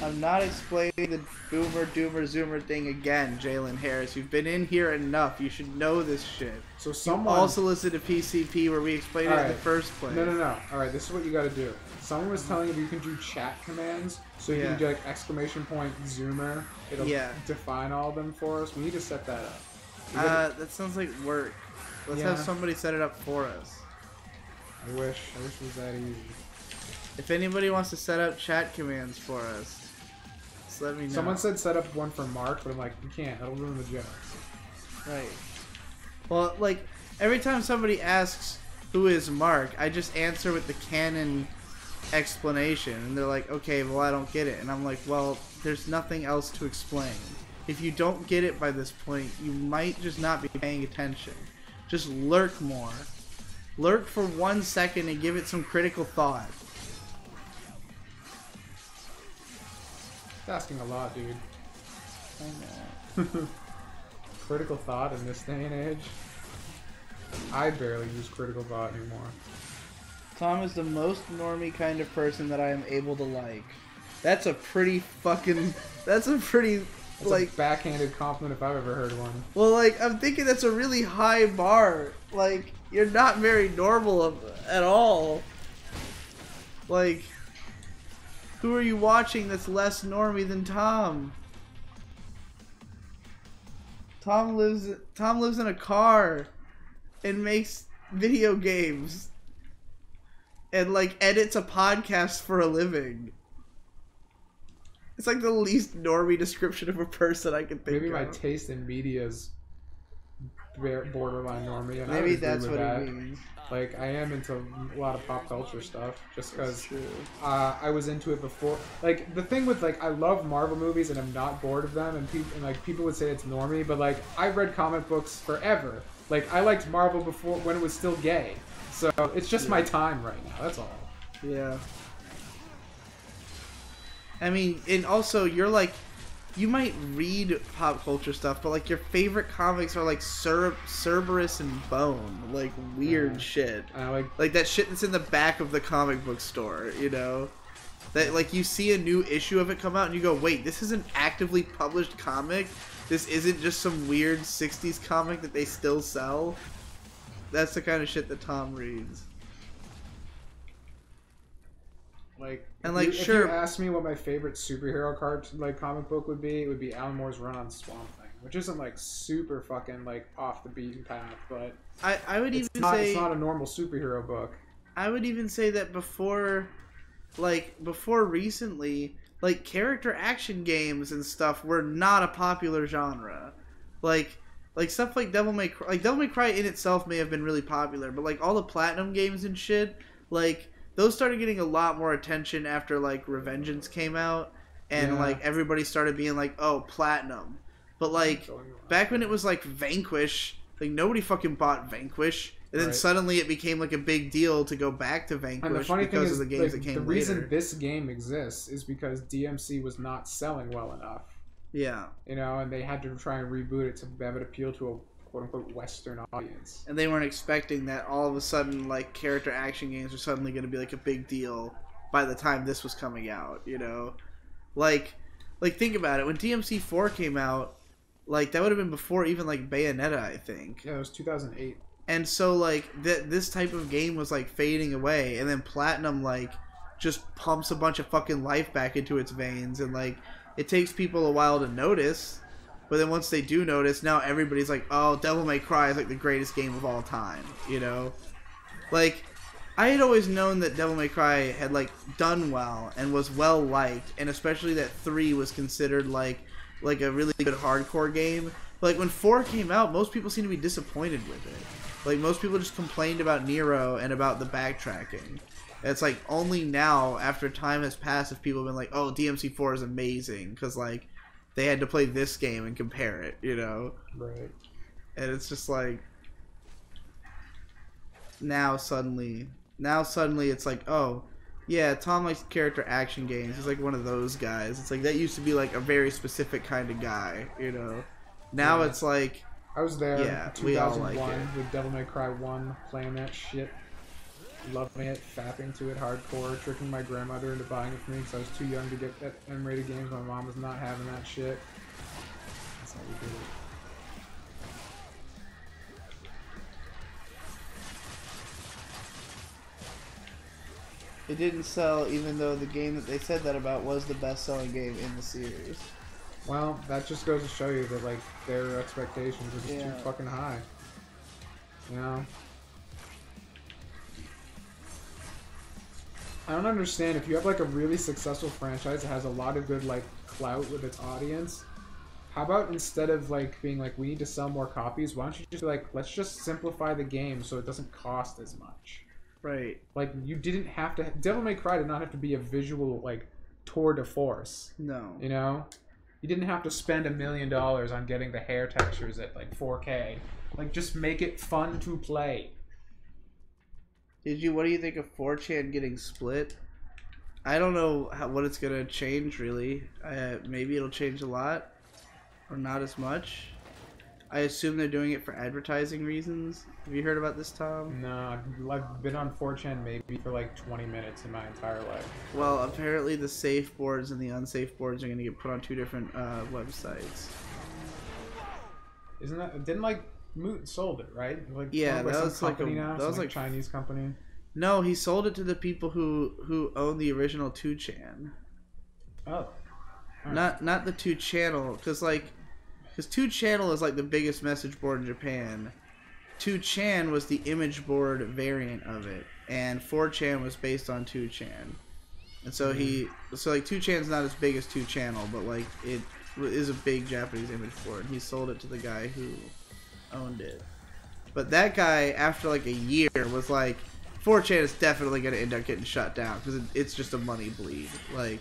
A: I'm not explaining the boomer, doomer, zoomer thing again, Jalen Harris. You've been in here enough. You should know this shit.
B: So someone...
A: You also listen to PCP where we explained it in the first place.
B: No. Alright, this is what you gotta do. Someone was telling you can do chat commands, so you can do like exclamation point zoomer. It'll define all of them for us. We need to set that up.
A: That sounds like work. Let's have somebody set it up for us.
B: I wish it was that easy.
A: If anybody wants to set up chat commands for us, just let me know.
B: Someone said set up one for Mark, but I'm like, you can't. That'll ruin the joke.
A: Right. Well, like, every time somebody asks who is Mark, I just answer with the canon explanation, and they're like, okay, well, I don't get it, and I'm like, well, there's nothing else to explain. If you don't get it by this point, you might just not be paying attention. Just lurk more. Lurk for 1 second and give it some critical thought.
B: It's asking a lot, dude.
A: I know.
B: Critical thought in this day and age? I barely use critical thought anymore.
A: Tom is the most normie kind of person that I am able to like. That's a pretty fucking... That's a pretty...
B: That's
A: like
B: a backhanded compliment if I've ever heard one.
A: Well, like, I'm thinking that's a really high bar. Like, you're not very normal at all. Like, who are you watching that's less normie than Tom? Tom lives in a car and makes video games and like edits a podcast for a living. It's like the least normie description of a person I can think of.
B: Maybe my taste in media is borderline normie. And
A: maybe that's what it means.
B: Like, I am into a lot of pop culture stuff, just because I was into it before. Like, the thing with, like, I love Marvel movies and I'm not bored of them, and people would say it's normie, but, like, I read comic books forever. Like, I liked Marvel before, when it was still gay. So, it's just my time right now, that's all.
A: Yeah. I mean, and also, you're like, you might read pop culture stuff, but like your favorite comics are like Cerberus and Bone, like weird shit. Like that shit that's in the back of the comic book store, you know? That like you see a new issue of it come out and you go, wait, this is an actively published comic? This isn't just some weird 60s comic that they still sell? That's the kind of shit that Tom reads.
B: Like,
A: and like,
B: if you asked me what my favorite superhero comic book would be, it would be Alan Moore's run on Swamp Thing, which isn't like super fucking like off the beaten path, but
A: I would even say
B: it's not a normal superhero book.
A: I would even say that before recently, like character action games and stuff were not a popular genre. Like stuff like Devil May Cry in itself may have been really popular, but like all the Platinum games and shit, like those started getting a lot more attention after like Revengeance came out, and like everybody started being like, oh, Platinum. But like back when it was like Vanquish, like nobody fucking bought Vanquish, and then suddenly it became like a big deal to go back to Vanquish because of the games that came later.
B: The reason this game exists is because DmC was not selling well enough.
A: Yeah.
B: You know, and they had to try and reboot it to have it appeal to a quote-unquote Western audience.
A: And they weren't expecting that all of a sudden, like, character action games were suddenly going to be, like, a big deal by the time this was coming out, you know? Like, think about it. When DmC 4 came out, like, that would have been before even, like, Bayonetta, I think.
B: Yeah, it was 2008.
A: And so, like, this type of game was, like, fading away, and then Platinum, like, just pumps a bunch of fucking life back into its veins, and, like, it takes people a while to notice. But then once they do notice, now everybody's like, oh, Devil May Cry is like the greatest game of all time, you know? Like, I had always known that Devil May Cry had like done well and was well liked, and especially that 3 was considered like a really good hardcore game. But like when 4 came out, most people seemed to be disappointed with it. Like most people just complained about Nero and about the backtracking. And it's like only now, after time has passed, have people been like, oh, DmC 4 is amazing, because like they had to play this game and compare it, you know?
B: Right.
A: And it's just like, now suddenly it's like, oh, yeah, Tom likes character action games. He's like one of those guys. It's like, that used to be like a very specific kind of guy, you know? Now it's like,
B: I was there in 2001
A: like
B: with Devil May Cry 1, playing that shit. Loving it, fapping to it hardcore, tricking my grandmother into buying it for me because I was too young to get that M-rated games. My mom was not having that shit. That's how we did
A: it. It didn't sell, even though the game that they said that about was the best-selling game in the series.
B: Well, that just goes to show you that like their expectations are just too fucking high. You know? I don't understand, if you have like a really successful franchise that has a lot of good like clout with its audience, how about instead of like being like we need to sell more copies, why don't you just be like, let's just simplify the game so it doesn't cost as much.
A: Right.
B: Like, you didn't have to... Devil May Cry did not have to be a visual, like, tour de force.
A: No.
B: You know? You didn't have to spend $1 million on getting the hair textures at, like, 4K. Like, just make it fun to play.
A: What do you think of 4chan getting split? I don't know what it's going to change, really. Maybe it'll change a lot. Or not as much. I assume they're doing it for advertising reasons. Have you heard about this, Tom?
B: No, I've been on 4chan maybe for like 20 minutes in my entire life.
A: Well, apparently the safe boards and the unsafe boards are going to get put on 2 different websites.
B: Isn't that... Didn't like... Moot sold it, right? Like,
A: yeah, that was like
B: a Chinese company.
A: No, he sold it to the people who own the original 2chan.
B: Oh.
A: Not the 2channel, because 2channel is like the biggest message board in Japan. 2chan was the image board variant of it, and 4chan was based on 2chan. And so like 2chan's not as big as 2channel, but like it is a big Japanese image board. He sold it to the guy who owned it. But that guy, after like a year, was like, 4chan is definitely going to end up getting shut down because it's just a money bleed. Like,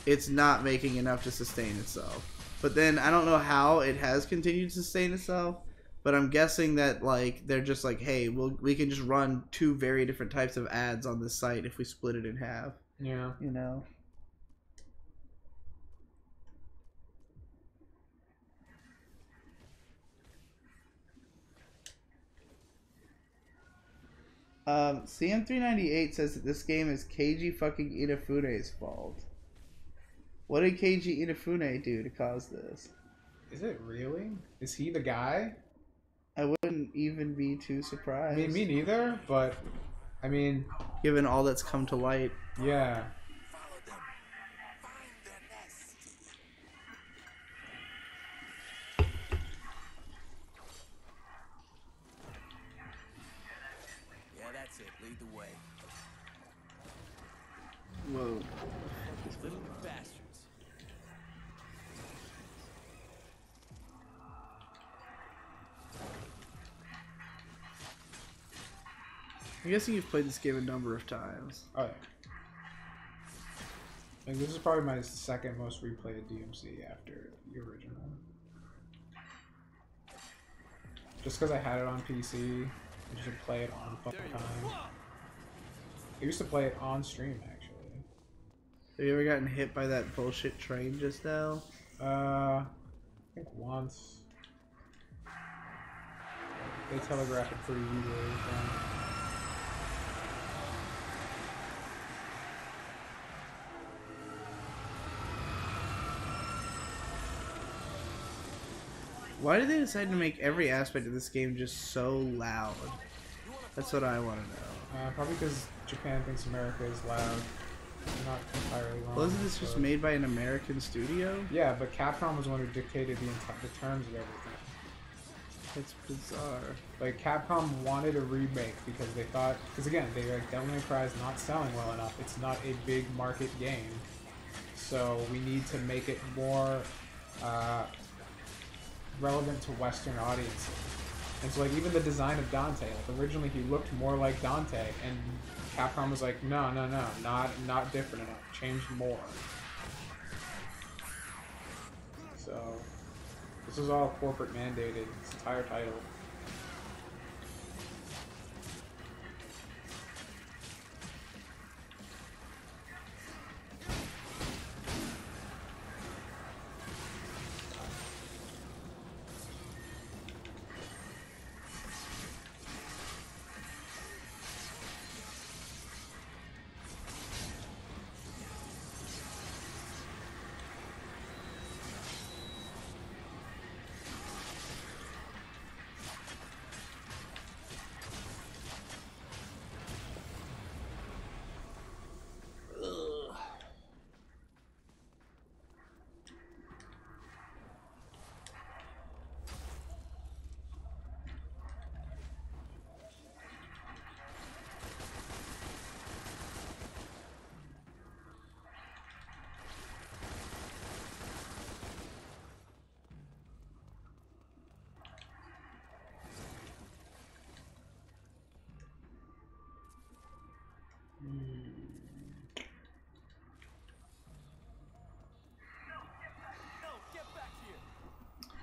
A: it's not making enough to sustain itself. But then I don't know how it has continued to sustain itself, but I'm guessing that like they're just like, hey, we can just run 2 very different types of ads on this site if we split it in half.
B: Yeah.
A: You know. CM398 says that this game is Keiji fucking Inafune's fault. What did Keiji Inafune do to cause this?
B: Is it really? Is he the guy?
A: I wouldn't even be too surprised.
B: I mean, me neither, but... I mean...
A: Given all that's come to light.
B: Yeah.
C: Lead the way.
A: Whoa.
C: Little bastards.
A: I'm guessing you've played this game a number of times.
B: Oh, yeah. And this is probably my second most replayed DmC after the original. Just because I had it on PC, I just would play it on fucking time. I used to play it on stream, actually.
A: Have you ever gotten hit by that bullshit train just now?
B: I think once. They telegraph it pretty easily.
A: Why did they decide to make every aspect of this game just so loud? That's what I want to know.
B: Probably because Japan thinks America is loud. Not entirely wrong.
A: Wasn't this just made by an American studio?
B: Yeah, but Capcom was the one who dictated the terms of everything.
A: It's bizarre.
B: Like, Capcom wanted a remake because they thought... Because again, they were like, Devil May Cry is not selling well enough. It's not a big market game. So we need to make it more relevant to Western audiences. And so, like, even the design of Dante, like, originally he looked more like Dante, and Capcom was like, no, not different enough, change more. So, this is all corporate mandated, this entire title.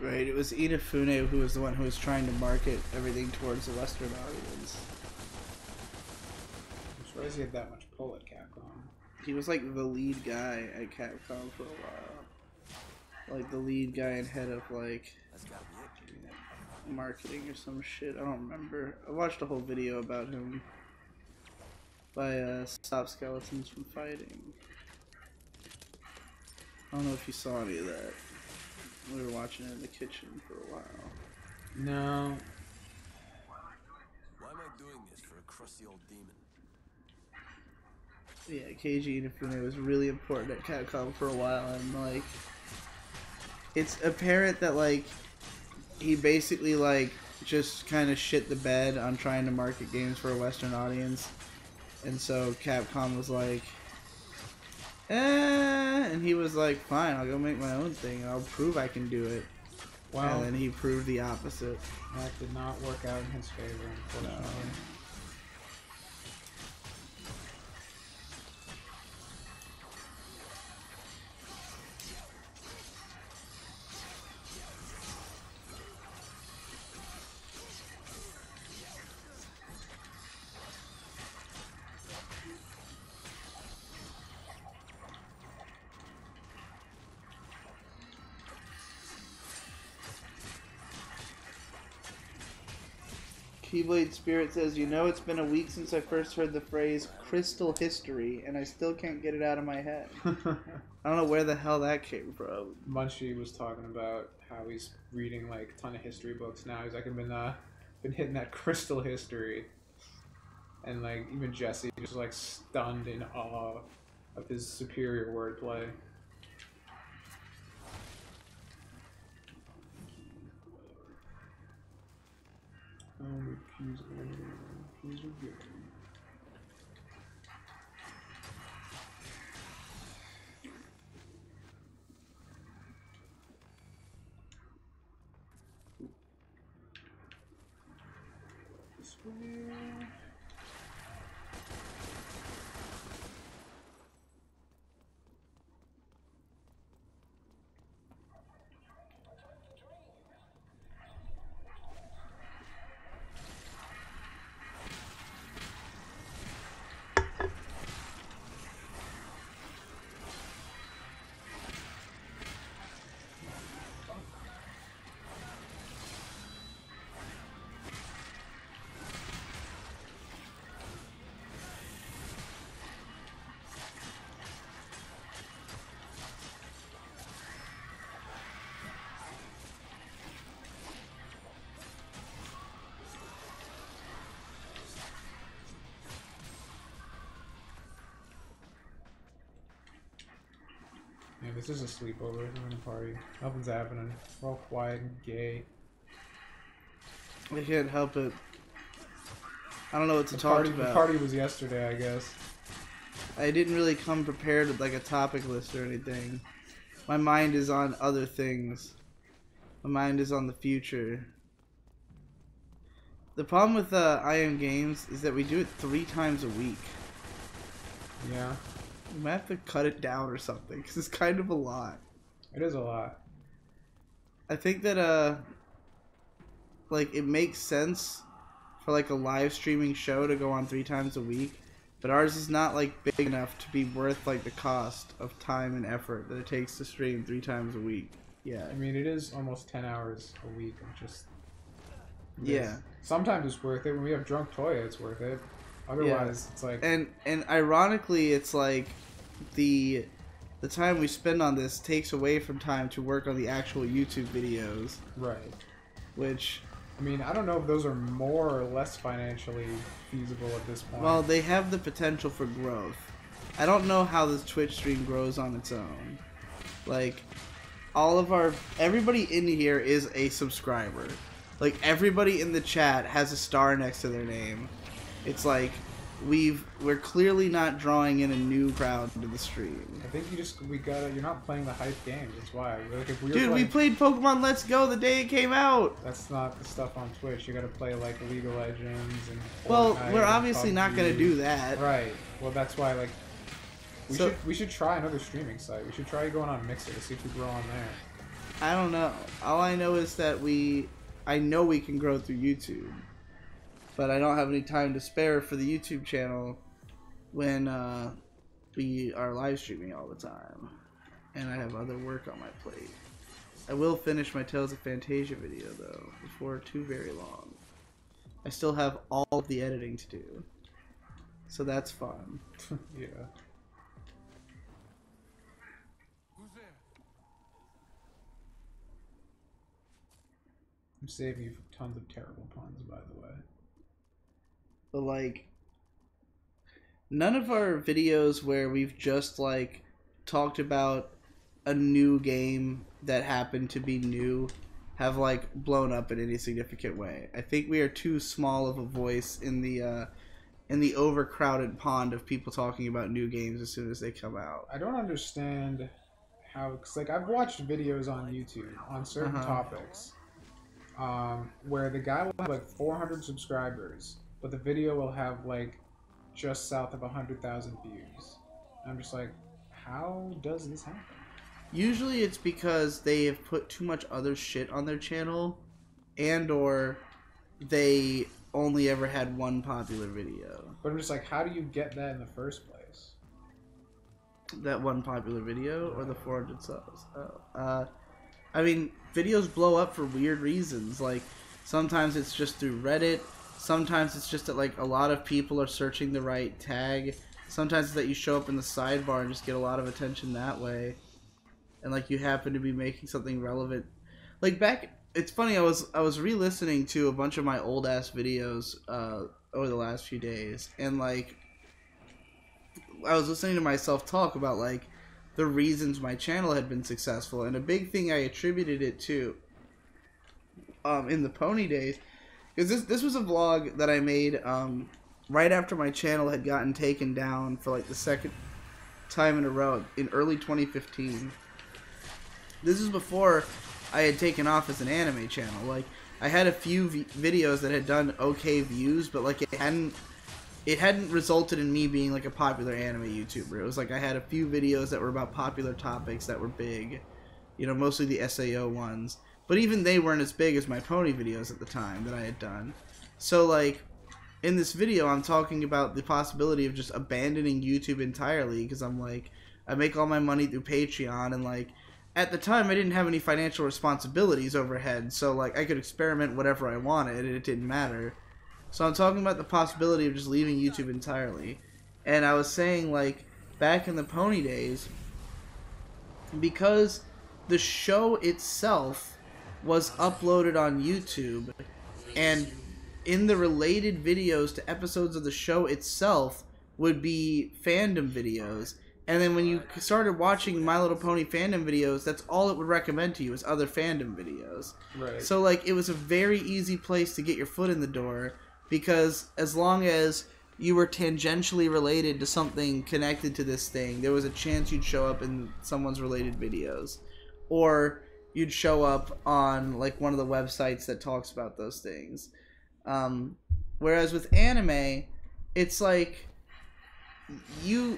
A: Right, it was Inafune who was the one who was trying to market everything towards the Western audience.
B: I'm surprised he had that much pull at Capcom.
A: He was like the lead guy at Capcom for a while. Like the lead guy and head of like marketing or some shit. I don't remember. I watched a whole video about him by Stop Skeletons from Fighting. I don't know if you saw any of that. We were watching it in the kitchen for a while.
B: No.
C: Why am I doing this for a crusty old demon?
A: Yeah, Keiji Inafune was really important at Capcom for a while, and like, it's apparent that like, he basically like just kind of shit the bed on trying to market games for a Western audience, and so Capcom was like, and he was like, fine, I'll go make my own thing. I'll prove I can do it.
B: Wow.
A: And then he proved the opposite.
B: That did not work out in his favor, unfortunately.
A: No. Keyblade Spirit says, you know, it's been a week since I first heard the phrase crystal history, and I still can't get it out of my head. I don't know where the hell that came from.
B: Munchie was talking about how he's reading like a ton of history books now. He's like, I've been hitting that crystal history. And like, even Jesse just like stunned in awe of his superior wordplay. Keys are good. This way. Yeah, this is a sleepover. We're in a party. Nothing's happening. We're all quiet and gay.
A: I can't help it. I don't know what to talk about.
B: The party was yesterday, I guess.
A: I didn't really come prepared with like a topic list or anything. My mind is on other things. My mind is on the future. The problem with I Am Games is that we do it 3 times a week.
B: Yeah.
A: We might have to cut it down or something, because it's kind of a lot.
B: It is a lot.
A: I think that, like, it makes sense for, like, a live streaming show to go on 3 times a week, but ours is not, like, big enough to be worth, like, the cost of time and effort that it takes to stream 3 times a week. Yeah.
B: I mean, it is almost 10 hours a week of just...
A: Yeah.
B: Sometimes it's worth it. When we have Drunk Toya, it's worth it. Otherwise, it's like...
A: And ironically, it's like the time we spend on this takes away from time to work on the actual YouTube videos.
B: Right.
A: Which...
B: I mean, I don't know if those are more or less financially feasible at this point.
A: Well, they have the potential for growth. I don't know how this Twitch stream grows on its own. Like, everybody in here is a subscriber. Like, everybody in the chat has a star next to their name. It's like, we're clearly not drawing in a new crowd to the stream.
B: I think you're not playing the hype games, that's why. Like, if
A: we played Pokemon Let's Go the day it came out!
B: That's not the stuff on Twitch. You gotta play, like, League of Legends and Fortnite.
A: Well, we're obviously not gonna do that.
B: Right. Well, that's why, like, we should try another streaming site. We should try going on Mixer to see if we grow on there.
A: I don't know. All I know is that I know we can grow through YouTube, but I don't have any time to spare for the YouTube channel when we are live streaming all the time, and I have other work on my plate. I will finish my Tales of Fantasia video though before too very long. I still have all of the editing to do, so that's fun.
B: Yeah.
C: Who's there?
B: I'm saving you from tons of terrible puns, by the way.
A: But like, none of our videos where we've just like talked about a new game that happened to be new have like blown up in any significant way. I think we are too small of a voice in the overcrowded pond of people talking about new games as soon as they come out.
B: I don't understand how, cause like I've watched videos on YouTube on certain topics, where the guy will have like 400 subscribers, but the video will have like just south of 100,000 views. I'm just like, how does this happen?
A: Usually it's because they have put too much other shit on their channel, and or they only ever had one popular video.
B: But I'm just like, how do you get that in the first place?
A: That one popular video or the 400 subs? I mean, videos blow up for weird reasons. Like, sometimes it's just through Reddit. Sometimes it's just that, like, a lot of people are searching the right tag. Sometimes it's that you show up in the sidebar and just get a lot of attention that way. And, like, you happen to be making something relevant. Like, it's funny, I was re-listening to a bunch of my old-ass videos over the last few days. And, like, I was listening to myself talk about, like, the reasons my channel had been successful. And a big thing I attributed it to in the Pony days, because this was a vlog that I made right after my channel had gotten taken down for like the second time in a row in early 2015. This is before I had taken off as an anime channel. Like, I had a few videos that had done okay views, but like it hadn't resulted in me being like a popular anime YouTuber. It was like I had a few videos that were about popular topics that were big, you know, mostly the SAO ones. But even they weren't as big as my Pony videos at the time that I had done. So, like, in this video, I'm talking about the possibility of just abandoning YouTube entirely, because I'm like, I make all my money through Patreon, and, like, at the time, I didn't have any financial responsibilities overhead, so, like, I could experiment whatever I wanted, and it didn't matter. So I'm talking about the possibility of just leaving YouTube entirely. And I was saying, like, back in the Pony days, because the show itself was uploaded on YouTube, and in the related videos to episodes of the show itself would be fandom videos, and then when you started watching My Little Pony fandom videos, that's all it would recommend to you is other fandom videos.
B: Right.
A: So, like, it was a very easy place to get your foot in the door, because as long as you were tangentially related to something connected to this thing, there was a chance you'd show up in someone's related videos, or you'd show up on like one of the websites that talks about those things. Whereas with anime, it's like you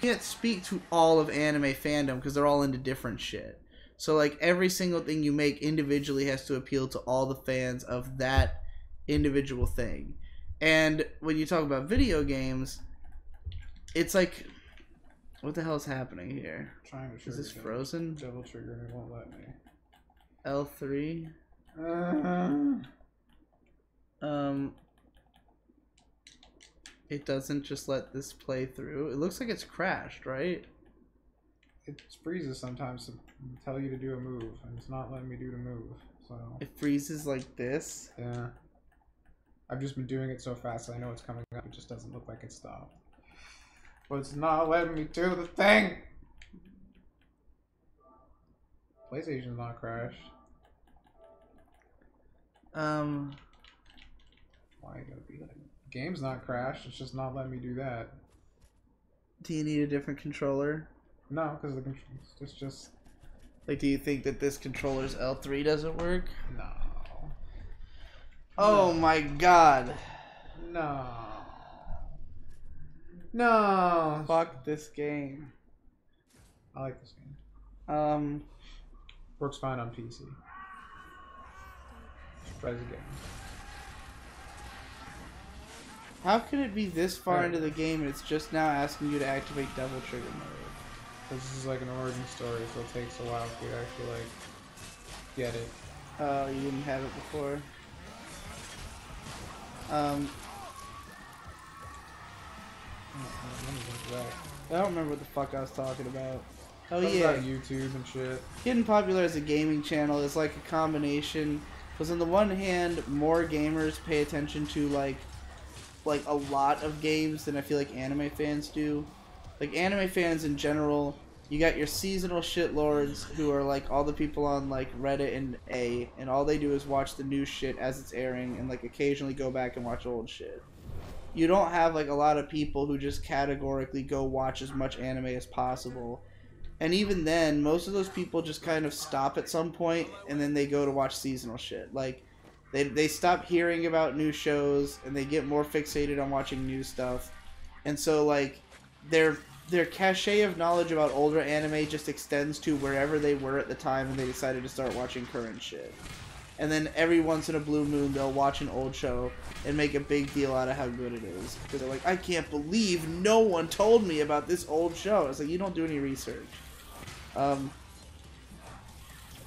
A: can't speak to all of anime fandom because they're all into different shit. So like every single thing you make individually has to appeal to all the fans of that individual thing. And when you talk about video games, it's like, what the hell is happening here? Is this frozen?
B: Double trigger and it won't let me.
A: L3. It doesn't just let this play through. It looks like it's crashed, right?
B: It freezes sometimes to tell you to do a move, and it's not letting me do the move. So
A: it freezes like this.
B: Yeah. I've just been doing it so fast I know it's coming up. It just doesn't look like it stopped. But it's not letting me do the thing. PlayStation's not crashed. Why you gotta be like? Game's not crashed. It's just not letting me do that.
A: Do you need a different controller?
B: No, because it's just.
A: Like, do you think that this controller's L3 doesn't work?
B: No.
A: Oh my god.
B: No. No.
A: Fuck this game.
B: I like this game. Works fine on PC. Surprise game.
A: How could it be this far into the game and it's just now asking you to activate Devil Trigger mode?
B: This is like an origin story, so it takes a while for you to actually like get it.
A: Oh, you didn't have it before. I don't remember what the fuck I was talking about. Oh yeah,
B: about YouTube and shit.
A: Getting popular as a gaming channel is like a combination. Because on the one hand, more gamers pay attention to like a lot of games than I feel like anime fans do. Like anime fans in general, you got your seasonal shitlords who are like all the people on like Reddit and all they do is watch the new shit as it's airing and like occasionally go back and watch old shit. You don't have like a lot of people who just categorically go watch as much anime as possible. And even then, most of those people just kind of stop at some point and then they go to watch seasonal shit. Like they stop hearing about new shows and they get more fixated on watching new stuff. And so like their cachet of knowledge about older anime just extends to wherever they were at the time and they decided to start watching current shit. And then every once in a blue moon they'll watch an old show and make a big deal out of how good it is. Because they're like, I can't believe no one told me about this old show. It's like, you don't do any research.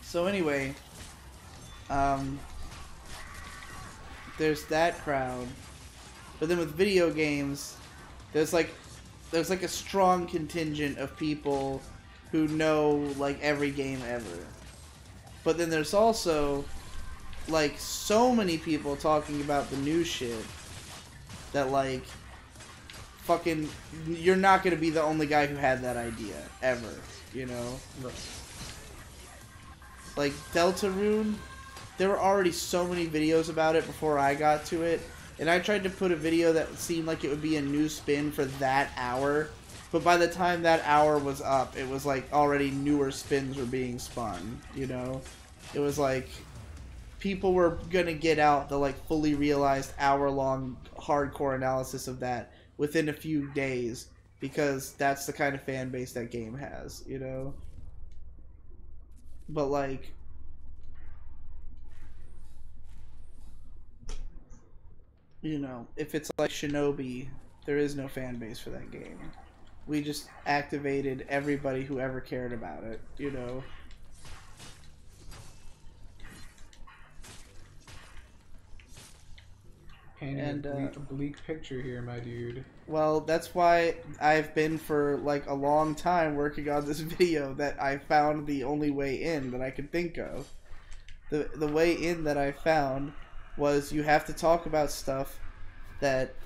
A: So anyway, there's that crowd. But then with video games, there's like a strong contingent of people who know like every game ever. But then there's also like so many people talking about the new shit that like fucking you're not gonna be the only guy who had that idea ever, you know?
B: Right.
A: Like Deltarune, there were already so many videos about it before I got to it, and I tried to put a video that seemed like it would be a new spin for that hour, but by the time that hour was up, it was like already newer spins were being spun, you know? It was like people were gonna get out the like fully realized hour-long hardcore analysis of that within a few days, because that's the kind of fan base that game has, you know? But like, you know, if it's like Shinobi, there is no fan base for that game. We just activated everybody who ever cared about it, you know?
B: Painting a bleak picture here, my dude.
A: Well, that's why I've been for like a long time working on this video that I found the only way in that I could think of. The way in that I found was you have to talk about stuff that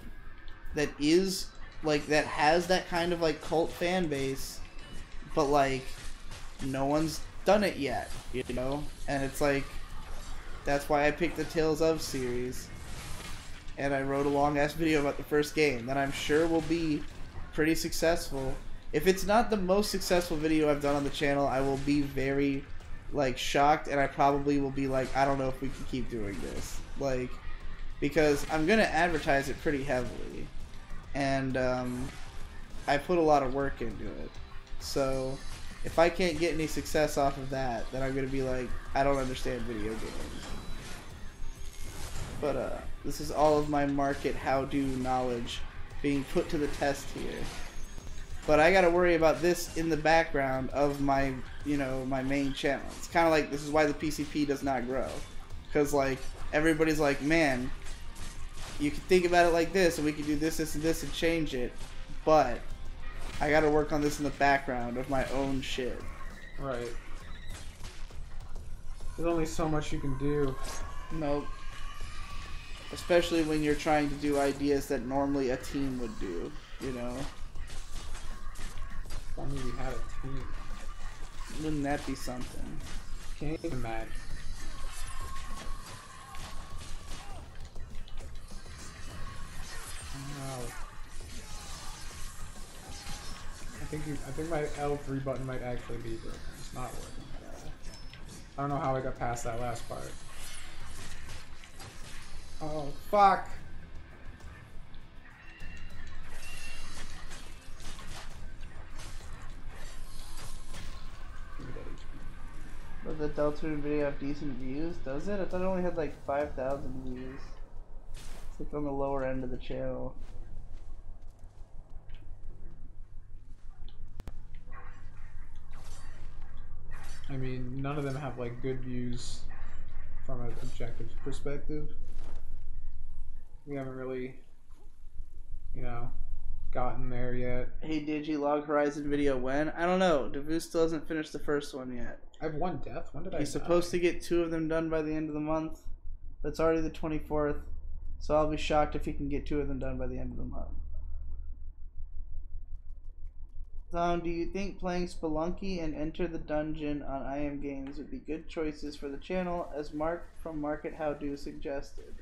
A: is like that has that kind of like cult fan base, but like no one's done it yet, you know? And it's like that's why I picked the Tales of series. And I wrote a long-ass video about the first game that I'm sure will be pretty successful. If it's not the most successful video I've done on the channel, I will be very, like, shocked, and I probably will be like, I don't know if we can keep doing this. Like, because I'm going to advertise it pretty heavily. And, I put a lot of work into it. So, if I can't get any success off of that, then I'm going to be like, I don't understand video games. But, this is all of my market how-do knowledge being put to the test here. But I gotta worry about this in the background of my, you know, my main channel. It's kind of like, this is why the PCP does not grow. Because, like, everybody's like, man, you can think about it like this, and we can do this, this, and this, and change it. But I gotta work on this in the background of my own shit.
B: Right. There's only so much you can do.
A: Nope. Especially when you're trying to do ideas that normally a team would do, you know?
B: If only we had a team.
A: Wouldn't that be something?
B: Can't even imagine. Wow. I think my L3 button might actually be broken. It's not working. I don't know how I got past that last part. Oh, fuck.
A: Does the Deltarune video have decent views? Does it? I thought it only had like 5,000 views. It's like on the lower end of the channel.
B: I mean, none of them have like good views from an objective perspective. We haven't really, you know, gotten there yet.
A: Hey Digi, log Horizon video when? I don't know. Devu still hasn't finished the first one yet.
B: I have one death. When did I die?
A: He's supposed to get 2 of them done by the end of the month. That's already the 24th. So I'll be shocked if he can get 2 of them done by the end of the month. Do you think playing Spelunky and Enter the Dungeon on IM Games would be good choices for the channel, as Mark from Market How Do suggested?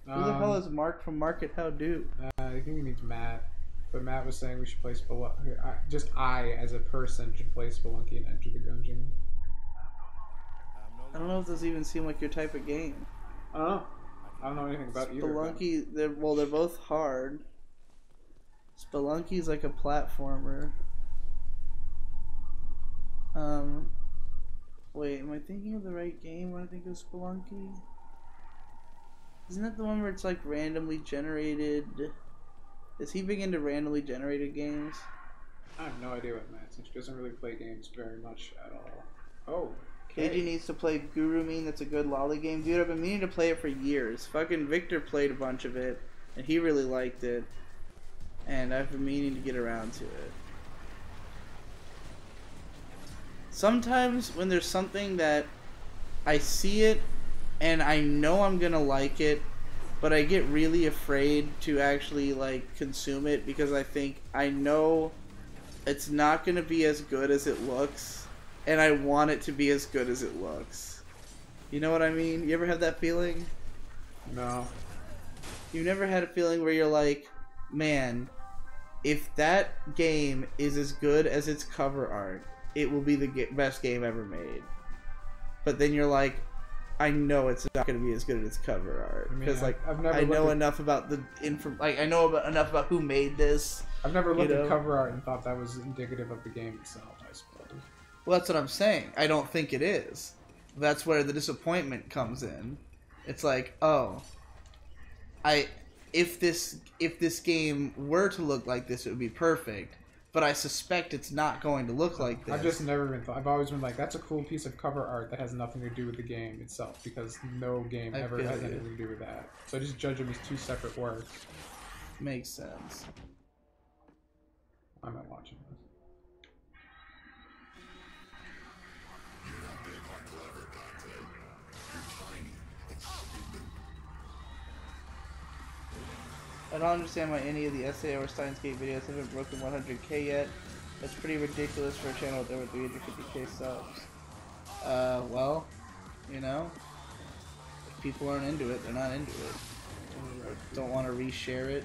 A: Who the hell is Mark from Market How Do?
B: I think he means Matt. But Matt was saying we should play Spelunky. Just I, as a person, should play Spelunky and Enter the Dungeon.
A: I don't know if those even seem like your type of game.
B: I don't know. I don't know anything about either.
A: Spelunky, they're both hard. Spelunky's like a platformer. Wait, am I thinking of the right game when I think of Spelunky? Isn't that the one where it's like randomly generated? Is he big into randomly generated games?
B: I have no idea what Matt, since he doesn't really play games very much at all. Oh.
A: KG needs to play Guru Mean. That's a good lolly game. Dude, I've been meaning to play it for years. Fucking Victor played a bunch of it, and he really liked it. And I've been meaning to get around to it. Sometimes when there's something that I see it, and I know I'm gonna like it, but I get really afraid to actually, like, consume it because I think I know it's not gonna be as good as it looks. And I want it to be as good as it looks. You know what I mean? You ever have that feeling?
B: No.
A: You've never had a feeling where you're like, man, if that game is as good as its cover art, it will be the best game ever made. But then you're like, I know it's not going to be as good as its cover art because, I know enough about the I know enough about who made this.
B: I've never looked at cover art and thought that was indicative of the game itself, I suppose.
A: Well, that's what I'm saying. I don't think it is. That's where the disappointment comes in. It's like, oh, if this game were to look like this, it would be perfect. But I suspect it's not going to look like this.
B: I've just never been thought. I've always been like, that's a cool piece of cover art that has nothing to do with the game itself, because no game ever has anything to do with that. So I just judge them as 2 separate works.
A: Makes sense.
B: I'm not watching this.
A: I don't understand why any of the SA or Steins Gate videos haven't broken 100k yet. That's pretty ridiculous for a channel with over 350k subs. Well, you know, if people aren't into it, they're not into it. Or don't want to reshare it.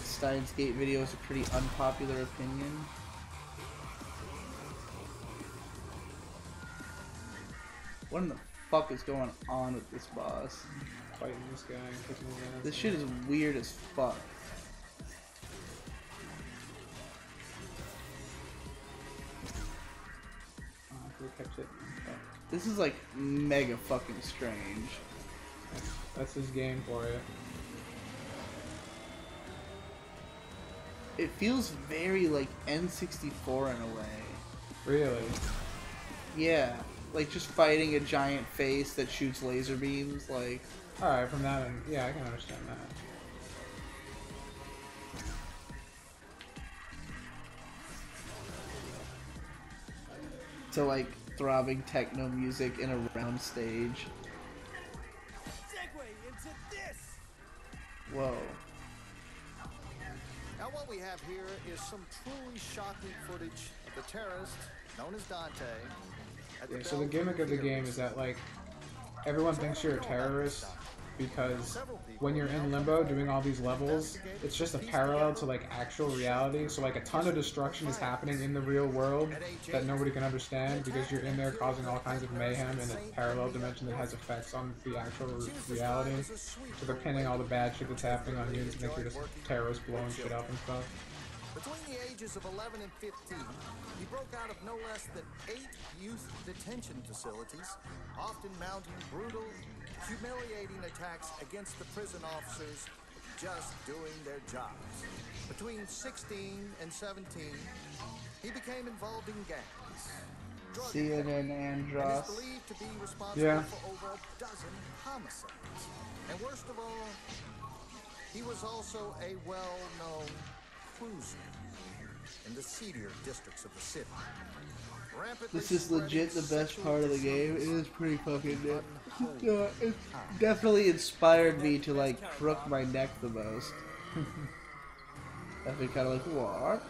A: Steins Gate video is a pretty unpopular opinion. What in the fuck is going on with this boss?
B: Fighting this guy.
A: This shit is weird as fuck. This is like mega fucking strange.
B: That's his game for you.
A: It feels very like N64 in a way.
B: Really?
A: Yeah. Like just fighting a giant face that shoots laser beams, like...
B: Alright, from that end, yeah, I can understand that.
A: To like throbbing techno music in a round stage.
C: Segue into this.
A: Whoa.
E: Now what we have here is some truly shocking footage of the terrorist known as Dante.
B: Yeah, so the gimmick of the game is that, like, everyone thinks you're a terrorist because when you're in limbo doing all these levels, it's just a parallel to, like, actual reality. So, like, a ton of destruction is happening in the real world that nobody can understand because you're in there causing all kinds of mayhem in a parallel dimension that has effects on the actual reality. So they're pinning all the bad shit that's happening on you to make you just terrorists blowing shit up and stuff.
E: Between the ages of 11 and 15, he broke out of no less than 8 youth detention facilities, often mounting brutal, humiliating attacks against the prison officers just doing their jobs. Between 16 and 17, he became involved in gangs.
A: CNN Andros.
E: And is believed to be responsible for over a dozen homicides. And worst of all, he was also a well-known cruiser in the seedier districts of the city.
A: This is legit the best part of the game. It is pretty fucking good. It definitely inspired me to like crook my neck the most. I've been kind of like, what?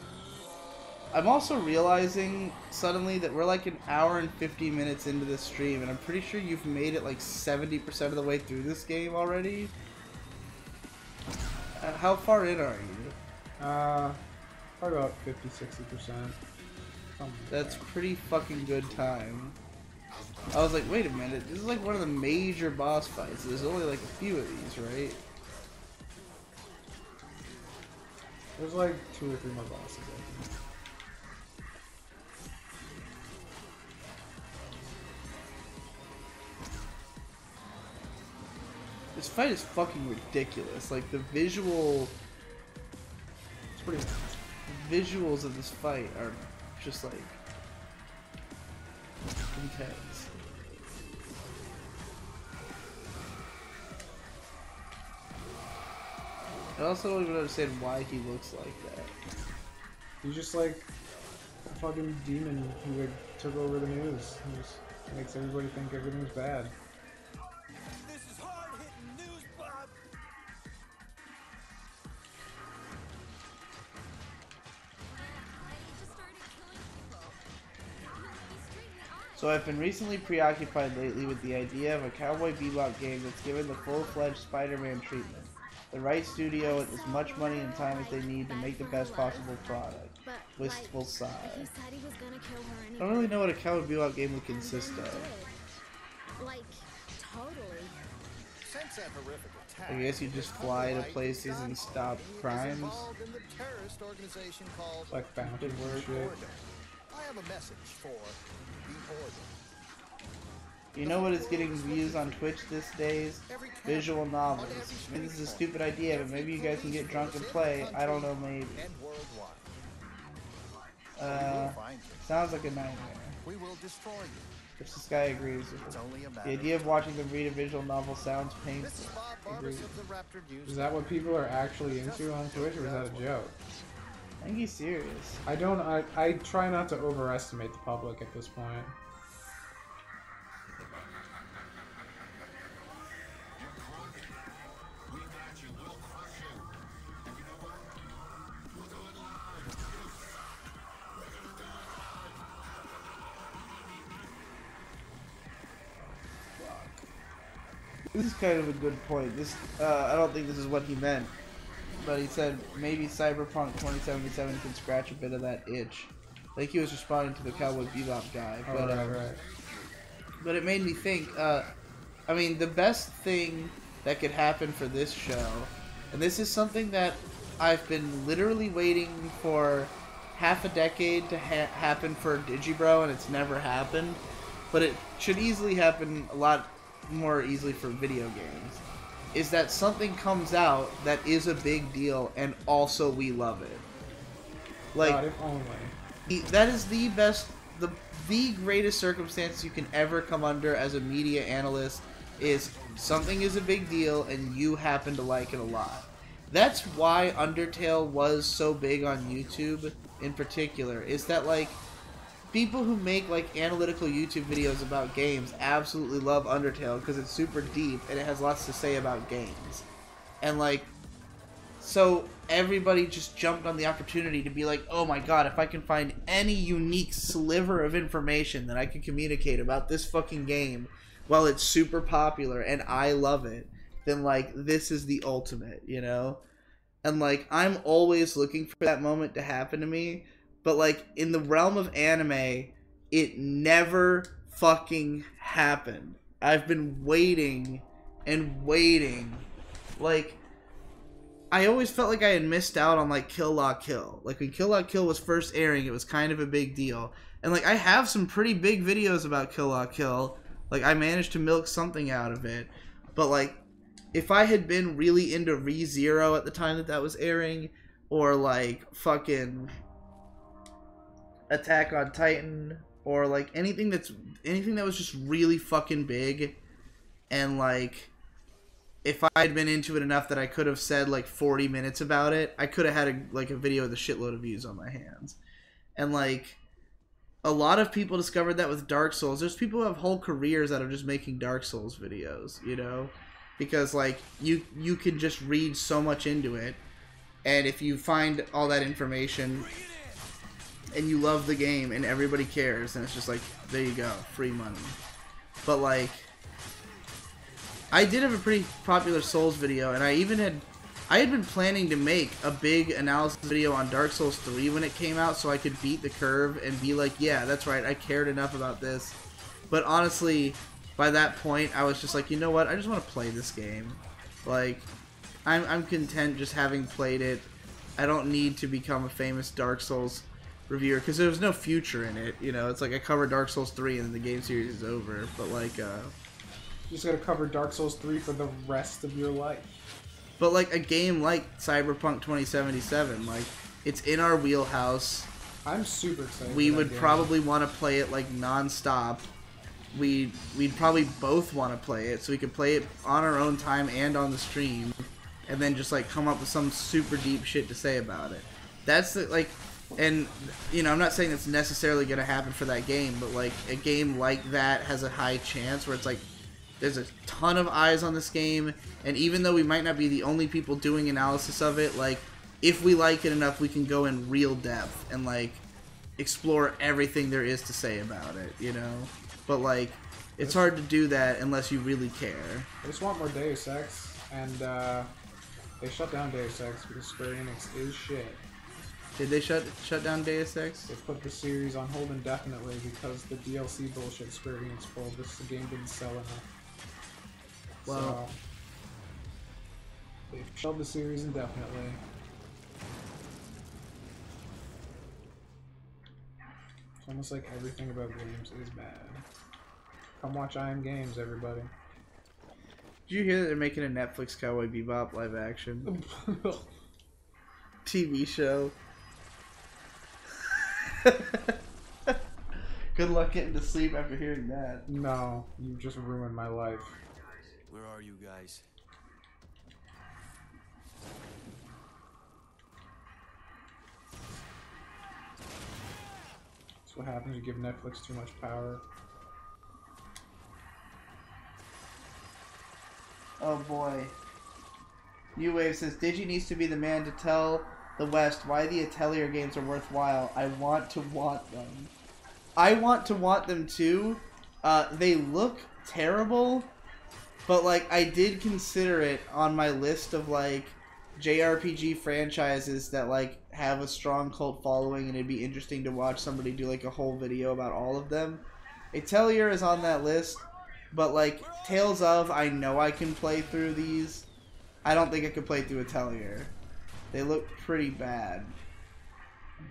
A: I'm also realizing suddenly that we're like an hour and 50 minutes into this stream, and I'm pretty sure you've made it like 70% of the way through this game already. How far in are you?
B: Probably about 50-60%.
A: That's pretty fucking good time. I was like, wait a minute, this is like one of the major boss fights. There's only like a few of these, right?
B: There's like 2 or 3 more bosses, I think.
A: This fight is fucking ridiculous. Like the visuals of this fight are just like intense. I also don't even understand why he looks like that.
B: He's just like a fucking demon who like took over the news. He just makes everybody think everything's bad.
C: This is hard-hitting news, Bob.
A: So I've been recently preoccupied lately with the idea of a Cowboy Bebop game that's given the full-fledged Spider-Man treatment. The right studio with as much money and time as they need to make the best possible product. Wistful sigh. I don't really know what a Cowboy Bebop game would consist of.
F: Like, totally.
E: Since that horrific attack,
A: I guess you just fly to places and stop crimes.
E: in the terrorist organization called
B: Like bounty and shit.
E: Order. I have a message for the Order.
A: You know what is getting views on Twitch these days? Visual novels. I mean, this is a stupid idea, but maybe you guys can get drunk and play. I don't know, maybe. Sounds like a nightmare.
E: We will destroy you.
A: If this guy agrees with it. The idea of watching them read a visual novel sounds painful. Agreed.
B: Is that what people are actually into on Twitch, or is that a joke?
A: I think he's serious.
B: I try not to overestimate the public at this point.
A: This is kind of a good point. This, I don't think this is what he meant, but he said maybe Cyberpunk 2077 can scratch a bit of that itch. Like he was responding to the Cowboy Bebop guy, but
B: right.
A: But it made me think. I mean, the best thing that could happen for this show, and this is something that I've been literally waiting for half a decade to happen for Digibro, and it's never happened. But it should easily happen a lot more easily for video games, is that something comes out that is a big deal and also we love it. Like,
B: God, if only.
A: That is the best, the greatest circumstance you can ever come under as a media analyst is something is a big deal and you happen to like it a lot. That's why Undertale was so big on YouTube in particular, is that like people who make like analytical YouTube videos about games absolutely love Undertale because it's super deep and it has lots to say about games. And like, so everybody just jumped on the opportunity to be like, oh my god, if I can find any unique sliver of information that I can communicate about this fucking game while it's super popular and I love it, then like this is the ultimate, you know? And like I'm always looking for that moment to happen to me. But, like, in the realm of anime, it never fucking happened. I've been waiting and waiting. Like, I always felt like I had missed out on like Kill La Kill. Like when Kill La Kill was first airing, it was kind of a big deal. And like I have some pretty big videos about Kill La Kill. Like I managed to milk something out of it. But like if I had been really into ReZero at the time that that was airing, or like fucking Attack on Titan, or like anything that was just really fucking big, and like if I had been into it enough that I could have said like 40 minutes about it, I could have had a video with a shitload of views on my hands. And like a lot of people discovered that with Dark Souls. There's people who have whole careers out of just making Dark Souls videos, you know? Because like you can just read so much into it, and if you find all that information and you love the game and everybody cares, and it's just like, there you go, free money. But like I did have a pretty popular Souls video, and I had been planning to make a big analysis video on Dark Souls 3 when it came out, so I could beat the curve and be like, yeah, that's right, I cared enough about this. But honestly, by that point, I was just like, you know what, I just want to play this game. Like, I'm content just having played it. I don't need to become a famous Dark Souls reviewer, because there was no future in it, you know? It's like I covered Dark Souls 3 and then the game series is over, but like,
B: you just gotta cover Dark Souls 3 for the rest of your life.
A: But like a game like Cyberpunk 2077, like it's in our wheelhouse.
B: I'm super excited.
A: We would probably want to play it like non-stop. We'd probably both want to play it, so we could play it on our own time and on the stream, and then just like come up with some super deep shit to say about it. That's the, like, and you know, I'm not saying that's necessarily gonna happen for that game, but like a game like that has a high chance where it's like there's a ton of eyes on this game, and even though we might not be the only people doing analysis of it, like if we like it enough, we can go in real depth and like explore everything there is to say about it, you know? But like it's hard to do that unless you really care.
B: I just want more Deus Ex, and they shut down Deus Ex because Square Enix is shit.
A: Did they shut down Deus Ex?
B: They put the series on hold indefinitely because the DLC bullshit Square Enix pulled. The game didn't sell enough.
A: Well,
B: so they've shelved the series indefinitely. It's almost like everything about games is bad. Come watch I Am Games, everybody.
A: Did you hear that they're making a Netflix Cowboy Bebop live action TV show? Good luck getting to sleep after hearing that.
B: No, you just ruined my life.
C: Where are you guys?
B: That's what happens when you give Netflix too much power.
A: Oh boy. New Wave says, Digi needs to be the man to tell the West why the Atelier games are worthwhile. I want to want them. I want to want them too. They look terrible, but like I did consider it on my list of like JRPG franchises that like have a strong cult following, and it'd be interesting to watch somebody do like a whole video about all of them. Atelier is on that list, but like Tales of, I know I can play through these. I don't think I could play through Atelier. They look pretty bad,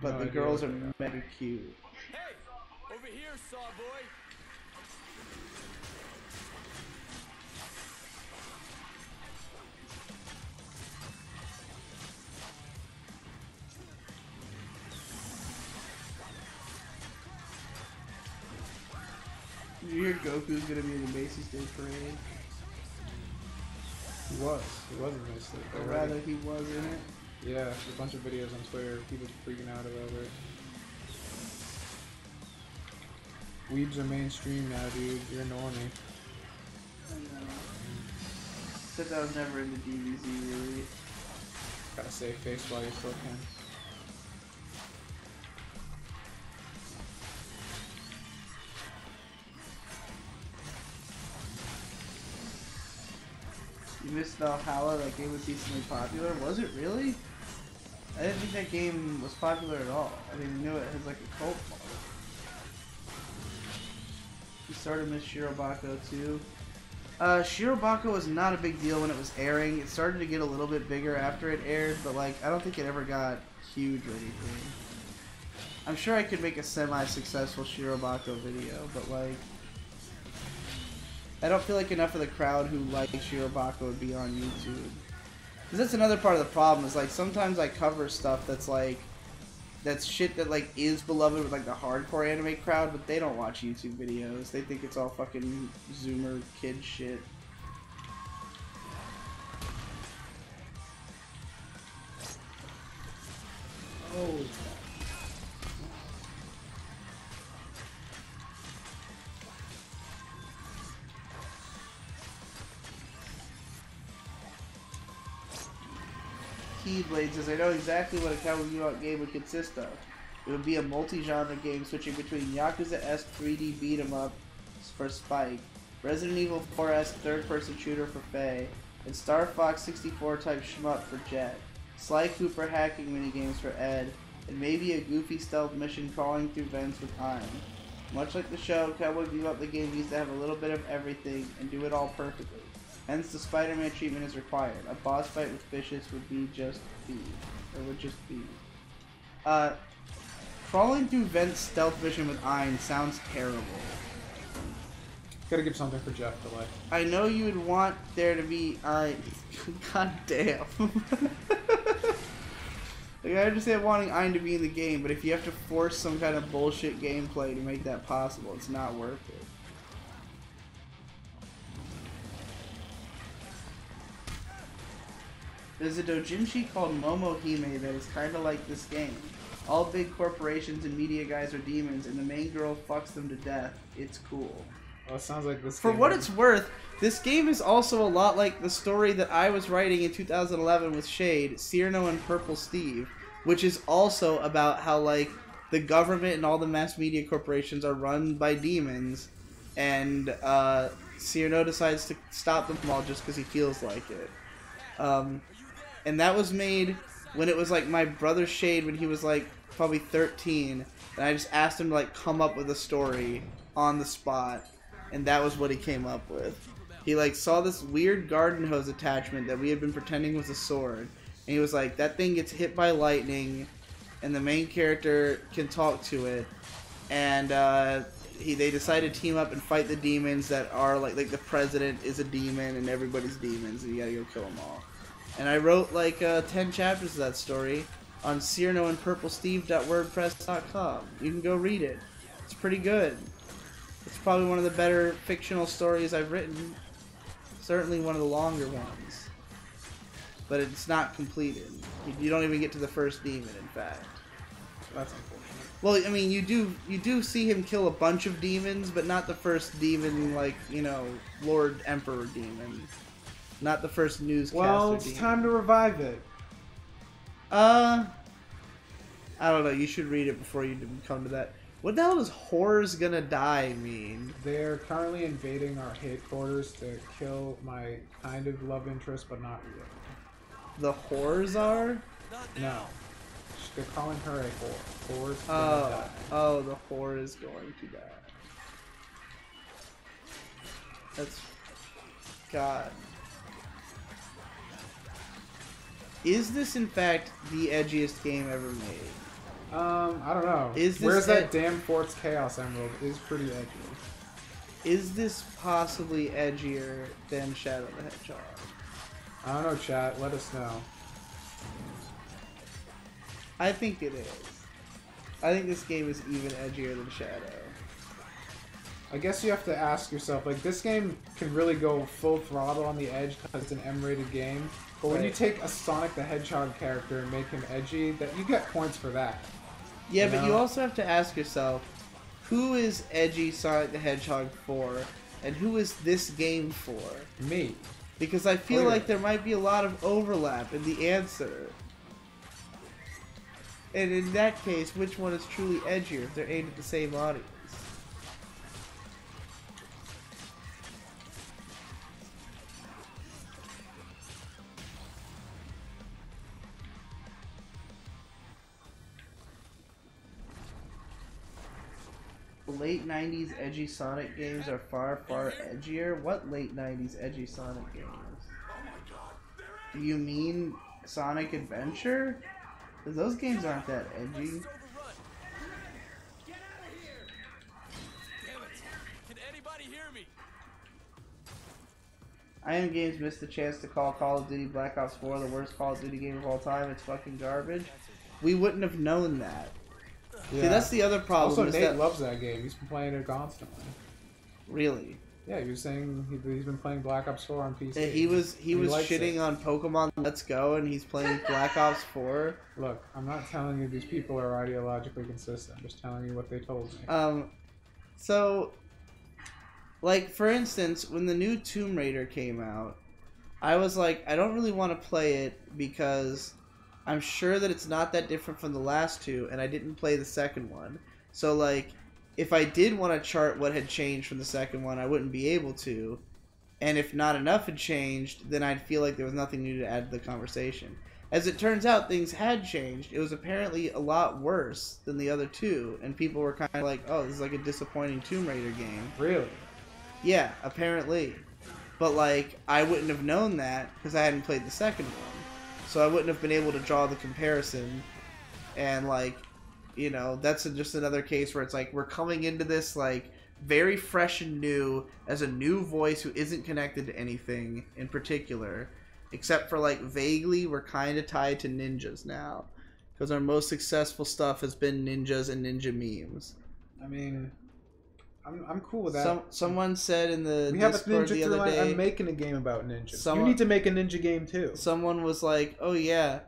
A: but the girls are mega cute.
C: Hey! Over here, Sawboy!
A: Did you hear Goku's gonna be in the Macy's Day Parade?
B: He was in this.
A: Or rather, he was in it.
B: Yeah, a bunch of videos on Twitter, people freaking out about it. Weebs are mainstream now, dude. You're a normie.
A: I know. Except I was never into DmC, really.
B: Gotta save face while you still can.
A: You missed Valhalla, that game was decently popular. Was it really? I didn't think that game was popular at all. I didn't even know it has like a cult following. You started Miss Shirobako too. Shirobako was not a big deal when it was airing. It started to get a little bit bigger after it aired, but like I don't think it ever got huge or anything. I'm sure I could make a semi-successful Shirobako video, but like I don't feel like enough of the crowd who like Shirobako would be on YouTube. Because that's another part of the problem, is like sometimes I cover stuff that's like that's shit that like is beloved with like the hardcore anime crowd, but they don't watch YouTube videos. They think it's all fucking Zoomer kid shit.
B: Oh.
A: Keyblade says, I know exactly what a Cowboy Bebop game would consist of. It would be a multi-genre game switching between Yakuza-esque 3D beat-em-up for Spike, Resident Evil 4-esque third-person shooter for Faye, and Star Fox 64 type shmup for Jet, Sly Cooper hacking minigames for Ed, and maybe a goofy stealth mission crawling through vents with Ein. Much like the show, Cowboy Bebop the game used to have a little bit of everything and do it all perfectly. Hence, the Spider-Man treatment is required. A boss fight with Vicious would be just be. Or would just be. Crawling through vents stealth mission with Ein sounds terrible.
B: Gotta give something for Jeff to like.
A: I know you would want there to be Ein. God damn. Like, I understand wanting Ein to be in the game, but if you have to force some kind of bullshit gameplay to make that possible, it's not worth it. There's a doujinshi called Momohime that is kind of like this game. All big corporations and media guys are demons, and the main girl fucks them to death. It's cool.
B: Well, it sounds like this.
A: For what it's worth, this game is also a lot like the story that I was writing in 2011 with Shade, Cyrano and Purple Steve, which is also about how like the government and all the mass media corporations are run by demons, and Cyrano decides to stop them all just because he feels like it. And that was made when it was like my brother Shade when he was like probably 13, and I just asked him to like come up with a story on the spot, and that was what he came up with. He like saw this weird garden hose attachment that we had been pretending was a sword, and he was like, that thing gets hit by lightning and the main character can talk to it, and they decided to team up and fight the demons that are like the president is a demon and everybody's demons, and you gotta go kill them all. And I wrote like 10 chapters of that story on CyranoandPurpleSteve.wordpress.com. You can go read it. It's pretty good. It's probably one of the better fictional stories I've written. Certainly one of the longer ones. But it's not completed. You don't even get to the first demon, in fact.
B: That's unfortunate.
A: Well, I mean, you do see him kill a bunch of demons, but not the first demon, like, you know, Lord Emperor demon. Not the first newscaster.
B: Well, it's time to revive it.
A: I don't know. You should read it before you come to that. What the hell does "whores gonna die" mean?
B: They're currently invading our headquarters to kill my kind of love interest, but not really.
A: The whores are?
B: No. They're calling her a whore. Whore's gonna die.
A: Oh, the whore is going to die. That's... God. Is this in fact the edgiest game ever made?
B: I don't know. Where's that damn Fort's Chaos Emerald? Is pretty edgy.
A: Is this possibly edgier than Shadow the Hedgehog?
B: I don't know, chat. Let us know.
A: I think it is. I think this game is even edgier than Shadow.
B: I guess you have to ask yourself, like, this game can really go full throttle on the edge because it's an M-rated game. But when you take a Sonic the Hedgehog character and make him edgy, that you get points for that.
A: Yeah, but you also have to ask yourself, who is edgy Sonic the Hedgehog for, and who is this game for?
B: Me.
A: Because I feel like there might be a lot of overlap in the answer. And in that case, which one is truly edgier if they're aimed at the same audience? late 90s edgy Sonic games are far, far edgier. What late 90s edgy Sonic games? Do you mean Sonic Adventure? Because those games aren't that edgy. IM Games missed the chance to call Call of Duty Black Ops 4 the worst Call of Duty game of all time. It's fucking garbage. We wouldn't have known that. Yeah. See, that's the other problem.
B: Also, Nate loves that game. He's been playing it constantly.
A: Really?
B: Yeah, he was saying he's been playing Black Ops 4 on PC.
A: He was shitting on Pokemon Let's Go, and he's playing Black Ops 4.
B: Look, I'm not telling you these people are ideologically consistent. I'm just telling you what they told me.
A: So, like, for instance, when the new Tomb Raider came out, I was like, I don't really want to play it because I'm sure that it's not that different from the last two, and I didn't play the second one. So, like, if I did want to chart what had changed from the second one, I wouldn't be able to. And if not enough had changed, then I'd feel like there was nothing new to add to the conversation. As it turns out, things had changed. It was apparently a lot worse than the other two, and people were kind of like, oh, this is like a disappointing Tomb Raider game.
B: Really?
A: Yeah, apparently. But, like, I wouldn't have known that because I hadn't played the second one. So I wouldn't have been able to draw the comparison. And, like, you know, that's just another case where it's like we're coming into this, like, very fresh and new as a new voice who isn't connected to anything in particular. Except for, like, vaguely we're kind of tied to ninjas now. Because our most successful stuff has been ninjas and ninja memes.
B: I mean, I'm cool with that.
A: Someone said in the Discord the other day,
B: I'm making a game about ninjas. You need to make a ninja game too.
A: Someone was like, "Oh yeah,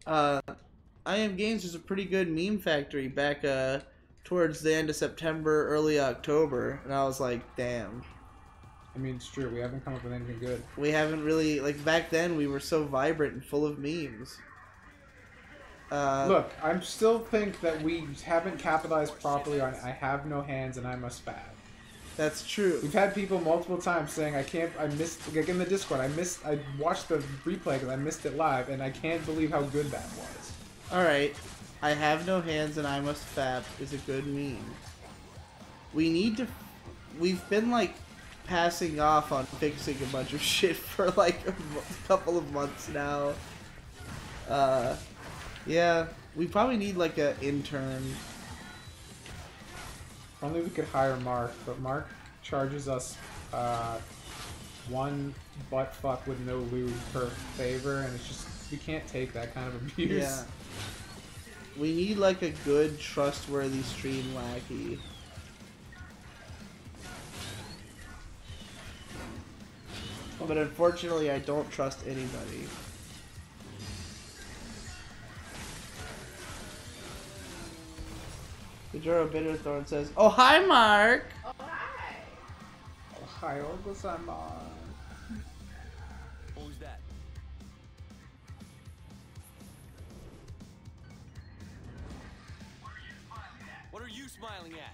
A: IM Games was a pretty good meme factory back towards the end of September, early October," and I was like, "Damn."
B: I mean, it's true. We haven't come up with anything good.
A: We haven't really, like, back then we were so vibrant and full of memes.
B: Look, I still think that we haven't capitalized properly on I have no hands and I must fab.
A: That's true.
B: We've had people multiple times saying I missed, like in the Discord, I watched the replay because I missed it live and I can't believe how good that was.
A: Alright, I have no hands and I must fab is a good meme. We've been, like, passing off on fixing a bunch of shit for, like, a couple of months now. Yeah, we probably need, like, an intern.
B: Only we could hire Mark, but Mark charges us one butt fuck with no lube per favor, and it's just, we can't take that kind of abuse.
A: Yeah. We need, like, a good, trustworthy stream lackey. But unfortunately, I don't trust anybody. Kajuro Bitterthorn says, "Oh, hi, Mark!"
B: Oh, hi! Oh, hi, Orgo-sama.
C: Who's that? What are you smiling at?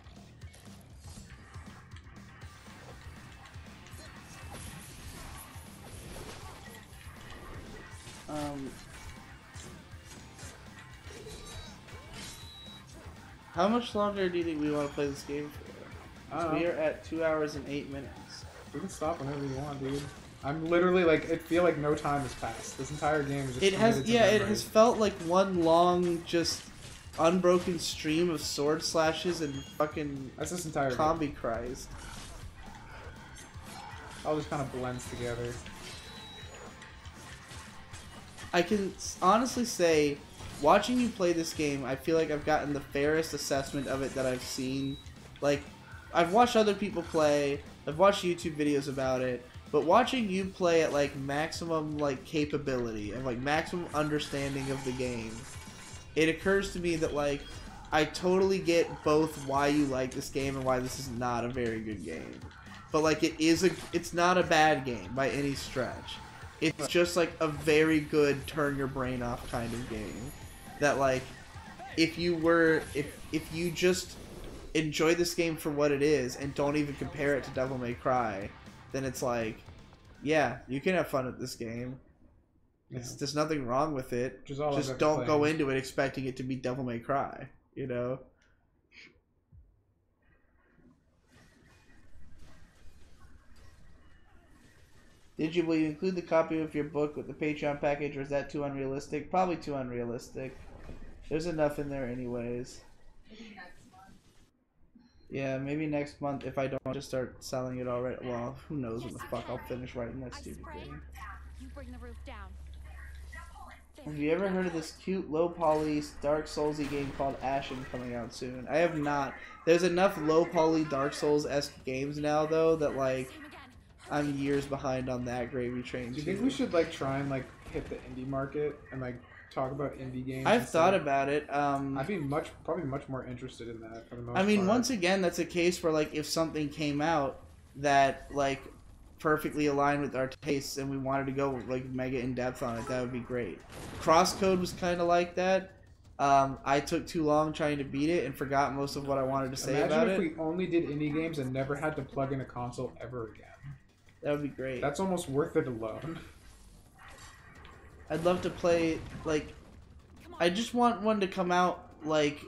A: How much longer do you think we want to play this game for? We are at 2 hours and 8 minutes.
B: We can stop whenever you want, dude. I'm literally like, it feel like no time has passed. This entire game is just
A: it has felt like one long, just unbroken stream of sword slashes and fucking
B: that's this entire
A: combi
B: game.
A: cries.
B: All just kind of blends together.
A: I can honestly say, watching you play this game, I feel like I've gotten the fairest assessment of it that I've seen. Like, I've watched other people play, I've watched YouTube videos about it, but watching you play at, like, maximum, like, capability and, like, maximum understanding of the game, it occurs to me that, like, I totally get both why you like this game and why this is not a very good game. But, like, it's not a bad game by any stretch. It's just, like, a very good turn your brain off kind of game. That, like, if you just enjoy this game for what it is and don't even compare it to Devil May Cry, then it's like, yeah, you can have fun at this game. Yeah. There's nothing wrong with it. Just don't go into it expecting it to be Devil May Cry, you know? Will you include the copy of your book with the Patreon package, or is that too unrealistic? Probably too unrealistic. There's enough in there anyways. Yeah, maybe next month if I don't just start selling it already. Well, who knows when the fuck I'll finish writing that stupid thing.
F: You bring the roof down.
A: Have you ever heard of this cute, low-poly, Dark Souls-y game called Ashen coming out soon? I have not. There's enough low-poly, Dark Souls-esque games now, though, that, like, I'm years behind on that gravy train,
B: Do you think we should, like, try and, like, hit the indie market and, like, talk about indie games?
A: I've thought about it.
B: I'd be probably much more interested in that for the most part.
A: I mean, once again, that's a case where, like, if something came out that, like, perfectly aligned with our tastes and we wanted to go, like, mega in-depth on it, that would be great. Crosscode was kind of like that. I took too long trying to beat it and forgot most of what I wanted to say about it.
B: Imagine if we only did indie games and never had to plug in a console ever again.
A: That would be great.
B: That's almost worth it alone.
A: I'd love to play, like, I just want one to come out, like,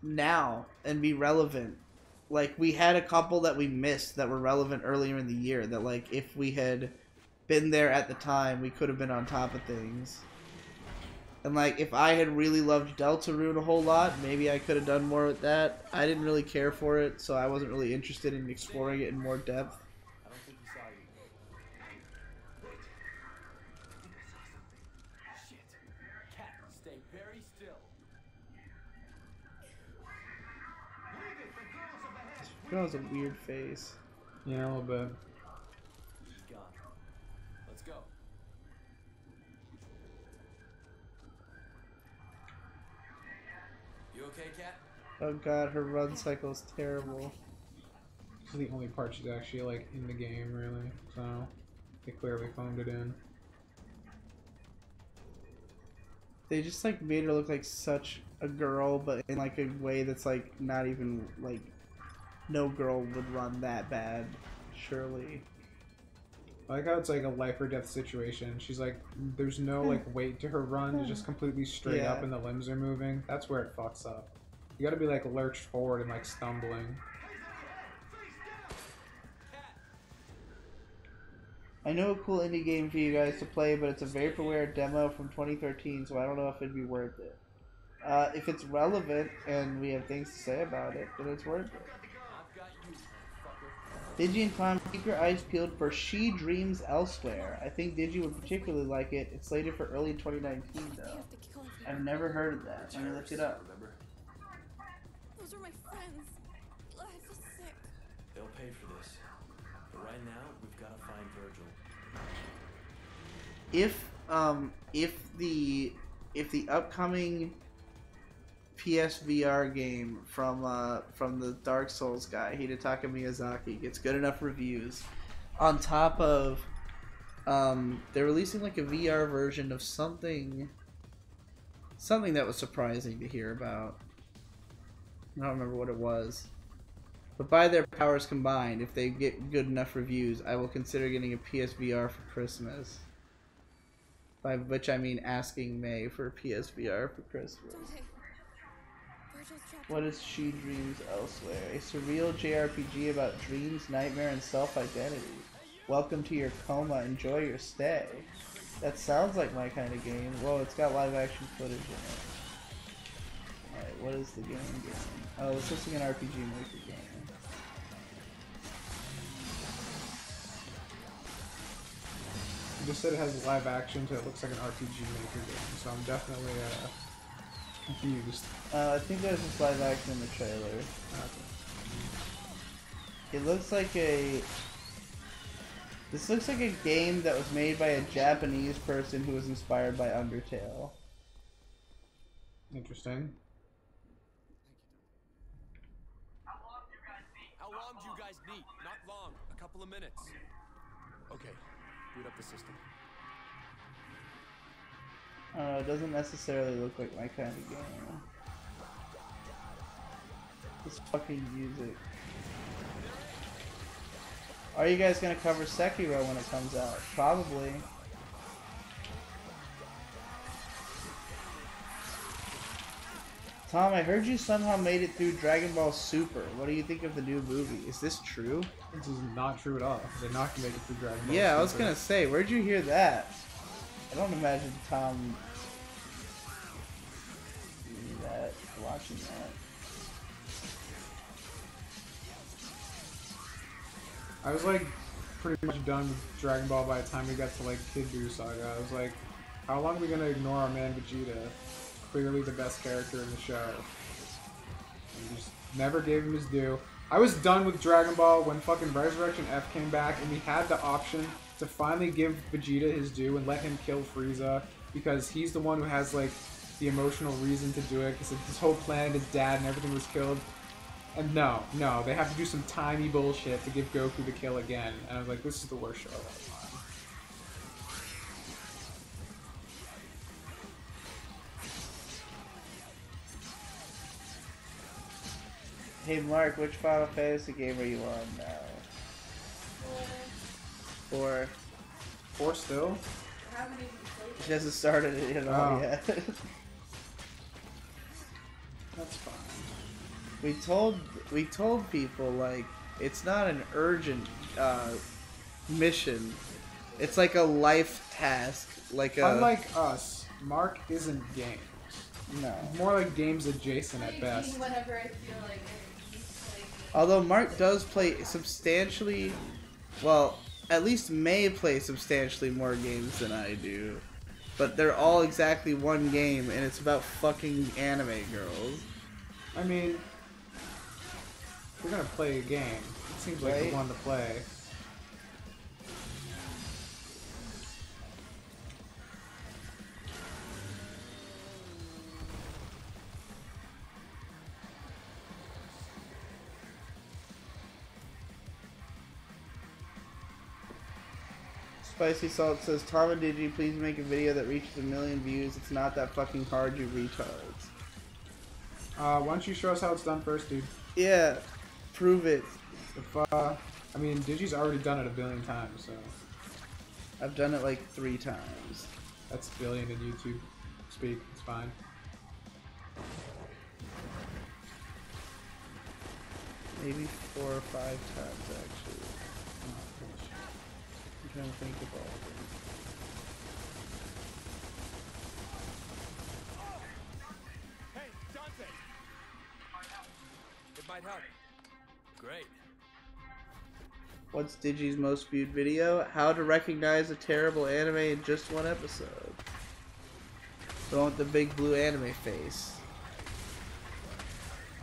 A: now and be relevant. Like, we had a couple that we missed that were relevant earlier in the year that, like, if we had been there at the time, we could have been on top of things. And, like, if I had really loved Deltarune a whole lot, maybe I could have done more with that. I didn't really care for it, so I wasn't really interested in exploring it in more depth.
C: I don't think he saw you. Shit. Cat, stay very still.
A: That was a weird face.
B: Yeah, a little bit.
C: He's gone. Let's go. You okay, Cat?
A: Oh god, her run cycle is terrible.
B: This is the only part she's actually, like, in the game, really. So, they clearly phoned it in.
A: They just, like, made her look like such a girl, but in, like, a way that's, like, not even, like, no girl would run that bad, surely.
B: I like how it's like a life or death situation. She's like, there's no like weight to her run. It's just completely straight up and the limbs are moving. That's where it fucks up. You gotta be like lurched forward and like stumbling.
A: I know a cool indie game for you guys to play, but it's a vaporware demo from 2013, so I don't know if it'd be worth it. If it's relevant and we have things to say about it, then it's worth it. Digi and Tom, keep your eyes peeled for She Dreams Elsewhere. I think Digi would particularly like it. It's slated for early 2019, though. I've never heard of that. Let me look it up.
F: Those are my friends. I feel sick.
C: They'll pay for this. But right now, we've got to find Virgil.
A: If the upcoming PSVR game from the Dark Souls guy, Hidetaka Miyazaki, gets good enough reviews, on top of they're releasing like a VR version of something that was surprising to hear about. I don't remember what it was. But by their powers combined, if they get good enough reviews, I will consider getting a PSVR for Christmas. By which I mean asking May for PSVR for Christmas. What is She Dreams Elsewhere? A surreal JRPG about dreams, nightmare, and self-identity. Welcome to your coma. Enjoy your stay. That sounds like my kind of game. Whoa, it's got live action footage in it. Alright, what is the game? Oh, it's just like an RPG Maker game.
B: You just said it has live action, so it looks like an RPG Maker game. So I'm definitely confused.
A: I think there's this live action in the trailer.
B: Okay.
A: It looks like a... This looks like a game that was made by a Japanese person who was inspired by Undertale.
B: Interesting.
C: How long do you guys need? Not long. A couple of minutes. Okay. Boot up the system.
A: It doesn't necessarily look like my kind of game. This fucking music. Are you guys gonna cover Sekiro when it comes out? Probably. Tom, I heard you somehow made it through Dragon Ball Super. What do you think of the new movie? Is this true?
B: This is not true at all. They're not gonna make it through Dragon Ball
A: Yeah,
B: Super.
A: I was gonna say, where'd you hear that? I don't imagine Tom watching that.
B: I was like pretty much done with Dragon Ball by the time we got to like Kid Buu Saga. I was like, how long are we gonna ignore our man Vegeta? Clearly the best character in the show. And just never gave him his due. I was done with Dragon Ball when fucking Resurrection F came back and we had the option to finally give Vegeta his due and let him kill Frieza because he's the one who has like the emotional reason to do it because his whole planet, his dad and everything was killed. And no, they have to do some tiny bullshit to give Goku the kill again. And I was like, this is the worst show of all time.
A: Hey Mark, which Final Fantasy game are you on now? 4.
B: 4 still?
F: I haven't even played it.
A: She hasn't started it at all yet.
B: That's fine.
A: We told people like it's not an urgent mission. It's like a life task. Like a
B: Unlike us, Mark isn't games.
A: no.
B: More like games adjacent at
F: I
B: best.
F: do whatever I feel like.
A: Although Mark does play substantially, well, at least may play substantially more games than I do. But they're all exactly one game, and it's about fucking anime girls.
B: I mean, if we're gonna play a game, it seems like
A: Right?
B: the one to play.
A: Spicy Salt says, Tom and Digi, please make a video that reaches 1 million views. It's not that fucking hard, you retards.
B: Why don't you show us how it's done first, dude?
A: Yeah, prove it.
B: If, I mean, Digi's already done it 1 billion times, so
A: I've done it like 3 times.
B: that's billion in YouTube speak. It's fine.
A: Maybe 4 or 5 times, actually. I'm trying to think of all of them.
C: Hey, Dante! It might help. Great.
A: What's Digi's most viewed video? How to recognize a terrible anime in just 1 episode. The one with the big blue anime face.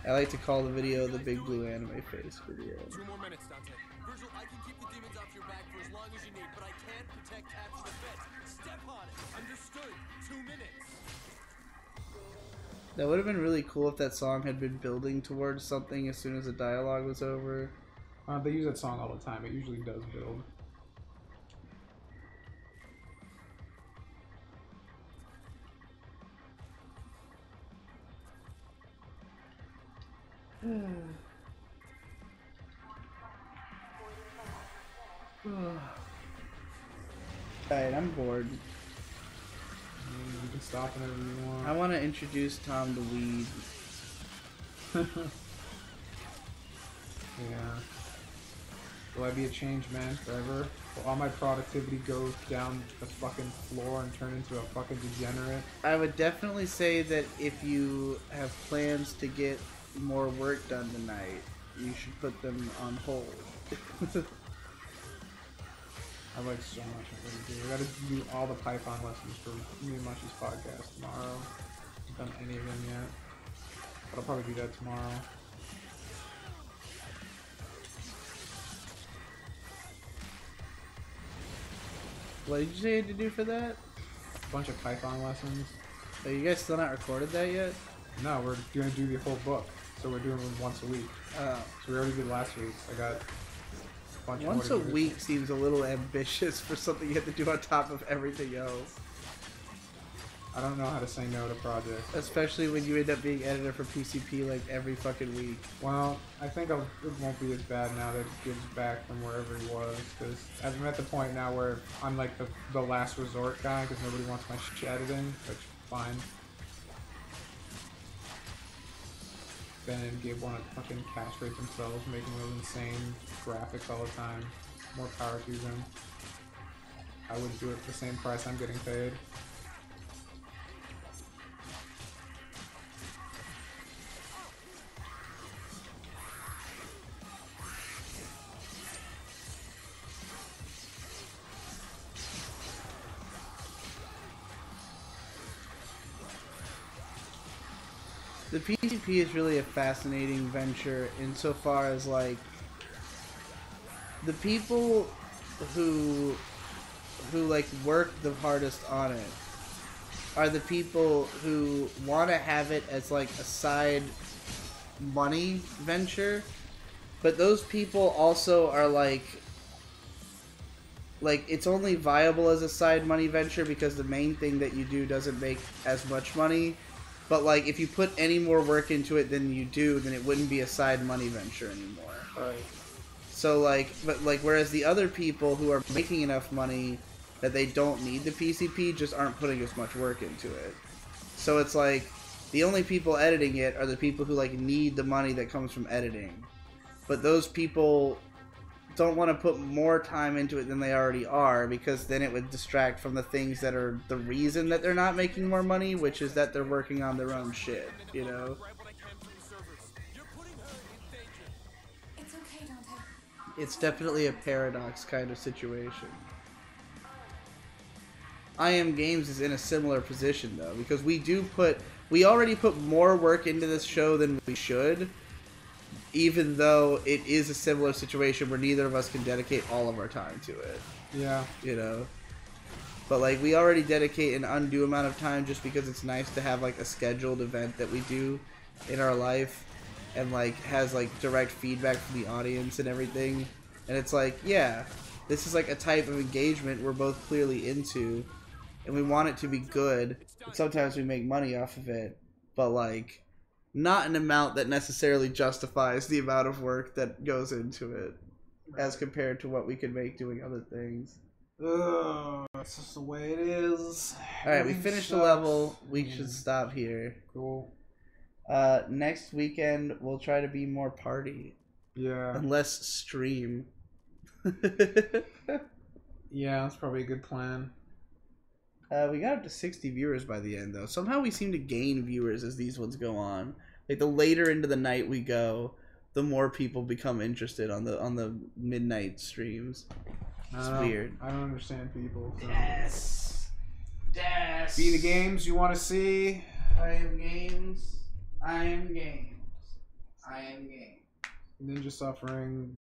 A: I like to call the video the big blue anime face video.
C: 2 more minutes, Dante.
G: Virgil, I can keep the demons off your back for as long as you need, but I can't protect Captain the Fed. Step on it. Understood. 2 minutes.
A: That would have been really cool if that song had been building towards something as soon as the dialogue was over.
B: They use that song all the time. It usually does build.
A: Alright, I'm bored.
B: You can stop whenever you want.
A: I want to introduce Tom to weed.
B: Yeah. Will I be a changed man forever? Will all my productivity go down the fucking floor and turn into a fucking degenerate?
A: I would definitely say that if you have plans to get more work done tonight, you should put them on hold.
B: I like so much I'm gonna do. I gotta do all the Python lessons for me and Mushy's podcast tomorrow. I haven't done any of them yet. But I'll probably do that tomorrow.
A: What did you say you had to do for that?
B: A bunch of Python lessons.
A: Are you guys still not recorded that yet?
B: No, we're gonna do the whole book. So we're doing them once a week.
A: Oh.
B: So we already did last week. I got a bunch
A: Once
B: more
A: a
B: to do.
A: week seems a little ambitious for something you have to do on top of everything else.
B: I don't know how to say no to projects.
A: Especially when you end up being editor for PCP like every fucking week.
B: Well, I think it won't be as bad now that Gibbs back from wherever he was, because I'm at the point now where I'm like the last resort guy, because nobody wants my shit editing, which fine. in and gave one a fucking castrate themselves, making those insane graphics all the time. More power to them. I wouldn't do it for the same price I'm getting paid.
A: The PvP is really a fascinating venture insofar as, like, the people who like work the hardest on it are the people who want to have it as like a side money venture, but those people also are like it's only viable as a side money venture because the main thing that you do doesn't make as much money. But like if you put any more work into it than you do, then it wouldn't be a side money venture anymore.
B: Right.
A: So like, but like, whereas the other people who are making enough money that they don't need the PCP just aren't putting as much work into it. So it's like, the only people editing it are the people who like need the money that comes from editing. But those people don't want to put more time into it than they already are, because then it would distract from the things that are the reason that they're not making more money, which is that they're working on their own shit, you know?
F: It's okay, Dante.
A: It's definitely a paradox kind of situation. I Am Games is in a similar position though, because we already put more work into this show than we should, even though it is a similar situation where neither of us can dedicate all of our time to it.
B: Yeah.
A: You know? But like, we already dedicate an undue amount of time just because it's nice to have like a scheduled event that we do in our life and like has like direct feedback from the audience and everything. And it's like, yeah, this is like a type of engagement we're both clearly into, and we want it to be good. And sometimes we make money off of it, but like not an amount that necessarily justifies the amount of work that goes into it as compared to what we could make doing other things.
B: Ugh, that's just the way it is.
A: Alright, we finished the level. We should stop here.
B: Cool.
A: Next weekend we'll try to be more party.
B: Yeah.
A: And less stream.
B: Yeah, that's probably a good plan.
A: We got up to 60 viewers by the end, though. Somehow we seem to gain viewers as these ones go on. Like, the later into the night we go, the more people become interested on the midnight streams. It's weird.
B: I don't understand people. So.
A: Yes.
B: Be the games you want to see.
A: I am games. I am games. I am games.
B: Ninja Suffering.